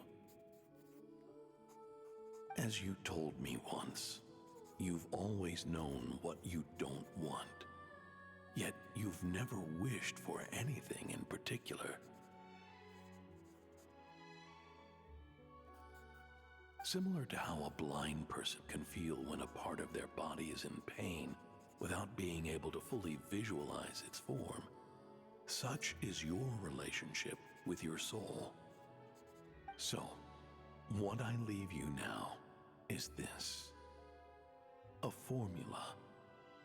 As you told me once, you've always known what you don't want, yet you've never wished for anything in particular. Similar to how a blind person can feel when a part of their body is in pain without being able to fully visualize its form, such is your relationship with your soul. So, what I leave you now is this: a formula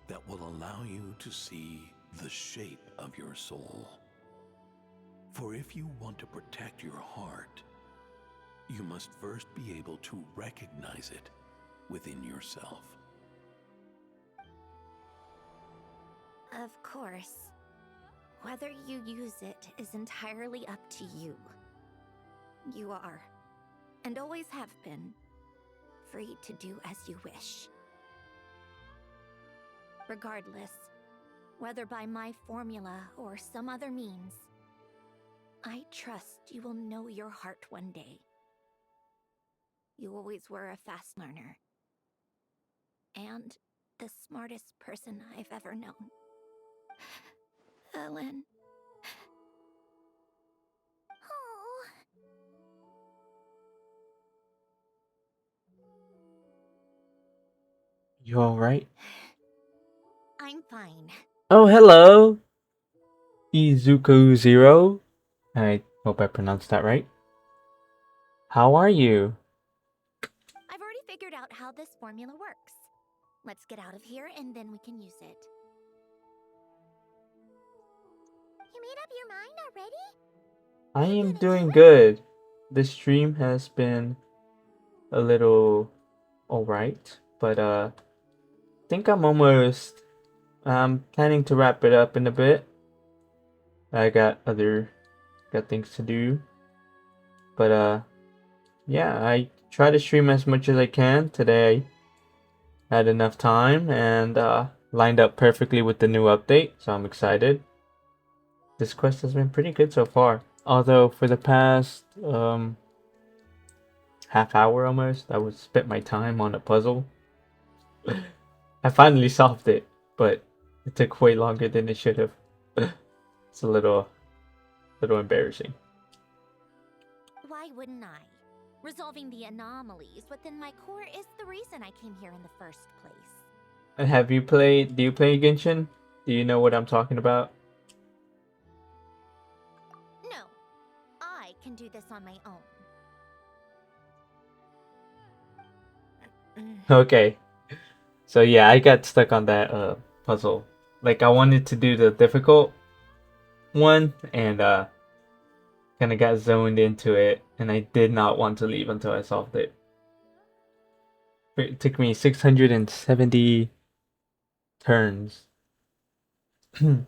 that will allow you to see the shape of your soul. For if you want to protect your heart, you must first be able to recognize it within yourself. Of course. Whether you use it is entirely up to you. You are, and always have been, free to do as you wish. Regardless, whether by my formula or some other means, I trust you will know your heart one day. You always were a fast learner. And the smartest person I've ever known. Ellen. Oh. You alright? I'm fine. Oh, hello! Izuku Zero. I hope I pronounced that right. How are you? I've already figured out how this formula works. Let's get out of here and then we can use it. You made up your mind already? I You am gonna doing do it? good. The stream has been a little alright, but I think I'm planning to wrap it up in a bit. I got things to do. But yeah, I try to stream as much as I can. Today I had enough time and lined up perfectly with the new update, so I'm excited. This quest has been pretty good so far. Although for the past half hour almost, I would spent my time on a puzzle. I finally solved it, but it took way longer than it should have. It's a little embarrassing. Why wouldn't I? Resolving the anomalies within my core is the reason I came here in the first place. And do you play Genshin? Do you know what I'm talking about? No, I can do this on my own. Okay. So yeah, I got stuck on that puzzle. Like I wanted to do the difficult one and kind of got zoned into it, and I did not want to leave until I solved it. It took me 670 turns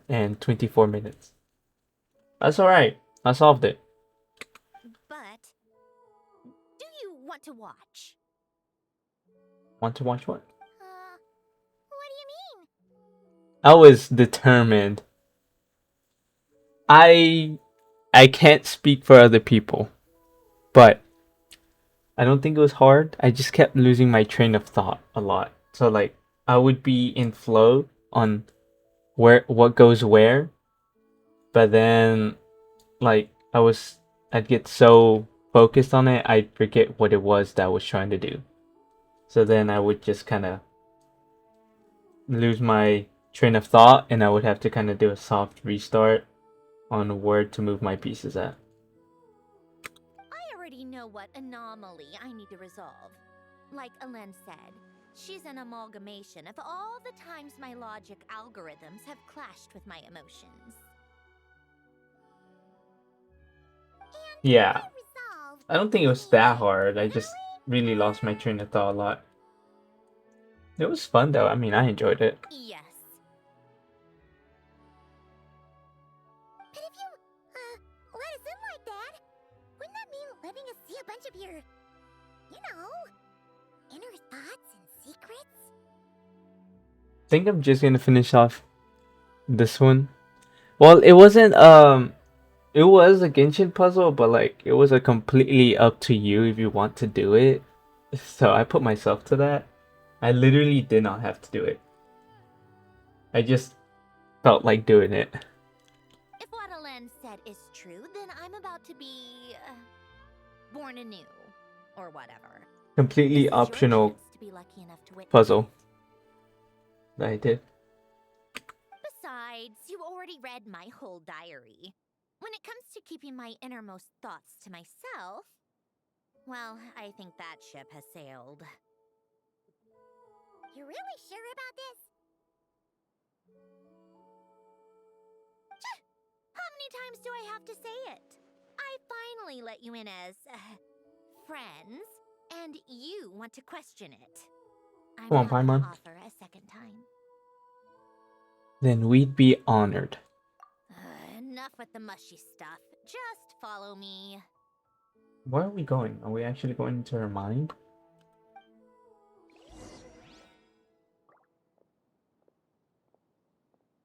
and 24 minutes. That's all right. I solved it. But do you want to watch? Want to watch what? What do you mean? I was determined. I can't speak for other people, but I don't think it was hard. I just kept losing my train of thought a lot. So like I would be in flow on what goes where, but then like I'd get so focused on it, I'd forget what it was that I was trying to do. So then I would just kind of lose my train of thought, and I would have to kind of do a soft restart on where to move my pieces at. I already know what anomaly I need to resolve. Like Alen said, she's an amalgamation of all the times my logic algorithms have clashed with my emotions. Yeah, Resolved. I don't think it was that hard. I just really lost my train of thought a lot. It was fun though. I mean, I enjoyed it. Yes. But if you, let us in like that, wouldn't that mean letting us see a bunch of your, inner thoughts and secrets? I think I'm just gonna finish off this one. Well, it wasn't it was a Genshin puzzle, but like it was a completely up to you if you want to do it. So I put myself to that. I literally did not have to do it. I just felt like doing it. If what Alen said is true, then I'm about to be born anew, or whatever. Completely This is your optional chance to be lucky enough to witness puzzle it. that I did. Besides, you already read my whole diary. When it comes to keeping my innermost thoughts to myself, well, I think that ship has sailed. You're really sure about this? many times do I have to say it? I finally let you in as friends, and you want to question it. I'm Come on, happy to Paimon. offer a second time. Then we'd be honored. Enough with the mushy stuff. Just follow me. Where are we going? Are we actually going into her mind?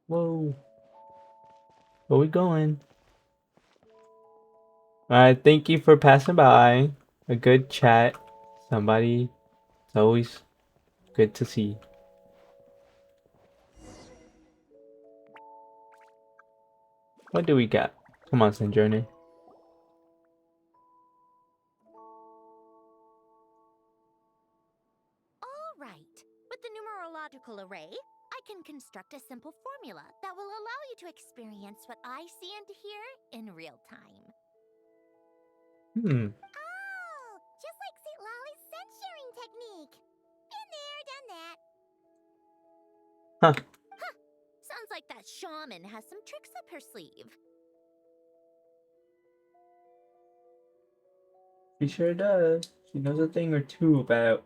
Whoa. Where we going? Alright, thank you for passing by. A good chat. Somebody. It's always good to see. What do we got? Come on, Sojourner. All right. With the numerological array, I can construct a simple formula that will allow you to experience what I see and hear in real time. Oh, just like St. Lolly's scent sharing technique. Been there, done that. Huh. Sounds like that shaman has some tricks up her sleeve. She sure does. She knows a thing or two about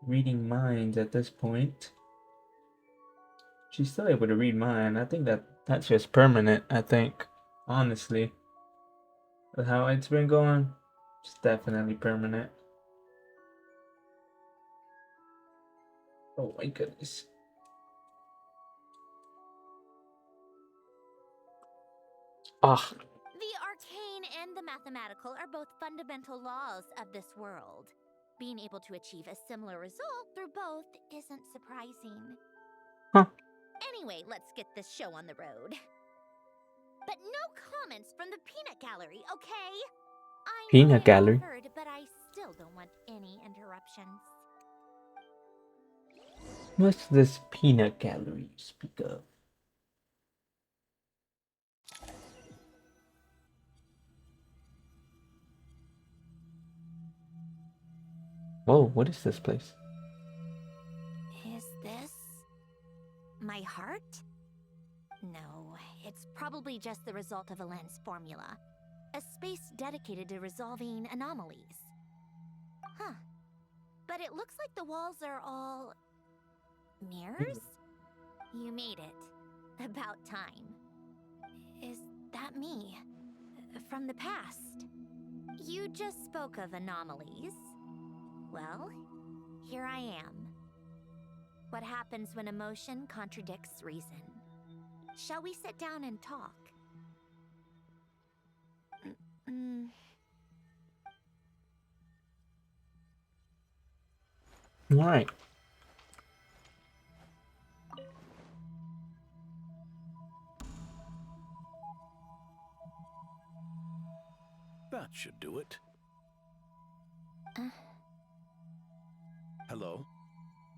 reading minds at this point. She's still able to read mine. I think that's just permanent, I think. Honestly. With how it's been going, it's definitely permanent. Oh my goodness. Ah. The arcane and the mathematical are both fundamental laws of this world. Being able to achieve a similar result through both isn't surprising. Huh. Anyway, let's get this show on the road. But no comments from the peanut gallery, okay? I know Peanut I gallery? offered, but I still don't want any interruptions. What's this peanut gallery you speak of? Whoa, what is this place? Is this my heart? No, it's probably just the result of a lens formula. A space dedicated to resolving anomalies. Huh. But it looks like the walls are all mirrors? You made it. About time. Is that me? From the past? You just spoke of anomalies. Well, here I am. What happens when emotion contradicts reason? Shall we sit down and talk? Alright. That should do it. Hello?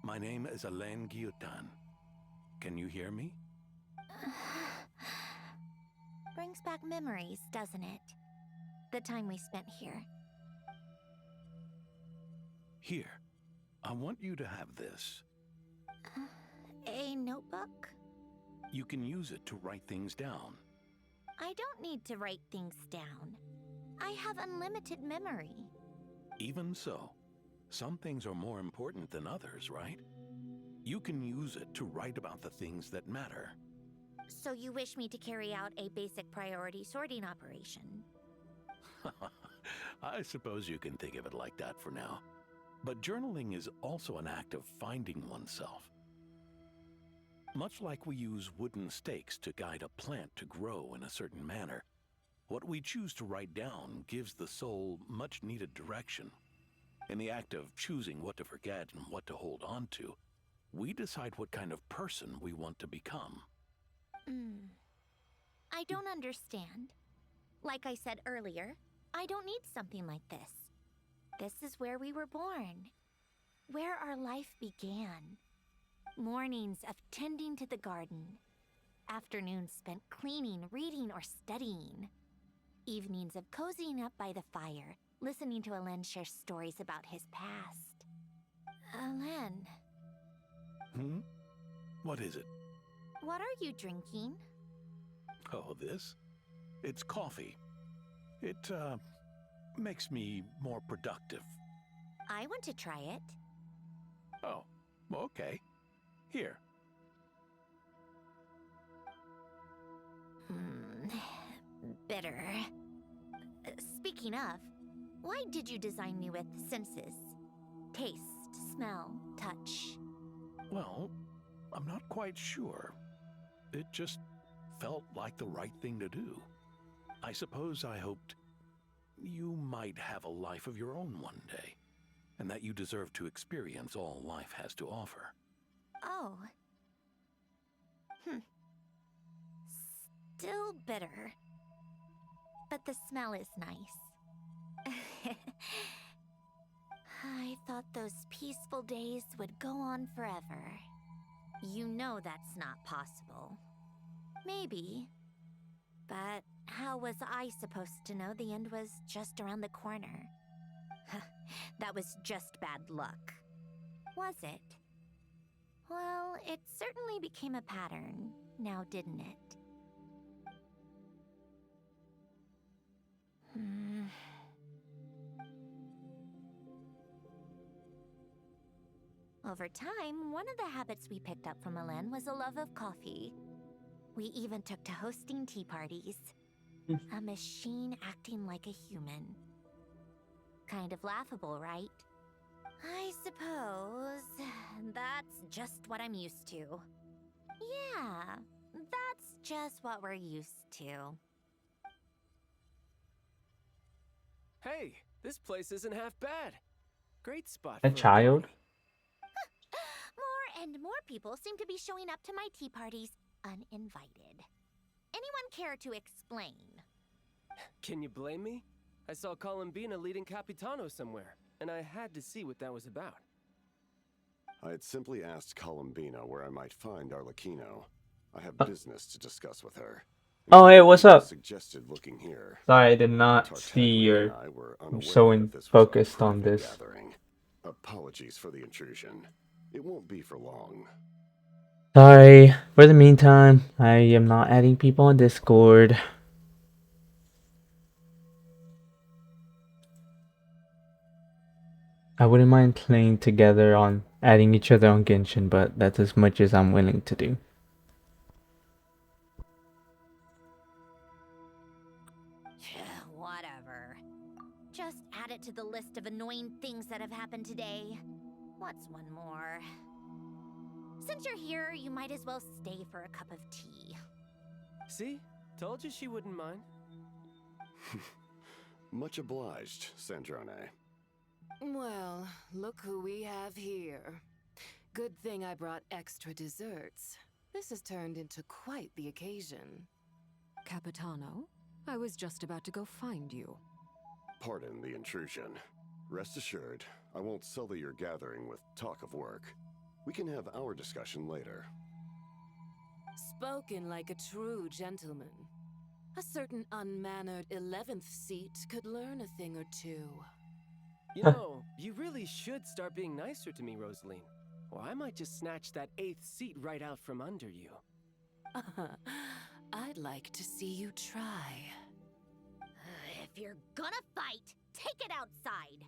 My name is Alain Guillotin. Can you hear me? Brings back memories, doesn't it? The time we spent here. Here. I want you to have this. A notebook? You can use it to write things down. I don't need to write things down. I have unlimited memory. Even so, some things are more important than others, right? You can use it to write about the things that matter. So you wish me to carry out a basic priority sorting operation? I suppose you can think of it like that for now. But journaling is also an act of finding oneself. Much like we use wooden stakes to guide a plant to grow in a certain manner, what we choose to write down gives the soul much needed direction. In the act of choosing what to forget and what to hold on to, we decide what kind of person we want to become. I don't understand. Like I said earlier, I don't need something like this. This is where we were born. Where our life began. Mornings of tending to the garden. Afternoons spent cleaning, reading, or studying. Evenings of cozying up by the fire, listening to Alain share stories about his past. Alain. What is it? What are you drinking? Oh, this? It's coffee. It, makes me more productive. I want to try it. Oh, okay. Here. Bitter. Speaking of, why did you design me with senses? Taste, smell, touch. Well, I'm not quite sure. It just felt like the right thing to do. I suppose I hoped you might have a life of your own one day, and that you deserve to experience all life has to offer. Oh. Still bitter. But the smell is nice. I thought those peaceful days would go on forever. You know that's not possible. Maybe. But how was I supposed to know the end was just around the corner? That was just bad luck. Was it? Well, it certainly became a pattern, now didn't it? Over time, one of the habits we picked up from Elen was a love of coffee. We even took to hosting tea parties. A machine acting like a human. Kind of laughable, right? I suppose that's just what I'm used to. Yeah, that's just what we're used to. Hey, this place isn't half bad. Great spot A for child? party. More and more people seem to be showing up to my tea parties uninvited. Anyone care to explain? Can you blame me? I saw Columbina leading Capitano somewhere, and I had to see what that was about. I had simply asked Columbina where I might find Arlecchino. I have business to discuss with her. Oh, hey, what's up? Suggested looking here. Sorry, I did not see your... I'm so focused on this. Gathering. Apologies for the intrusion. It won't be for long. Sorry. For the meantime, I am not adding people on Discord. I wouldn't mind playing together on adding each other on Genshin, but that's as much as I'm willing to do. Whatever. Just add it to the list of annoying things that have happened today. What's one more? Since you're here, you might as well stay for a cup of tea. See? Told you she wouldn't mind. Much obliged, Sandrone. Well, look who we have here. Good thing I brought extra desserts. This has turned into quite the occasion. Capitano, I was just about to go find you. Pardon the intrusion. Rest assured, I won't sully your gathering with talk of work. We can have our discussion later. Spoken like a true gentleman. A certain unmannered 11th seat could learn a thing or two. You know, you really should start being nicer to me, Rosaline. Or I might just snatch that 8th seat right out from under you. I'd like to see you try. If you're gonna fight, take it outside.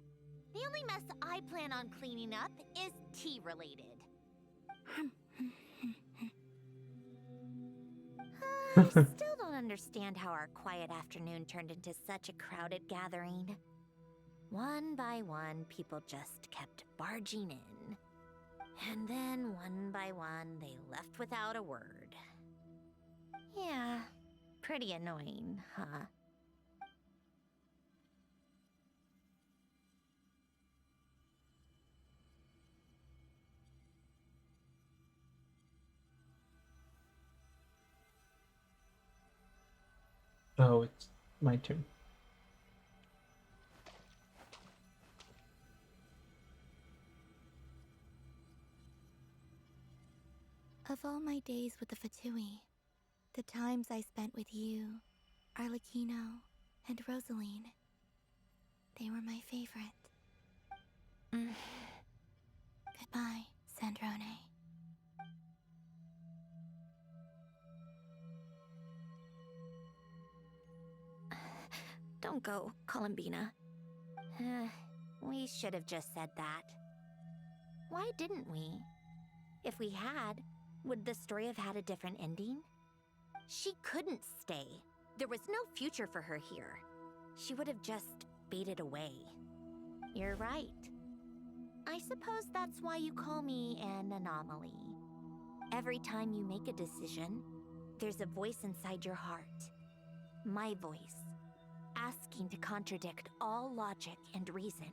The only mess I plan on cleaning up is tea-related. I still don't understand how our quiet afternoon turned into such a crowded gathering. One by one, people just kept barging in. And then, one by one, they left without a word. Yeah, pretty annoying, huh? Oh, it's my turn. Of all my days with the Fatui, the times I spent with you, Arlecchino, and Rosaline, they were my favorite. Goodbye, Sandrone. Don't go, Columbina. We should have just said that. Why didn't we? If we had, would the story have had a different ending? She couldn't stay. There was no future for her here. She would have just faded away. You're right. I suppose that's why you call me an anomaly. Every time you make a decision, there's a voice inside your heart. My voice, asking to contradict all logic and reason.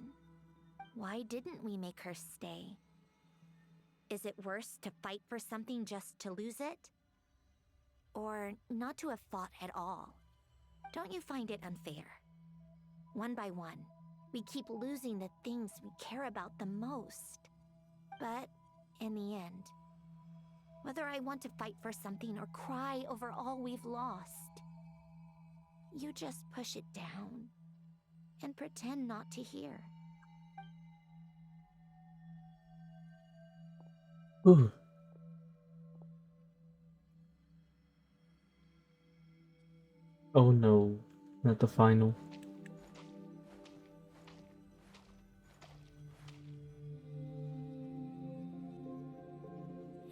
Why didn't we make her stay? Is it worse to fight for something just to lose it? Or not to have fought at all? Don't you find it unfair? One by one, we keep losing the things we care about the most. But in the end, whether I want to fight for something or cry over all we've lost, you just push it down and pretend not to hear. Ooh. Oh no, not the final.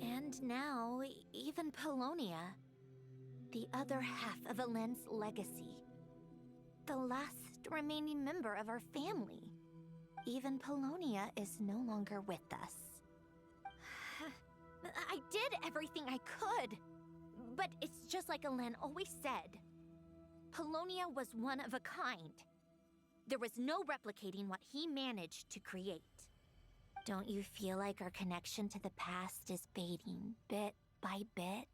And now, even Polonia, the other half of Elend's legacy, the last remaining member of our family, even Polonia is no longer with us. I did everything I could, but it's just like Elend always said. Polonia was one of a kind. There was no replicating what he managed to create. Don't you feel like our connection to the past is fading bit by bit?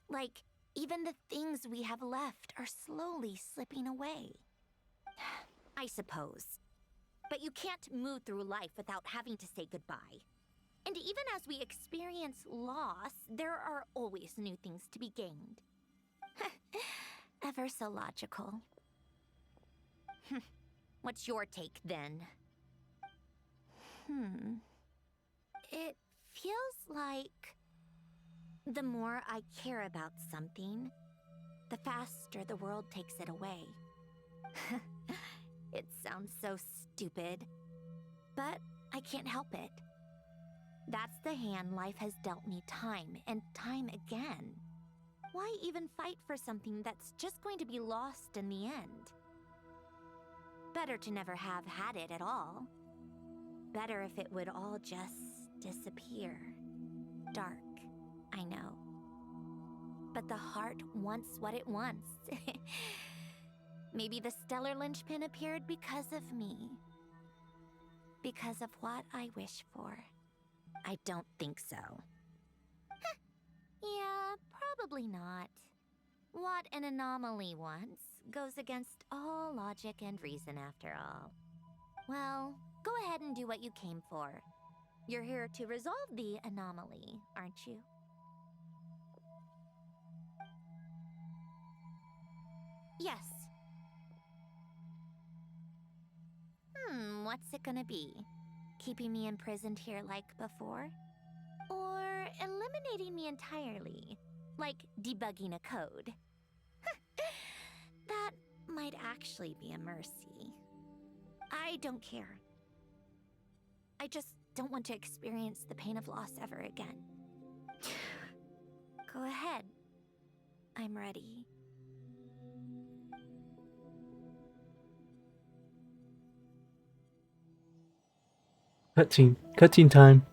Like, even the things we have left are slowly slipping away. I suppose. But you can't move through life without having to say goodbye. And even as we experience loss, there are always new things to be gained. Ever so logical. What's your take, then? It feels like the more I care about something, the faster the world takes it away. It sounds so stupid, but I can't help it. That's the hand life has dealt me time and time again. Why even fight for something that's just going to be lost in the end? Better to never have had it at all. Better if it would all just disappear. Dark, I know. But the heart wants what it wants. Maybe the stellar linchpin appeared because of me. Because of what I wish for. I don't think so. Yeah, probably not. What an anomaly wants goes against all logic and reason after all. Well, go ahead and do what you came for. You're here to resolve the anomaly, aren't you? Yes. What's it gonna be? Keeping me imprisoned here like before? Or eliminating me entirely, like debugging a code? That might actually be a mercy. I don't care. I just don't want to experience the pain of loss ever again. Go ahead. I'm ready. Cutscene. Cutscene time.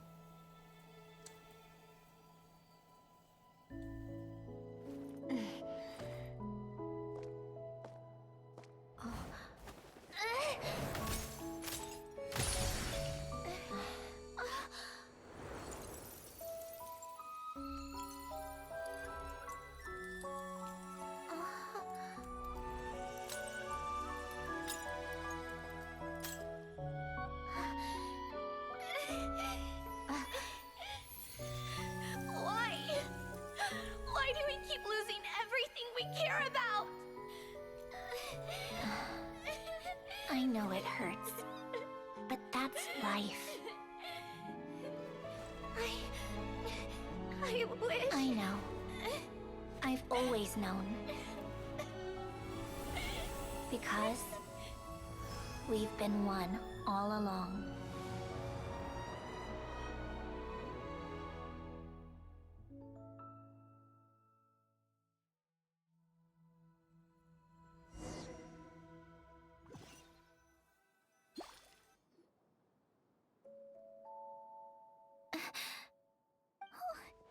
Why do we keep losing everything we care about? I know it hurts, but that's life. I wish... I know. I've always known. Because we've been one all along.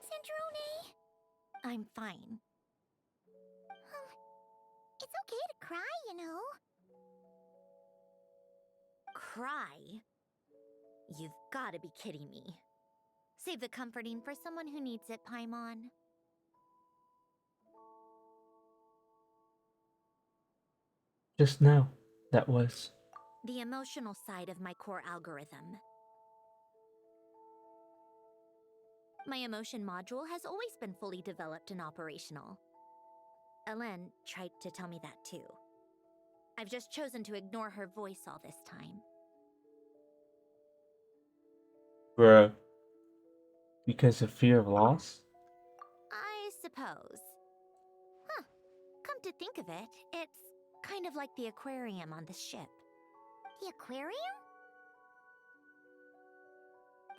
Sandrone! I'm fine. It's okay to cry, you know. Cry? You've gotta be kidding me. Save the comforting for someone who needs it, Paimon. Just now, that was. The emotional side of my core algorithm. My emotion module has always been fully developed and operational. Ellen tried to tell me that too. I've just chosen to ignore her voice all this time. Bruh. Because of fear of loss? I suppose. Huh. Come to think of it, it's kind of like the aquarium on the ship. The aquarium?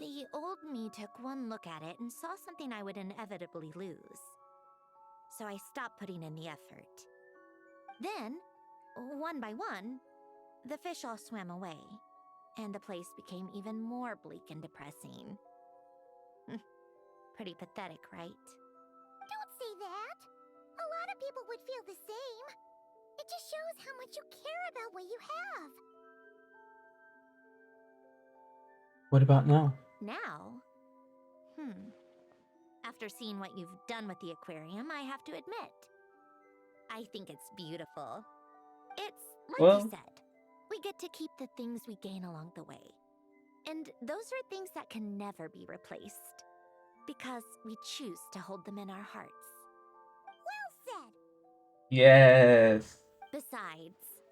The old me took one look at it and saw something I would inevitably lose. So I stopped putting in the effort. Then, one by one, the fish all swam away, and the place became even more bleak and depressing. Pretty pathetic, right? Don't say that. A lot of people would feel the same. It just shows how much you care about what you have. What about now? Now? After seeing what you've done with the aquarium, I have to admit, I think it's beautiful. It's like you said, we get to keep the things we gain along the way. And those are things that can never be replaced, because we choose to hold them in our hearts. Well said. Yes. Besides,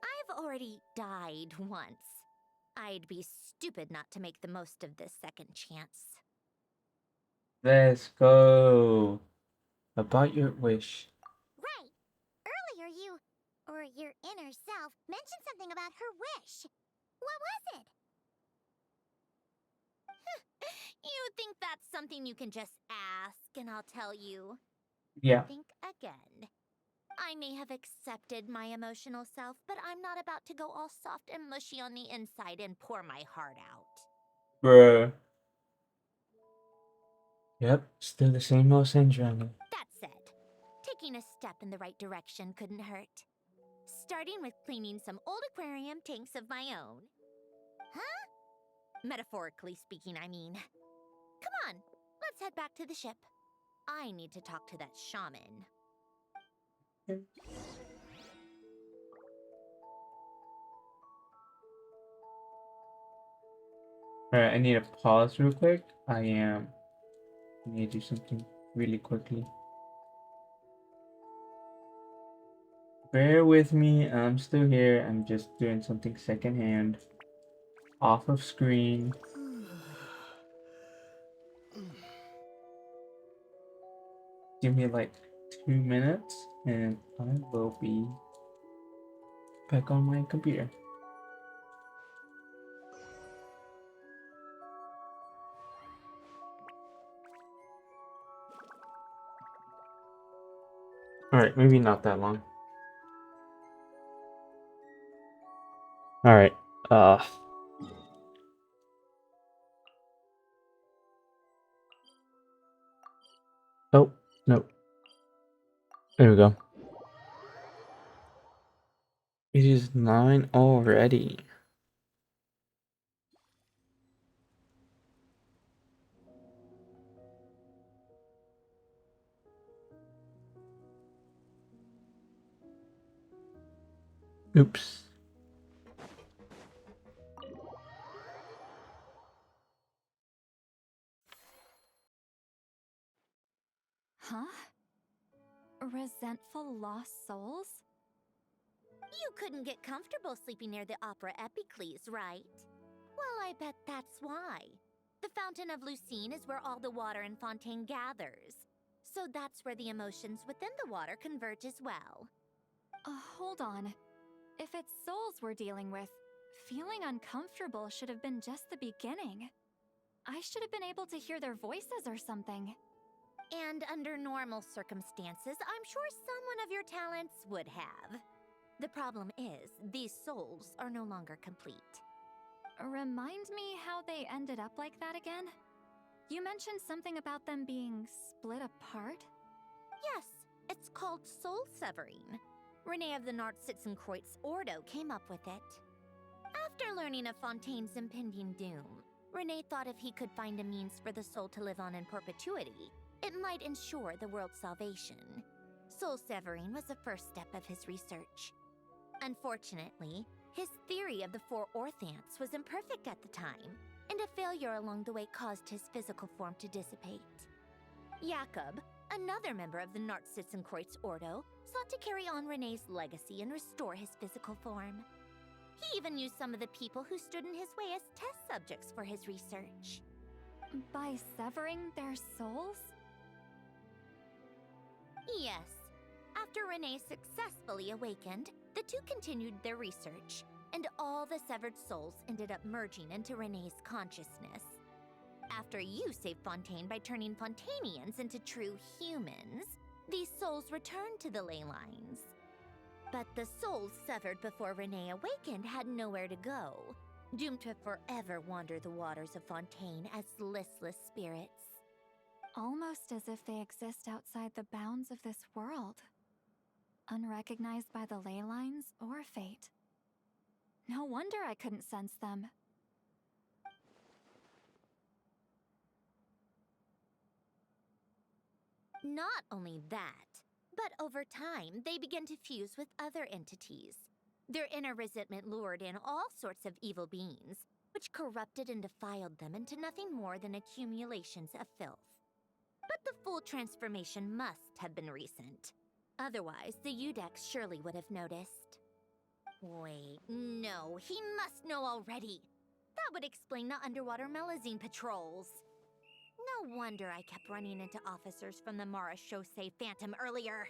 I've already died once. I'd be stupid not to make the most of this second chance. Let's go. About your wish. Right. Earlier you, or your inner self, mentioned something about her wish. What was it? You think that's something you can just ask and I'll tell you? Yeah. Think again. I may have accepted my emotional self, but I'm not about to go all soft and mushy on the inside and pour my heart out. Bruh. Yep, still the same old syndrome. That said, taking a step in the right direction couldn't hurt. Starting with cleaning some old aquarium tanks of my own. Huh? Metaphorically speaking, I mean. Come on, let's head back to the ship. I need to talk to that shaman. Alright, I need to pause real quick. I need to do something really quickly. Bear with me, I'm still here. I'm just doing something secondhand. Off of screen. Give me like 2 minutes and I will be back on my computer. Alright, maybe not that long. Alright, oh, no. There we go. It is 9 already. Oops. Huh? Resentful lost souls? You couldn't get comfortable sleeping near the Opera Epicles, right? Well, I bet that's why. The Fountain of Lucine is where all the water in Fontaine gathers. So that's where the emotions within the water converge as well. Hold on. If it's souls we're dealing with, feeling uncomfortable should have been just the beginning. I should have been able to hear their voices or something. And under normal circumstances, I'm sure someone of your talents would have. The problem is, these souls are no longer complete. Remind me how they ended up like that again? You mentioned something about them being split apart? Yes, it's called soul severing. Renee of the Nartsitzenkreuz Ordo came up with it. After learning of Fontaine's impending doom, Renee thought if he could find a means for the soul to live on in perpetuity, it might ensure the world's salvation. Soul severing was the first step of his research. Unfortunately, his theory of the four orthants was imperfect at the time, and a failure along the way caused his physical form to dissipate. Jakob, another member of the Nartsitzenkreuz Ordo, sought to carry on Renee's legacy and restore his physical form. He even used some of the people who stood in his way as test subjects for his research. By severing their souls? Yes. After Renee successfully awakened, the two continued their research, and all the severed souls ended up merging into Renee's consciousness. After you saved Fontaine by turning Fontainians into true humans, these souls returned to the ley lines. But the souls severed before Renee awakened had nowhere to go, doomed to forever wander the waters of Fontaine as listless spirits. Almost as if they exist outside the bounds of this world. Unrecognized by the ley lines or fate. No wonder I couldn't sense them. Not only that, but over time, they began to fuse with other entities. Their inner resentment lured in all sorts of evil beings, which corrupted and defiled them into nothing more than accumulations of filth. But the full transformation must have been recent. Otherwise, the Udex surely would have noticed. Wait, no, he must know already. That would explain the underwater Melazine patrols. No wonder I kept running into officers from the Mara Chaussee Phantom earlier.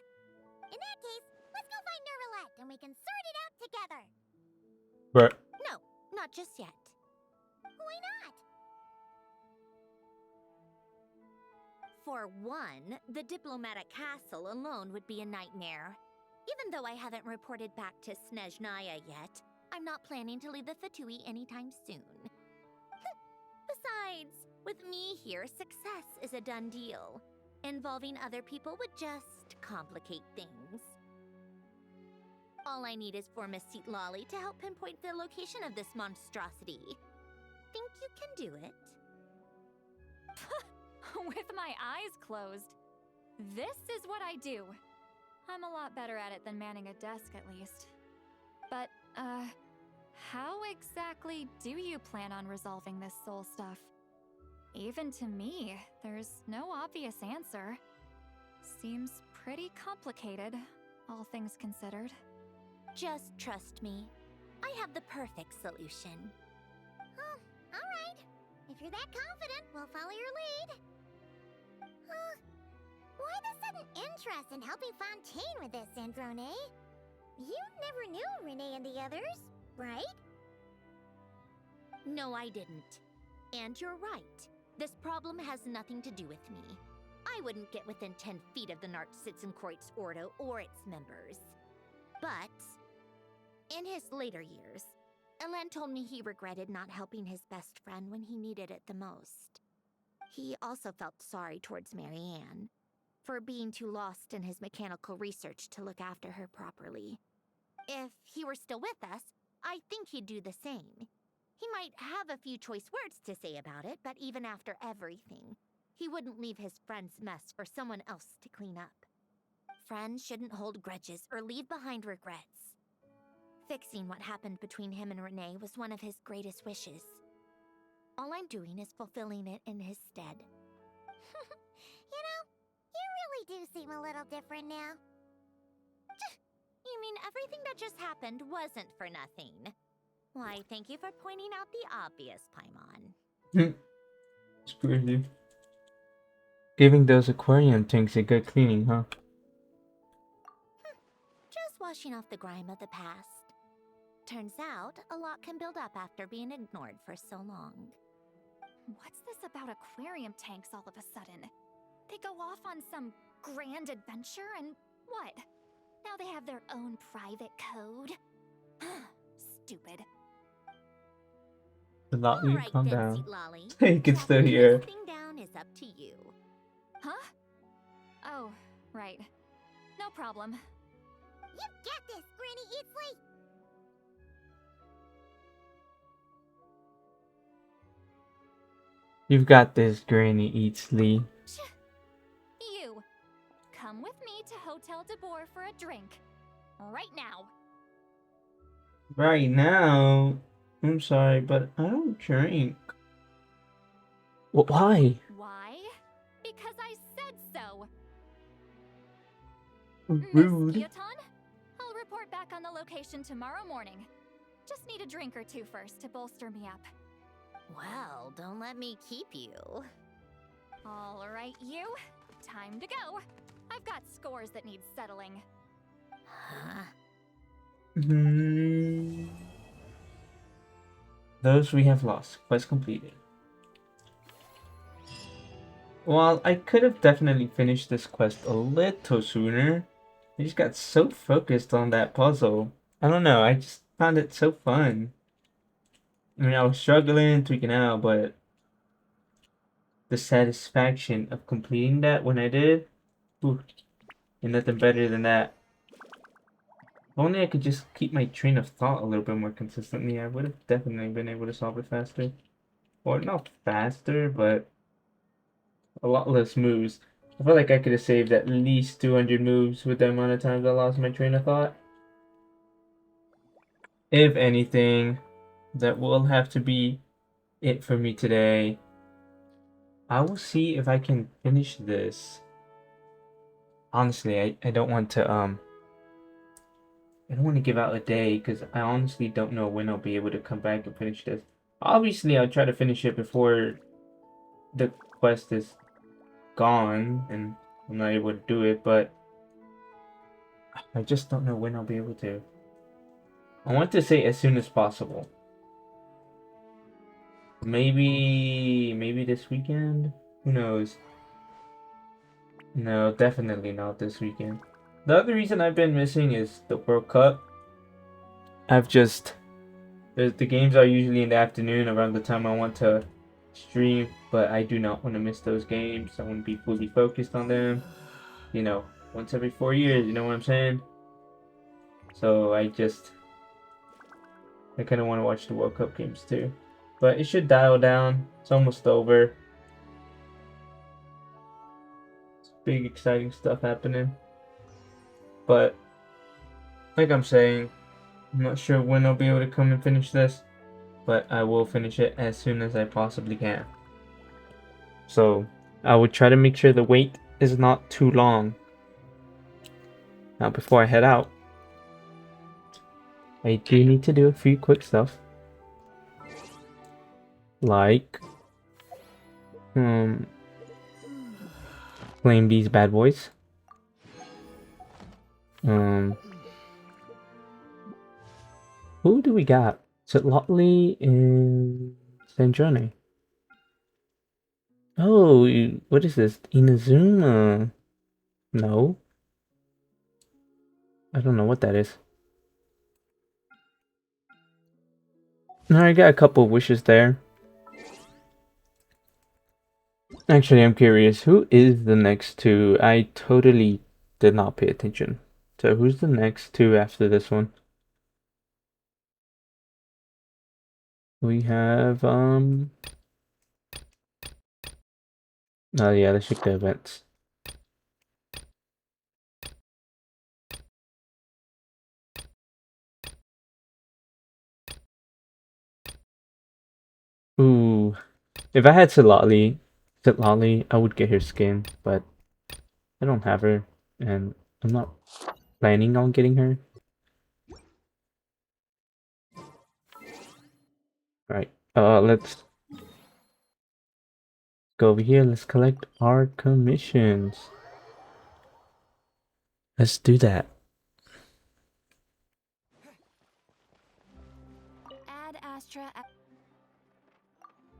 In that case, let's go find Nervalette and we can sort it out together. But No, not just yet. Why not? For one, the diplomatic castle alone would be a nightmare. Even though I haven't reported back to Snezhnaya yet, I'm not planning to leave the Fatui anytime soon. Besides, with me here, success is a done deal. Involving other people would just complicate things. All I need is for Miss Lolly to help pinpoint the location of this monstrosity. Think you can do it? With my eyes closed. This is what I do. I'm a lot better at it than manning a desk, at least. But, how exactly do you plan on resolving this soul stuff? Even to me, there's no obvious answer. Seems pretty complicated, all things considered. Just trust me. I have the perfect solution. Oh, alright. If you're that confident, we'll follow your lead. Why the sudden interest in helping Fontaine with this, Androne? You never knew Renee and the others, right? No, I didn't. And you're right. This problem has nothing to do with me. I wouldn't get within 10 feet of the Nartsitzenkreuz Ordo or its members. But in his later years, Elen told me he regretted not helping his best friend when he needed it the most. He also felt sorry towards Marianne for being too lost in his mechanical research to look after her properly. If he were still with us, I think he'd do the same. He might have a few choice words to say about it, but even after everything, he wouldn't leave his friend's mess for someone else to clean up. Friends shouldn't hold grudges or leave behind regrets. Fixing what happened between him and Renee was one of his greatest wishes. All I'm doing is fulfilling it in his stead. You know, you really do seem a little different now. You mean everything that just happened wasn't for nothing? Why, thank you for pointing out the obvious, Paimon. It's crazy. Giving those aquarium tanks a good cleaning, huh? Just washing off the grime of the past. Turns out, a lot can build up after being ignored for so long. What's this about aquarium tanks all of a sudden? They go off on some grand adventure and what? Now they have their own private code? Stupid. Lolly, Alright calm then, down. Seat Lolly. You can still Tracking hear. this thing down is up to you. Huh? Oh, right. No problem. You got this, Granny Eatsley! You've got this, Granny Eatsley. You! Come with me to Hotel de Boer for a drink. Right now. Right now? I'm sorry, but I don't drink. Why? Why? Because I said so. Rude. Miss Guillauton, I'll report back on the location tomorrow morning. Just need a drink or two first to bolster me up. Well, don't let me keep you. All right, you. Time to go. I've got scores that need settling. Huh? Those we have lost. Quest completed. Well, I could have definitely finished this quest a little sooner. I just got so focused on that puzzle. I don't know, I just found it so fun. I mean, I was struggling, tweaking out, but the satisfaction of completing that when I did, ooh, and nothing better than that. If only I could just keep my train of thought a little bit more consistently, I would have definitely been able to solve it faster. Or not faster, but a lot less moves. I feel like I could have saved at least 200 moves with the amount of times I lost my train of thought. If anything, that will have to be it for me today. I will see if I can finish this. Honestly, I don't want to I don't want to give out a day because I honestly don't know when I'll be able to come back and finish this. Obviously, I'll try to finish it before the quest is gone and I'm not able to do it, but I just don't know when I'll be able to. I want to say as soon as possible. Maybe this weekend? Who knows? No, definitely not this weekend. The other reason I've been missing is the World Cup. The games are usually in the afternoon around the time I want to stream, but I do not want to miss those games. I want to be fully focused on them. You know, once every 4 years, you know what I'm saying? So I kind of want to watch the World Cup games too. But it should dial down. It's almost over. It's big, exciting stuff happening. But, like I'm saying, I'm not sure when I'll be able to come and finish this. But I will finish it as soon as I possibly can. So, I will try to make sure the wait is not too long. Now, before I head out, I do need to do a few quick stuff. Like, claim these bad boys. Who do we got? Is it Lotley and Sanjone? Oh, what is this? Inazuma? No. I don't know what that is. No, I got a couple of wishes there. Actually, I'm curious. Who is the next two? I totally did not pay attention. So who's the next two after this one? We have, oh yeah, let's check the events. Ooh, if I had Citlali, I would get her skin, but I don't have her, and I'm not planning on getting her. Alright, let's go over here. Let's collect our commissions. Let's do that. extra.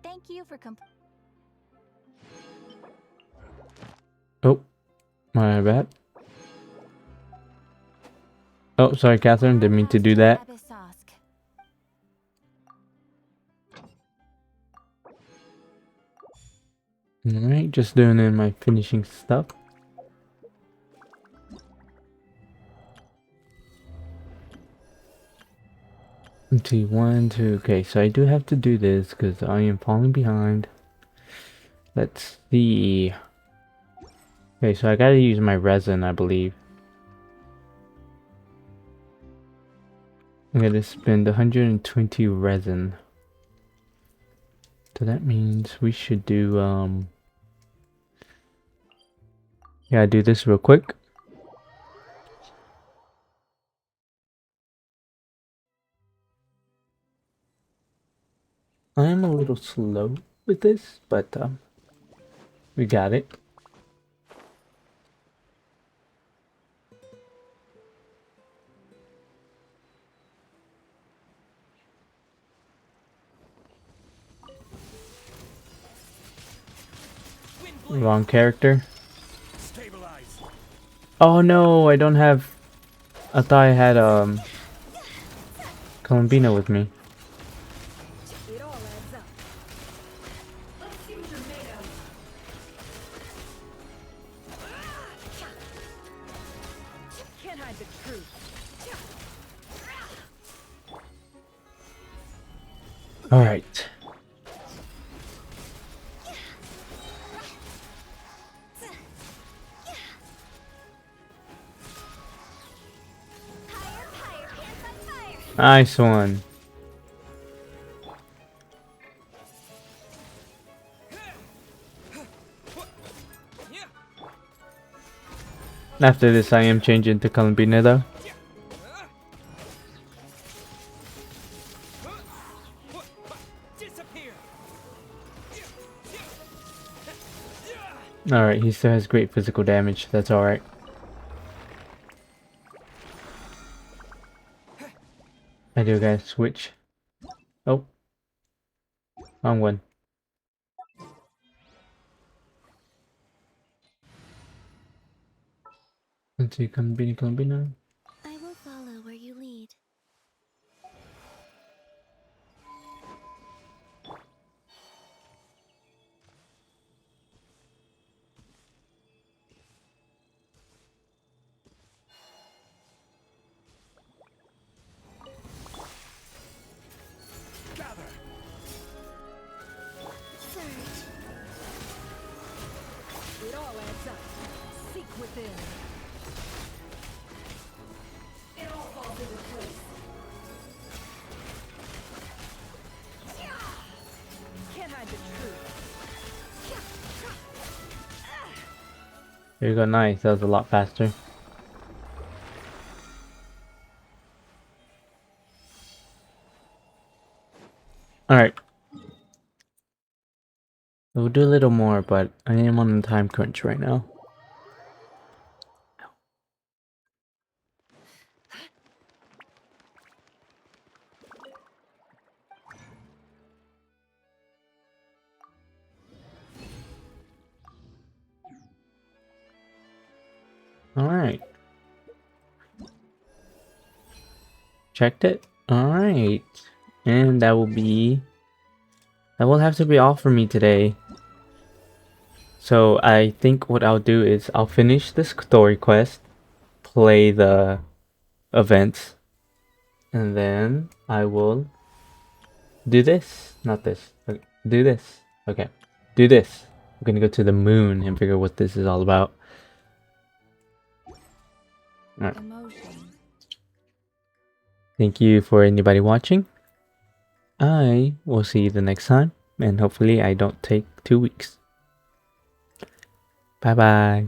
Thank you for Oh, my bad. Oh, sorry, Catherine. Didn't mean to do that. Alright, just doing in my finishing stuff. Let's see, 1, 2. Okay, so I do have to do this because I am falling behind. Let's see. Okay, so I gotta use my resin, I believe. I'm gonna spend 120 resin. So that means we should do, yeah, do this real quick. I am a little slow with this, but, we got it. Wrong character. Oh no, I don't have... I thought I had, Columbina with me. Alright. Nice one. After this, I am changing to Columbina though. Alright, he still has great physical damage. That's alright. I do gotta switch. Oh. Wrong one. Let's see, Columbina. I will follow where you lead. It all adds up. Seek within. It all falls into place. Can't hide the truth. There you go, nice. That was a lot faster. Alright. We'll do a little more, but I am on a time crunch right now. Alright. Checked it. Alright. And that will have to be all for me today. So I think what I'll do is I'll finish this story quest, play the events, and then I will do this. Not this. Okay. Do this. Okay. Do this. I'm gonna go to the moon and figure what this is all about. Alright. Thank you for anybody watching. I will see you the next time, and hopefully I don't take 2 weeks. Bye bye.